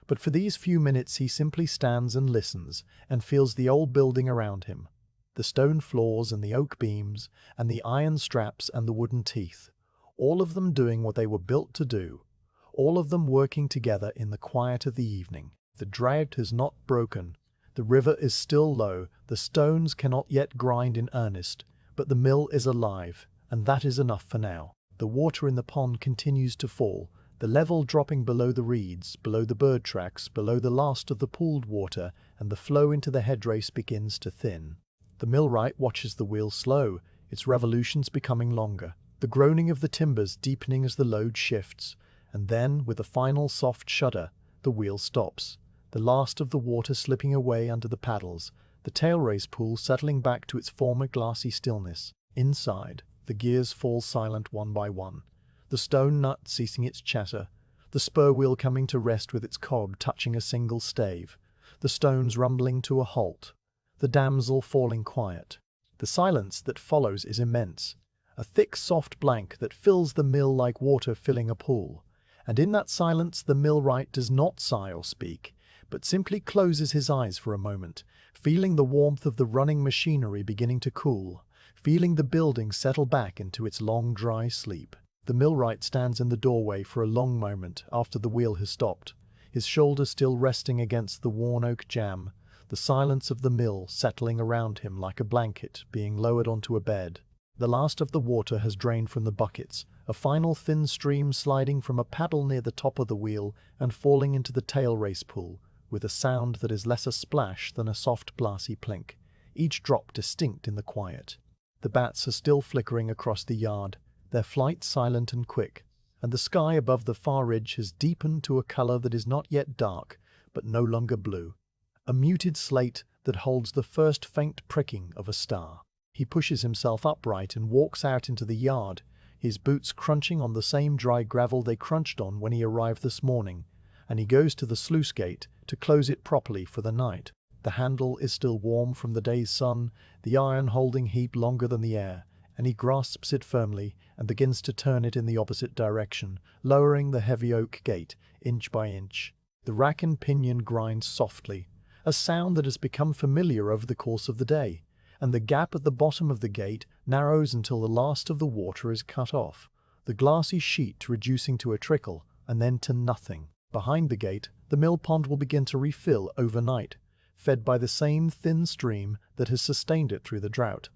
But for these few minutes he simply stands and listens, and feels the old building around him. The stone floors and the oak beams, and the iron straps and the wooden teeth, all of them doing what they were built to do, all of them working together in the quiet of the evening. The drought has not broken, the river is still low, the stones cannot yet grind in earnest, but the mill is alive, and that is enough for now. The water in the pond continues to fall, the level dropping below the reeds, below the bird tracks, below the last of the pooled water, and the flow into the headrace begins to thin. The millwright watches the wheel slow, its revolutions becoming longer, the groaning of the timbers deepening as the load shifts, and then, with a final soft shudder, the wheel stops, the last of the water slipping away under the paddles, the tail race pool settling back to its former glassy stillness. Inside, the gears fall silent one by one, the stone nut ceasing its chatter, the spur wheel coming to rest with its cog touching a single stave, the stones rumbling to a halt, the damsel falling quiet. The silence that follows is immense, a thick soft blank that fills the mill like water filling a pool, and in that silence the millwright does not sigh or speak, but simply closes his eyes for a moment, feeling the warmth of the running machinery beginning to cool, feeling the building settle back into its long dry sleep. The millwright stands in the doorway for a long moment after the wheel has stopped, his shoulder still resting against the worn oak jamb, the silence of the mill settling around him like a blanket being lowered onto a bed. The last of the water has drained from the buckets, a final thin stream sliding from a paddle near the top of the wheel and falling into the tail race pool, with a sound that is less a splash than a soft glassy plink, each drop distinct in the quiet. The bats are still flickering across the yard, their flight silent and quick, and the sky above the far ridge has deepened to a colour that is not yet dark, but no longer blue, a muted slate that holds the first faint pricking of a star. He pushes himself upright and walks out into the yard, his boots crunching on the same dry gravel they crunched on when he arrived this morning, and he goes to the sluice gate to close it properly for the night. The handle is still warm from the day's sun, the iron holding heat longer than the air, and he grasps it firmly and begins to turn it in the opposite direction, lowering the heavy oak gate inch by inch. The rack and pinion grind softly, a sound that has become familiar over the course of the day, and the gap at the bottom of the gate narrows until the last of the water is cut off, the glassy sheet reducing to a trickle and then to nothing. Behind the gate, the mill pond will begin to refill overnight, fed by the same thin stream that has sustained it through the drought,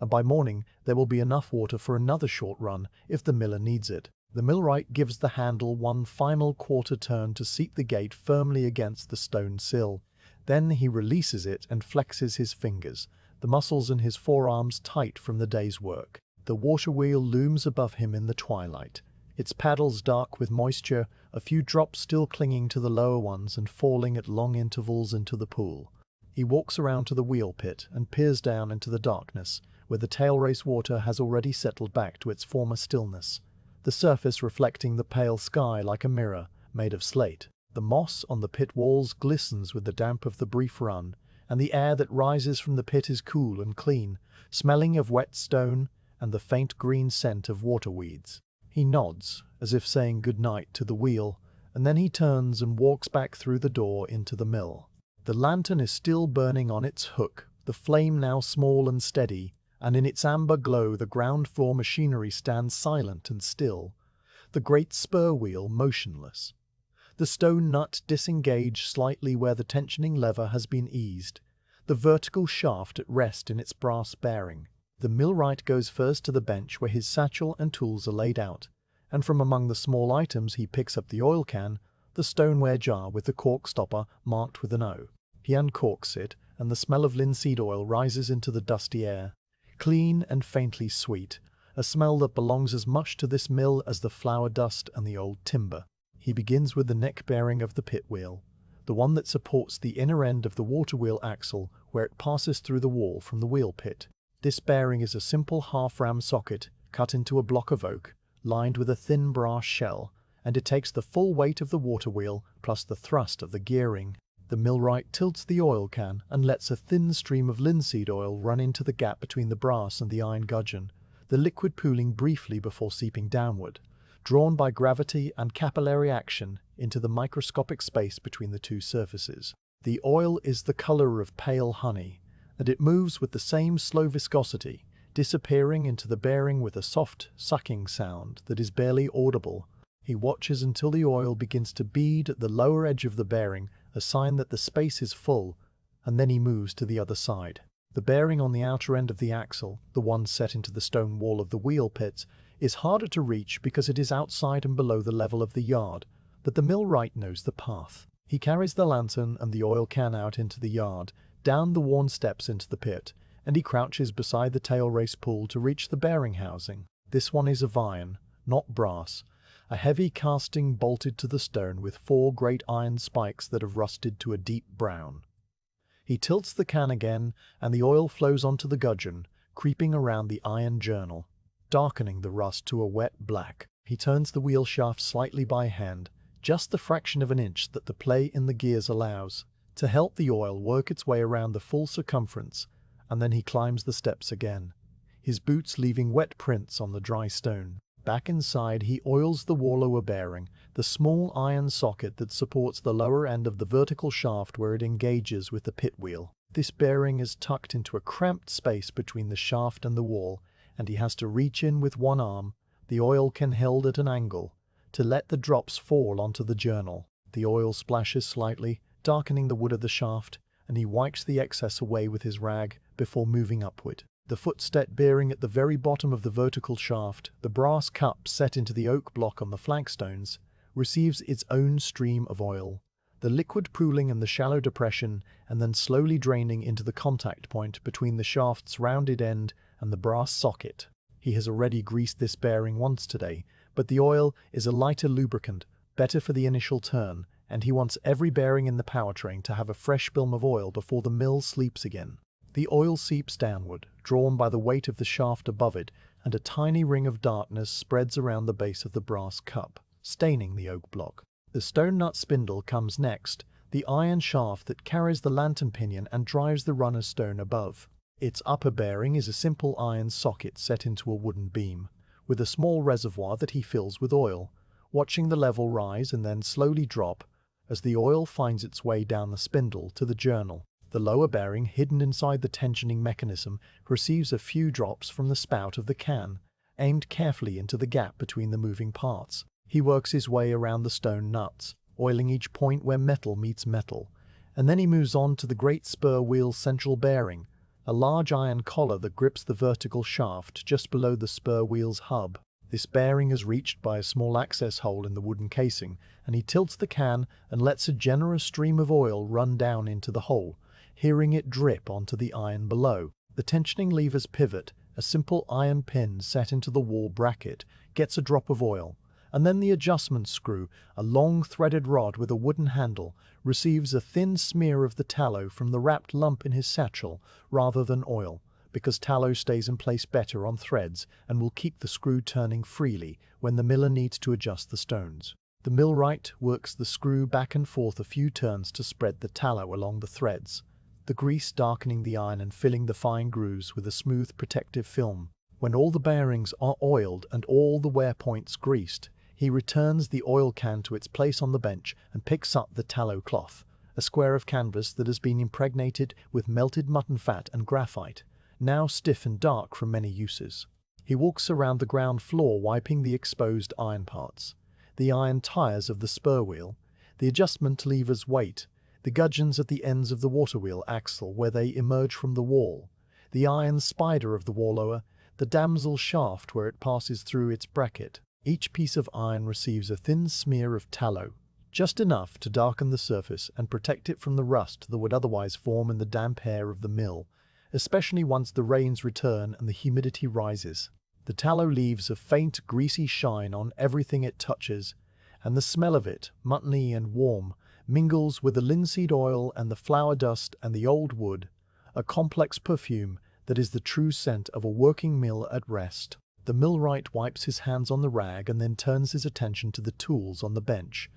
and by morning there will be enough water for another short run if the miller needs it. The millwright gives the handle one final quarter turn to seat the gate firmly against the stone sill. Then he releases it and flexes his fingers, the muscles in his forearms tight from the day's work. The water wheel looms above him in the twilight, its paddles dark with moisture, a few drops still clinging to the lower ones and falling at long intervals into the pool. He walks around to the wheel pit and peers down into the darkness, where the tail race water has already settled back to its former stillness, the surface reflecting the pale sky like a mirror made of slate. The moss on the pit walls glistens with the damp of the brief run, and the air that rises from the pit is cool and clean, smelling of wet stone and the faint green scent of water weeds. He nods, as if saying good night to the wheel, and then he turns and walks back through the door into the mill. The lantern is still burning on its hook, the flame now small and steady, and in its amber glow the ground floor machinery stands silent and still, the great spur wheel motionless. The stone nut disengaged slightly where the tensioning lever has been eased, the vertical shaft at rest in its brass bearing. The millwright goes first to the bench where his satchel and tools are laid out, and from among the small items he picks up the oil can, the stoneware jar with the cork stopper marked with an O. He uncorks it, and the smell of linseed oil rises into the dusty air, clean and faintly sweet, a smell that belongs as much to this mill as the flour dust and the old timber. He begins with the neck bearing of the pit wheel, the one that supports the inner end of the water wheel axle where it passes through the wall from the wheel pit. This bearing is a simple half-ram socket cut into a block of oak, lined with a thin brass shell, and it takes the full weight of the water wheel plus the thrust of the gearing. The millwright tilts the oil can and lets a thin stream of linseed oil run into the gap between the brass and the iron gudgeon, the liquid pooling briefly before seeping downward, drawn by gravity and capillary action into the microscopic space between the two surfaces. The oil is the color of pale honey, and it moves with the same slow viscosity, disappearing into the bearing with a soft, sucking sound that is barely audible. He watches until the oil begins to bead at the lower edge of the bearing, a sign that the space is full, and then he moves to the other side. The bearing on the outer end of the axle, the one set into the stone wall of the wheel pits, is harder to reach because it is outside and below the level of the yard, but the millwright knows the path. He carries the lantern and the oil can out into the yard, down the worn steps into the pit, and he crouches beside the tail race pool to reach the bearing housing. This one is of iron, not brass, a heavy casting bolted to the stone with 4 great iron spikes that have rusted to a deep brown. He tilts the can again, and the oil flows onto the gudgeon, creeping around the iron journal, darkening the rust to a wet black. He turns the wheel shaft slightly by hand, just the fraction of an inch that the play in the gears allows, to help the oil work its way around the full circumference, and then he climbs the steps again, his boots leaving wet prints on the dry stone. Back inside, he oils the wallower bearing, the small iron socket that supports the lower end of the vertical shaft where it engages with the pit wheel. This bearing is tucked into a cramped space between the shaft and the wall, and he has to reach in with one arm, the oil can held at an angle, to let the drops fall onto the journal. The oil splashes slightly, darkening the wood of the shaft, and he wipes the excess away with his rag before moving upward. The footstep bearing at the very bottom of the vertical shaft, the brass cup set into the oak block on the flagstones, receives its own stream of oil, the liquid pooling in the shallow depression and then slowly draining into the contact point between the shaft's rounded end and the brass socket. He has already greased this bearing once today, but the oil is a lighter lubricant, better for the initial turn, and he wants every bearing in the powertrain to have a fresh film of oil before the mill sleeps again. The oil seeps downward, drawn by the weight of the shaft above it, and a tiny ring of darkness spreads around the base of the brass cup, staining the oak block. The stone nut spindle comes next, the iron shaft that carries the lantern pinion and drives the runner stone above. Its upper bearing is a simple iron socket set into a wooden beam, with a small reservoir that he fills with oil, watching the level rise and then slowly drop as the oil finds its way down the spindle to the journal. The lower bearing, hidden inside the tensioning mechanism, receives a few drops from the spout of the can, aimed carefully into the gap between the moving parts. He works his way around the stone nuts, oiling each point where metal meets metal, and then he moves on to the great spur wheel's central bearing, a large iron collar that grips the vertical shaft just below the spur wheel's hub. This bearing is reached by a small access hole in the wooden casing, and he tilts the can and lets a generous stream of oil run down into the hole, hearing it drip onto the iron below. The tensioning lever's pivot, a simple iron pin set into the wall bracket, gets a drop of oil, and then the adjustment screw, a long threaded rod with a wooden handle, receives a thin smear of the tallow from the wrapped lump in his satchel rather than oil, because tallow stays in place better on threads and will keep the screw turning freely when the miller needs to adjust the stones. The millwright works the screw back and forth a few turns to spread the tallow along the threads, the grease darkening the iron and filling the fine grooves with a smooth protective film. When all the bearings are oiled and all the wear points greased, he returns the oil can to its place on the bench and picks up the tallow cloth, a square of canvas that has been impregnated with melted mutton fat and graphite, now stiff and dark from many uses. He walks around the ground floor wiping the exposed iron parts, the iron tires of the spur wheel, the adjustment lever's weight, the gudgeons at the ends of the water wheel axle where they emerge from the wall, the iron spider of the wallower, the damsel shaft where it passes through its bracket. Each piece of iron receives a thin smear of tallow, just enough to darken the surface and protect it from the rust that would otherwise form in the damp air of the mill, especially once the rains return and the humidity rises. The tallow leaves a faint, greasy shine on everything it touches, and the smell of it, muttony and warm, mingles with the linseed oil and the flour dust and the old wood, a complex perfume that is the true scent of a working mill at rest. The millwright wipes his hands on the rag and then turns his attention to the tools on the bench.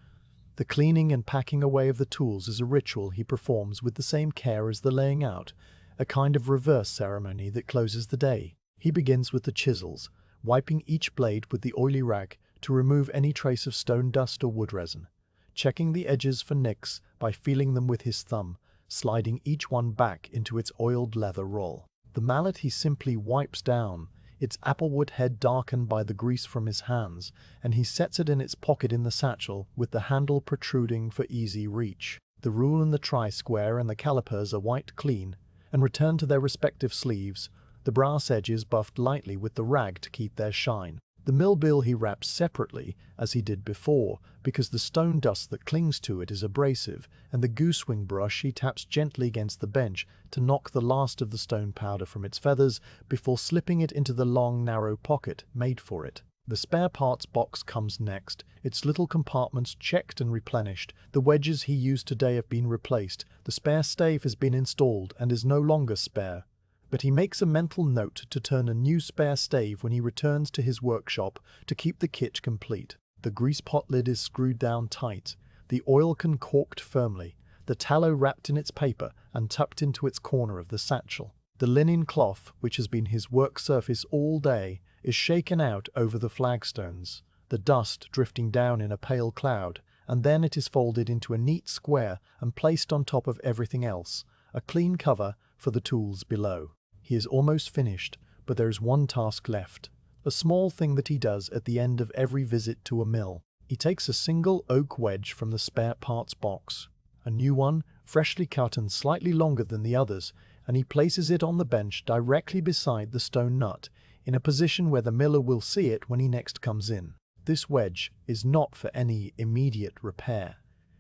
The cleaning and packing away of the tools is a ritual he performs with the same care as the laying out, a kind of reverse ceremony that closes the day. He begins with the chisels, wiping each blade with the oily rag to remove any trace of stone dust or wood resin, checking the edges for nicks by feeling them with his thumb, sliding each one back into its oiled leather roll. The mallet he simply wipes down, its applewood head darkened by the grease from his hands, and he sets it in its pocket in the satchel with the handle protruding for easy reach. The rule and the tri-square and the calipers are wiped clean and returned to their respective sleeves, the brass edges buffed lightly with the rag to keep their shine. The mill bill he wraps separately, as he did before, because the stone dust that clings to it is abrasive, and the goosewing brush he taps gently against the bench to knock the last of the stone powder from its feathers before slipping it into the long, narrow pocket made for it. The spare parts box comes next, its little compartments checked and replenished. The wedges he used today have been replaced, the spare stave has been installed and is no longer spare. But he makes a mental note to turn a new spare stave when he returns to his workshop to keep the kit complete. The grease pot lid is screwed down tight, the oil can corked firmly, the tallow wrapped in its paper and tucked into its corner of the satchel. The linen cloth, which has been his work surface all day, is shaken out over the flagstones, the dust drifting down in a pale cloud, and then it is folded into a neat square and placed on top of everything else, a clean cover for the tools below. He is almost finished, but there is one task left, a small thing that he does at the end of every visit to a mill. He takes a single oak wedge from the spare parts box, a new one, freshly cut and slightly longer than the others, and he places it on the bench directly beside the stone nut, in a position where the miller will see it when he next comes in. This wedge is not for any immediate repair.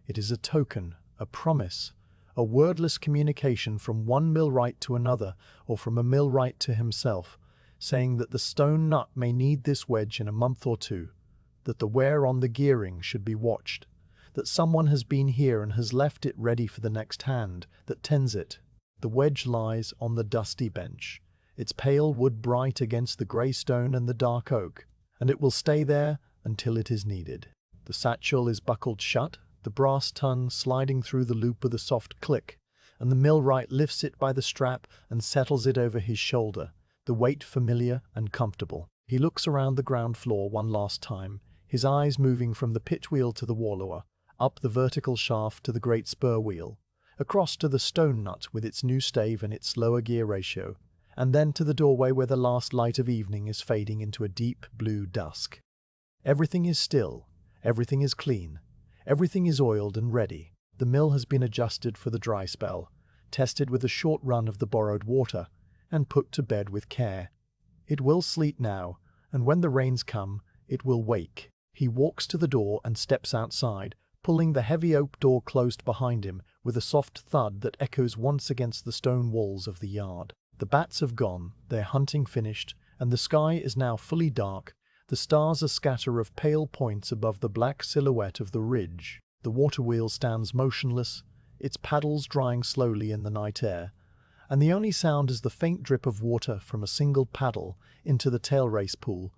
It is a token, a promise, a wordless communication from one millwright to another, or from a millwright to himself, saying that the stone nut may need this wedge in a month or two, that the wear on the gearing should be watched, that someone has been here and has left it ready for the next hand that tends it. The wedge lies on the dusty bench, its pale wood bright against the grey stone and the dark oak, and it will stay there until it is needed. The satchel is buckled shut, the brass tongue sliding through the loop with a soft click, and the millwright lifts it by the strap and settles it over his shoulder, the weight familiar and comfortable. He looks around the ground floor one last time, his eyes moving from the pit wheel to the wallower, up the vertical shaft to the great spur wheel, across to the stone nut with its new stave and its lower gear ratio, and then to the doorway where the last light of evening is fading into a deep blue dusk. Everything is still, everything is clean, everything is oiled and ready. The mill has been adjusted for the dry spell, tested with a short run of the borrowed water, and put to bed with care. It will sleep now, and when the rains come, it will wake. He walks to the door and steps outside, pulling the heavy oak door closed behind him with a soft thud that echoes once against the stone walls of the yard. The bats have gone, their hunting finished, and the sky is now fully dark, the stars a scatter of pale points above the black silhouette of the ridge. The water wheel stands motionless, its paddles drying slowly in the night air, and the only sound is the faint drip of water from a single paddle into the tail race pool,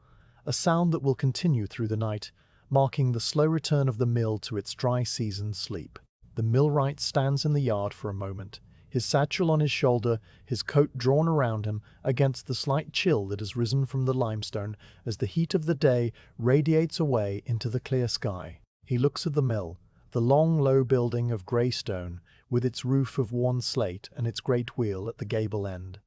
a sound that will continue through the night, marking the slow return of the mill to its dry season sleep. The millwright stands in the yard for a moment, his satchel on his shoulder, his coat drawn around him against the slight chill that has risen from the limestone as the heat of the day radiates away into the clear sky. He looks at the mill, the long, low building of grey stone, with its roof of worn slate and its great wheel at the gable end.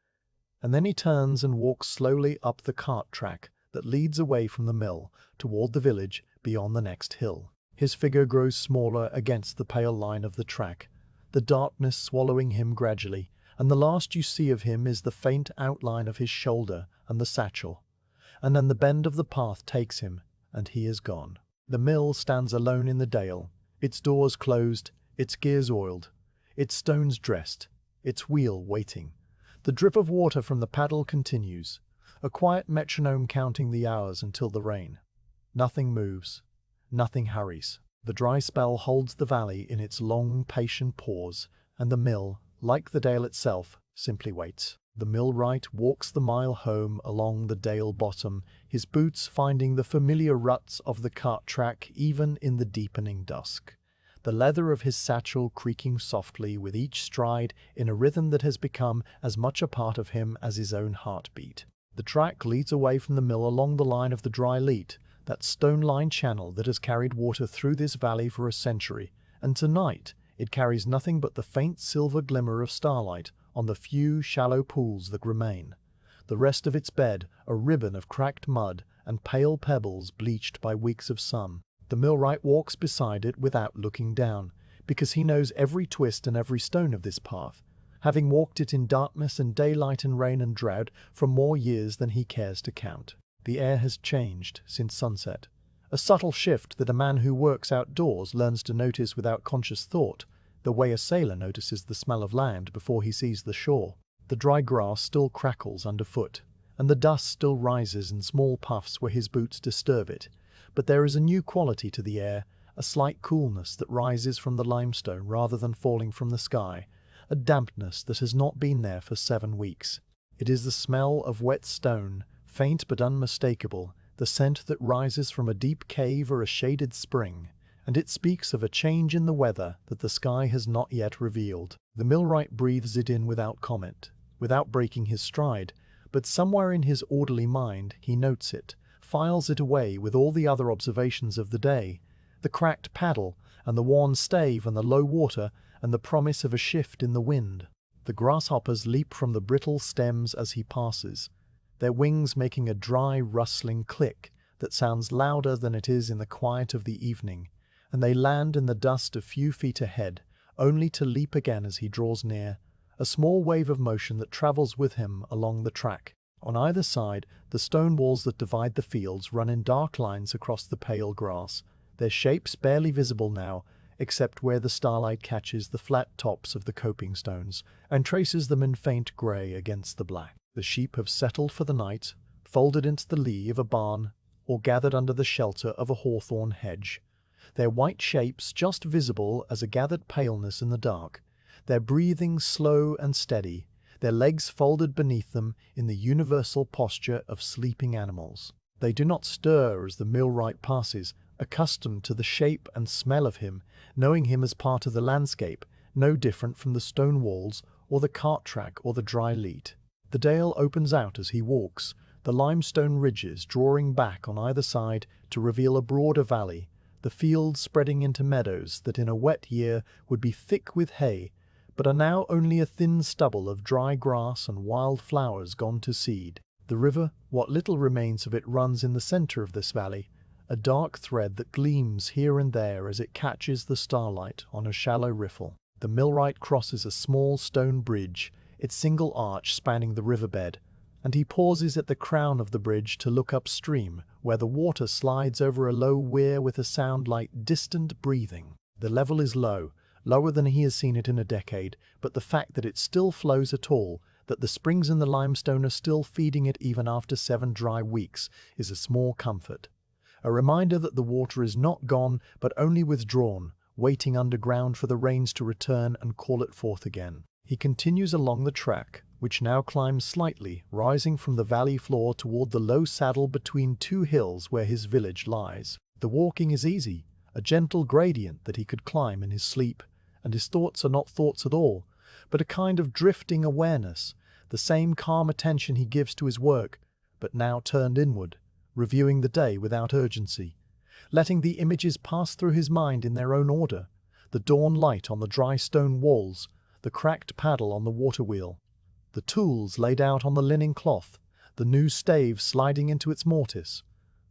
And then he turns and walks slowly up the cart track that leads away from the mill toward the village beyond the next hill. His figure grows smaller against the pale line of the track, the darkness swallowing him gradually, and the last you see of him is the faint outline of his shoulder and the satchel. And then the bend of the path takes him, and he is gone. The mill stands alone in the dale, its doors closed, its gears oiled, its stones dressed, its wheel waiting. The drip of water from the paddle continues, a quiet metronome counting the hours until the rain. Nothing moves, nothing hurries. The dry spell holds the valley in its long, patient pause, and the mill, like the dale itself, simply waits. The millwright walks the mile home along the dale bottom, his boots finding the familiar ruts of the cart track even in the deepening dusk. The leather of his satchel creaking softly with each stride in a rhythm that has become as much a part of him as his own heartbeat. The track leads away from the mill along the line of the dry leat, that stone-lined channel that has carried water through this valley for a century, and tonight it carries nothing but the faint silver glimmer of starlight on the few shallow pools that remain. The rest of its bed a ribbon of cracked mud and pale pebbles bleached by weeks of sun. The millwright walks beside it without looking down, because he knows every twist and every stone of this path, having walked it in darkness and daylight and rain and drought for more years than he cares to count. The air has changed since sunset, a subtle shift that a man who works outdoors learns to notice without conscious thought, the way a sailor notices the smell of land before he sees the shore. The dry grass still crackles underfoot, and the dust still rises in small puffs where his boots disturb it, but there is a new quality to the air, a slight coolness that rises from the limestone rather than falling from the sky, a dampness that has not been there for 7 weeks. It is the smell of wet stone, faint but unmistakable, the scent that rises from a deep cave or a shaded spring, and it speaks of a change in the weather that the sky has not yet revealed. The millwright breathes it in without comment, without breaking his stride, but somewhere in his orderly mind he notes it, files it away with all the other observations of the day, the cracked paddle, and the worn stave, and the low water, and the promise of a shift in the wind. The grasshoppers leap from the brittle stems as he passes, their wings making a dry, rustling click that sounds louder than it is in the quiet of the evening, and they land in the dust a few feet ahead, only to leap again as he draws near, a small wave of motion that travels with him along the track. On either side, the stone walls that divide the fields run in dark lines across the pale grass, their shapes barely visible now, except where the starlight catches the flat tops of the coping stones and traces them in faint grey against the black. The sheep have settled for the night, folded into the lee of a barn, or gathered under the shelter of a hawthorn hedge, their white shapes just visible as a gathered paleness in the dark, their breathing slow and steady, their legs folded beneath them in the universal posture of sleeping animals. They do not stir as the millwright passes, accustomed to the shape and smell of him, knowing him as part of the landscape, no different from the stone walls or the cart track or the dry leat. The dale opens out as he walks, the limestone ridges drawing back on either side to reveal a broader valley, the fields spreading into meadows that in a wet year would be thick with hay, but are now only a thin stubble of dry grass and wild flowers gone to seed. The river, what little remains of it, runs in the centre of this valley, a dark thread that gleams here and there as it catches the starlight on a shallow riffle. The millwright crosses a small stone bridge, its single arch spanning the riverbed, and he pauses at the crown of the bridge to look upstream, where the water slides over a low weir with a sound like distant breathing. The level is low, lower than he has seen it in a decade, but the fact that it still flows at all, that the springs in the limestone are still feeding it even after 7 dry weeks, is a small comfort. A reminder that the water is not gone, but only withdrawn, waiting underground for the rains to return and call it forth again. He continues along the track, which now climbs slightly, rising from the valley floor toward the low saddle between 2 hills where his village lies. The walking is easy, a gentle gradient that he could climb in his sleep, and his thoughts are not thoughts at all, but a kind of drifting awareness, the same calm attention he gives to his work, but now turned inward, reviewing the day without urgency, letting the images pass through his mind in their own order, the dawn light on the dry stone walls, the cracked paddle on the water wheel, the tools laid out on the linen cloth, the new stave sliding into its mortise,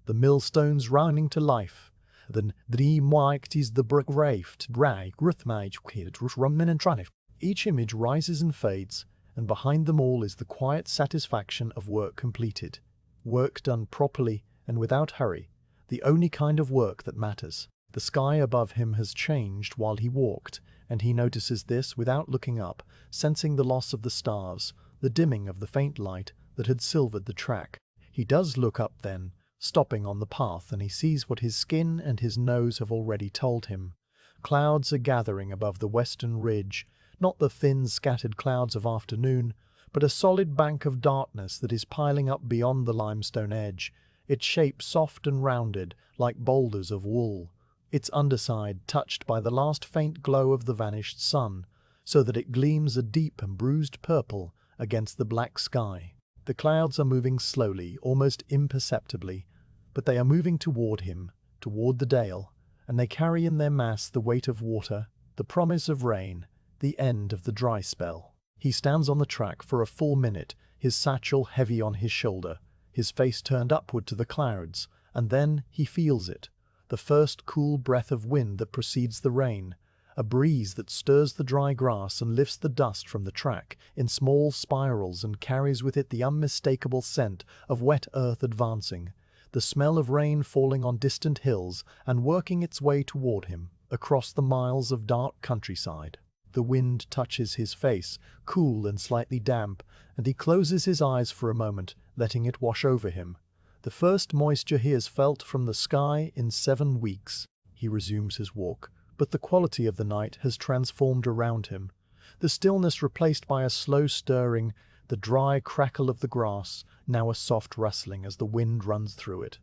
the millstones rounding to life, then is the brick rafed drag and each image rises and fades, and behind them all is the quiet satisfaction of work completed, work done properly and without hurry, the only kind of work that matters. The sky above him has changed while he walked, and he notices this without looking up, sensing the loss of the stars, the dimming of the faint light that had silvered the track. He does look up then, stopping on the path, and he sees what his skin and his nose have already told him. Clouds are gathering above the western ridge, not the thin scattered clouds of afternoon, but a solid bank of darkness that is piling up beyond the limestone edge, its shape soft and rounded, like boulders of wool, its underside touched by the last faint glow of the vanished sun, so that it gleams a deep and bruised purple against the black sky. The clouds are moving slowly, almost imperceptibly, but they are moving toward him, toward the dale, and they carry in their mass the weight of water, the promise of rain, the end of the dry spell. He stands on the track for a full minute, his satchel heavy on his shoulder, his face turned upward to the clouds, and then he feels it, the first cool breath of wind that precedes the rain, a breeze that stirs the dry grass and lifts the dust from the track in small spirals and carries with it the unmistakable scent of wet earth advancing, the smell of rain falling on distant hills and working its way toward him across the miles of dark countryside. The wind touches his face, cool and slightly damp, and he closes his eyes for a moment, letting it wash over him. The first moisture he has felt from the sky in 7 weeks. He resumes his walk, but the quality of the night has transformed around him. The stillness replaced by a slow stirring, the dry crackle of the grass, now a soft rustling as the wind runs through it.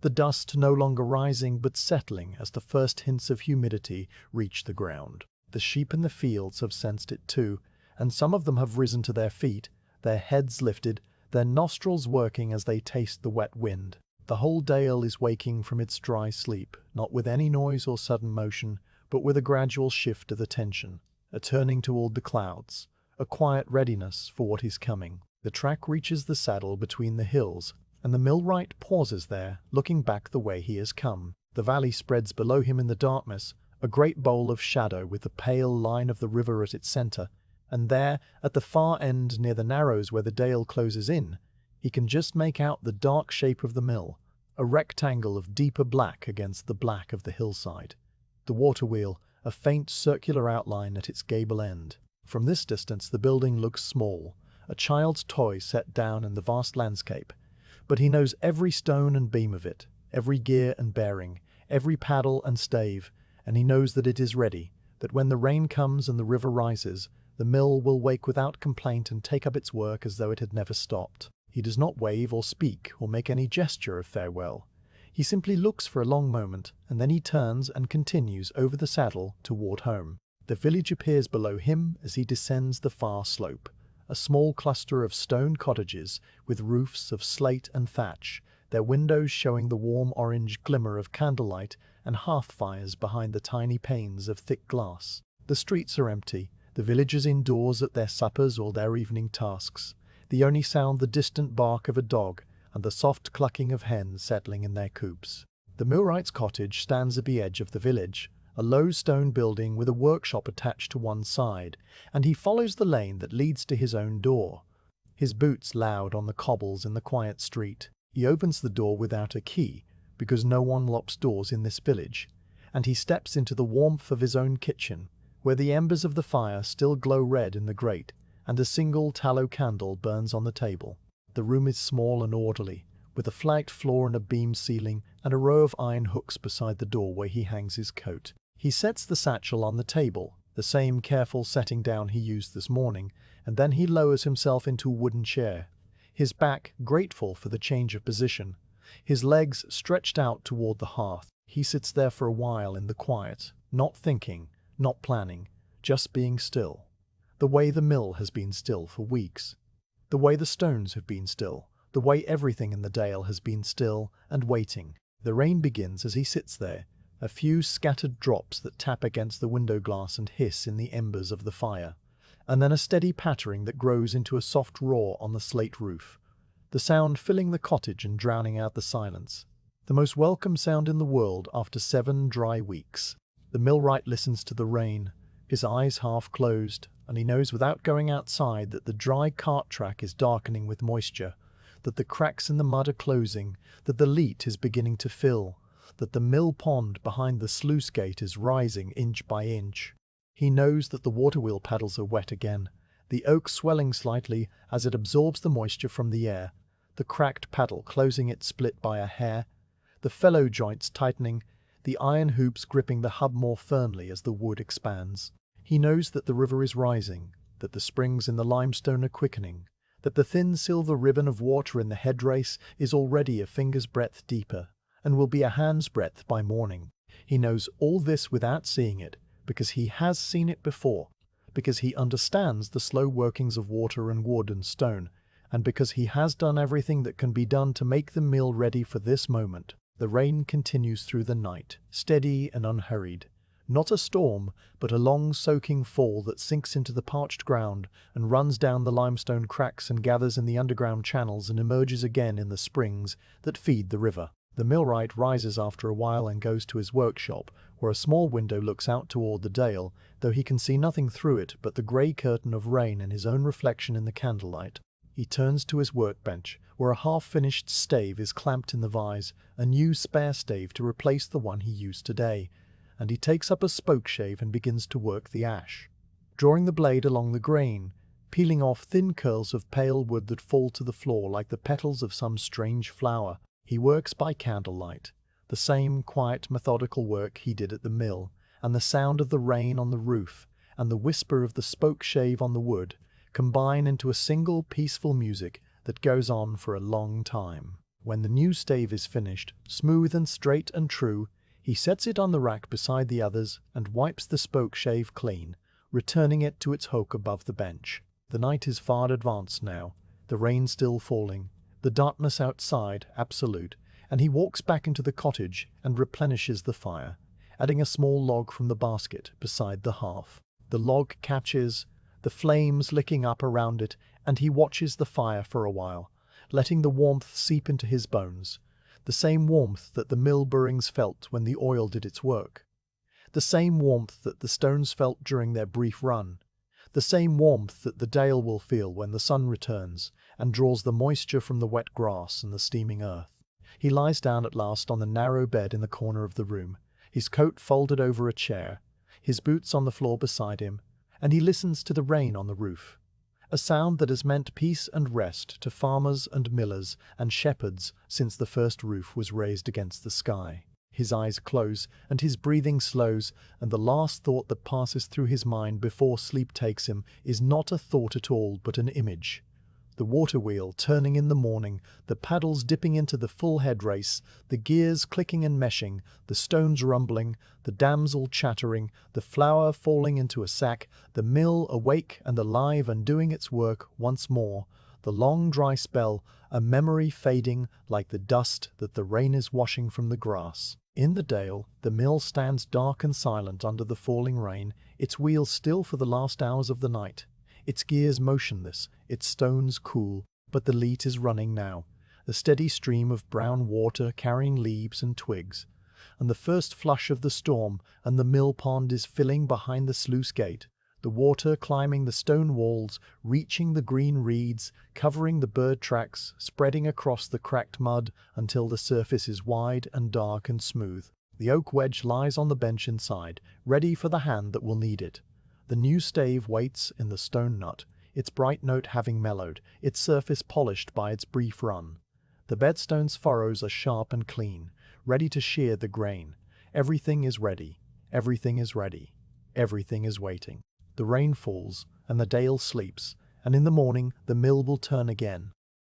The dust no longer rising but settling as the first hints of humidity reach the ground. The sheep in the fields have sensed it too, and some of them have risen to their feet, their heads lifted, their nostrils working as they taste the wet wind. The whole dale is waking from its dry sleep, not with any noise or sudden motion, but with a gradual shift of attention, a turning toward the clouds, a quiet readiness for what is coming. The track reaches the saddle between the hills, and the millwright pauses there, looking back the way he has come. The valley spreads below him in the darkness, a great bowl of shadow with the pale line of the river at its center, and there, at the far end near the narrows where the dale closes in, he can just make out the dark shape of the mill, a rectangle of deeper black against the black of the hillside. The water wheel, a faint circular outline at its gable end. From this distance the building looks small, a child's toy set down in the vast landscape, but he knows every stone and beam of it, every gear and bearing, every paddle and stave, and he knows that it is ready, that when the rain comes and the river rises, the mill will wake without complaint and take up its work as though it had never stopped. He does not wave or speak or make any gesture of farewell. He simply looks for a long moment, and then he turns and continues over the saddle toward home. The village appears below him as he descends the far slope, a small cluster of stone cottages with roofs of slate and thatch, their windows showing the warm orange glimmer of candlelight and hearth fires behind the tiny panes of thick glass. The streets are empty, the villagers indoors at their suppers or their evening tasks, the only sound the distant bark of a dog and the soft clucking of hens settling in their coops. The millwright's cottage stands at the edge of the village, a low stone building with a workshop attached to one side, and he follows the lane that leads to his own door, his boots loud on the cobbles in the quiet street. He opens the door without a key, because no one locks doors in this village, and he steps into the warmth of his own kitchen, where the embers of the fire still glow red in the grate, and a single tallow candle burns on the table. The room is small and orderly, with a flagged floor and a beam ceiling and a row of iron hooks beside the door where he hangs his coat. He sets the satchel on the table, the same careful setting down he used this morning, and then he lowers himself into a wooden chair, his back grateful for the change of position, his legs stretched out toward the hearth. He sits there for a while in the quiet, not thinking, not planning, just being still. The way the mill has been still for weeks. The way the stones have been still. The way everything in the dale has been still and waiting. The rain begins as he sits there, a few scattered drops that tap against the window glass and hiss in the embers of the fire, and then a steady pattering that grows into a soft roar on the slate roof, the sound filling the cottage and drowning out the silence. The most welcome sound in the world after 7 dry weeks. The millwright listens to the rain, his eyes half closed, and he knows without going outside that the dry cart track is darkening with moisture, that the cracks in the mud are closing, that the leat is beginning to fill, that the mill pond behind the sluice gate is rising inch by inch. He knows that the water wheel paddles are wet again, the oak swelling slightly as it absorbs the moisture from the air, the cracked paddle closing it split by a hair, the felloe joints tightening, the iron hoops gripping the hub more firmly as the wood expands. He knows that the river is rising, that the springs in the limestone are quickening, that the thin silver ribbon of water in the headrace is already a finger's breadth deeper, and will be a hand's breadth by morning. He knows all this without seeing it, because he has seen it before, because he understands the slow workings of water and wood and stone, and because he has done everything that can be done to make the mill ready for this moment. The rain continues through the night, steady and unhurried. Not a storm, but a long soaking fall that sinks into the parched ground and runs down the limestone cracks and gathers in the underground channels and emerges again in the springs that feed the river. The millwright rises after a while and goes to his workshop, where a small window looks out toward the dale, though he can see nothing through it but the grey curtain of rain and his own reflection in the candlelight. He turns to his workbench, where a half-finished stave is clamped in the vise, a new spare stave to replace the one he used today, and he takes up a spokeshave and begins to work the ash, drawing the blade along the grain, peeling off thin curls of pale wood that fall to the floor like the petals of some strange flower. He works by candlelight, the same quiet, methodical work he did at the mill, and the sound of the rain on the roof and the whisper of the spokeshave on the wood combine into a single peaceful music that goes on for a long time. When the new stave is finished, smooth and straight and true, he sets it on the rack beside the others and wipes the spokeshave clean, returning it to its hook above the bench. The night is far advanced now, the rain still falling, the darkness outside absolute, and he walks back into the cottage and replenishes the fire, adding a small log from the basket beside the hearth. The log catches, the flames licking up around it, and he watches the fire for a while, letting the warmth seep into his bones, the same warmth that the mill burings felt when the oil did its work, the same warmth that the stones felt during their brief run, the same warmth that the dale will feel when the sun returns and draws the moisture from the wet grass and the steaming earth. He lies down at last on the narrow bed in the corner of the room, his coat folded over a chair, his boots on the floor beside him, and he listens to the rain on the roof, a sound that has meant peace and rest to farmers and millers and shepherds since the first roof was raised against the sky. His eyes close and his breathing slows, and the last thought that passes through his mind before sleep takes him is not a thought at all but an image. The water wheel turning in the morning, the paddles dipping into the full head race, the gears clicking and meshing, the stones rumbling, the damsel chattering, the flour falling into a sack, the mill awake and alive and doing its work once more, the long dry spell, a memory fading like the dust that the rain is washing from the grass. In the dale, the mill stands dark and silent under the falling rain, its wheels still for the last hours of the night, its gears motionless, its stones cool, but the leat is running now, a steady stream of brown water carrying leaves and twigs, and the first flush of the storm, and the mill pond is filling behind the sluice gate, the water climbing the stone walls, reaching the green reeds, covering the bird tracks, spreading across the cracked mud until the surface is wide and dark and smooth. The oak wedge lies on the bench inside, ready for the hand that will need it. The new stave waits in the stone nut, its bright note having mellowed, its surface polished by its brief run. The bedstone's furrows are sharp and clean, ready to shear the grain. Everything is ready. Everything is ready. Everything is waiting. The rain falls, and the dale sleeps, and in the morning the mill will turn again.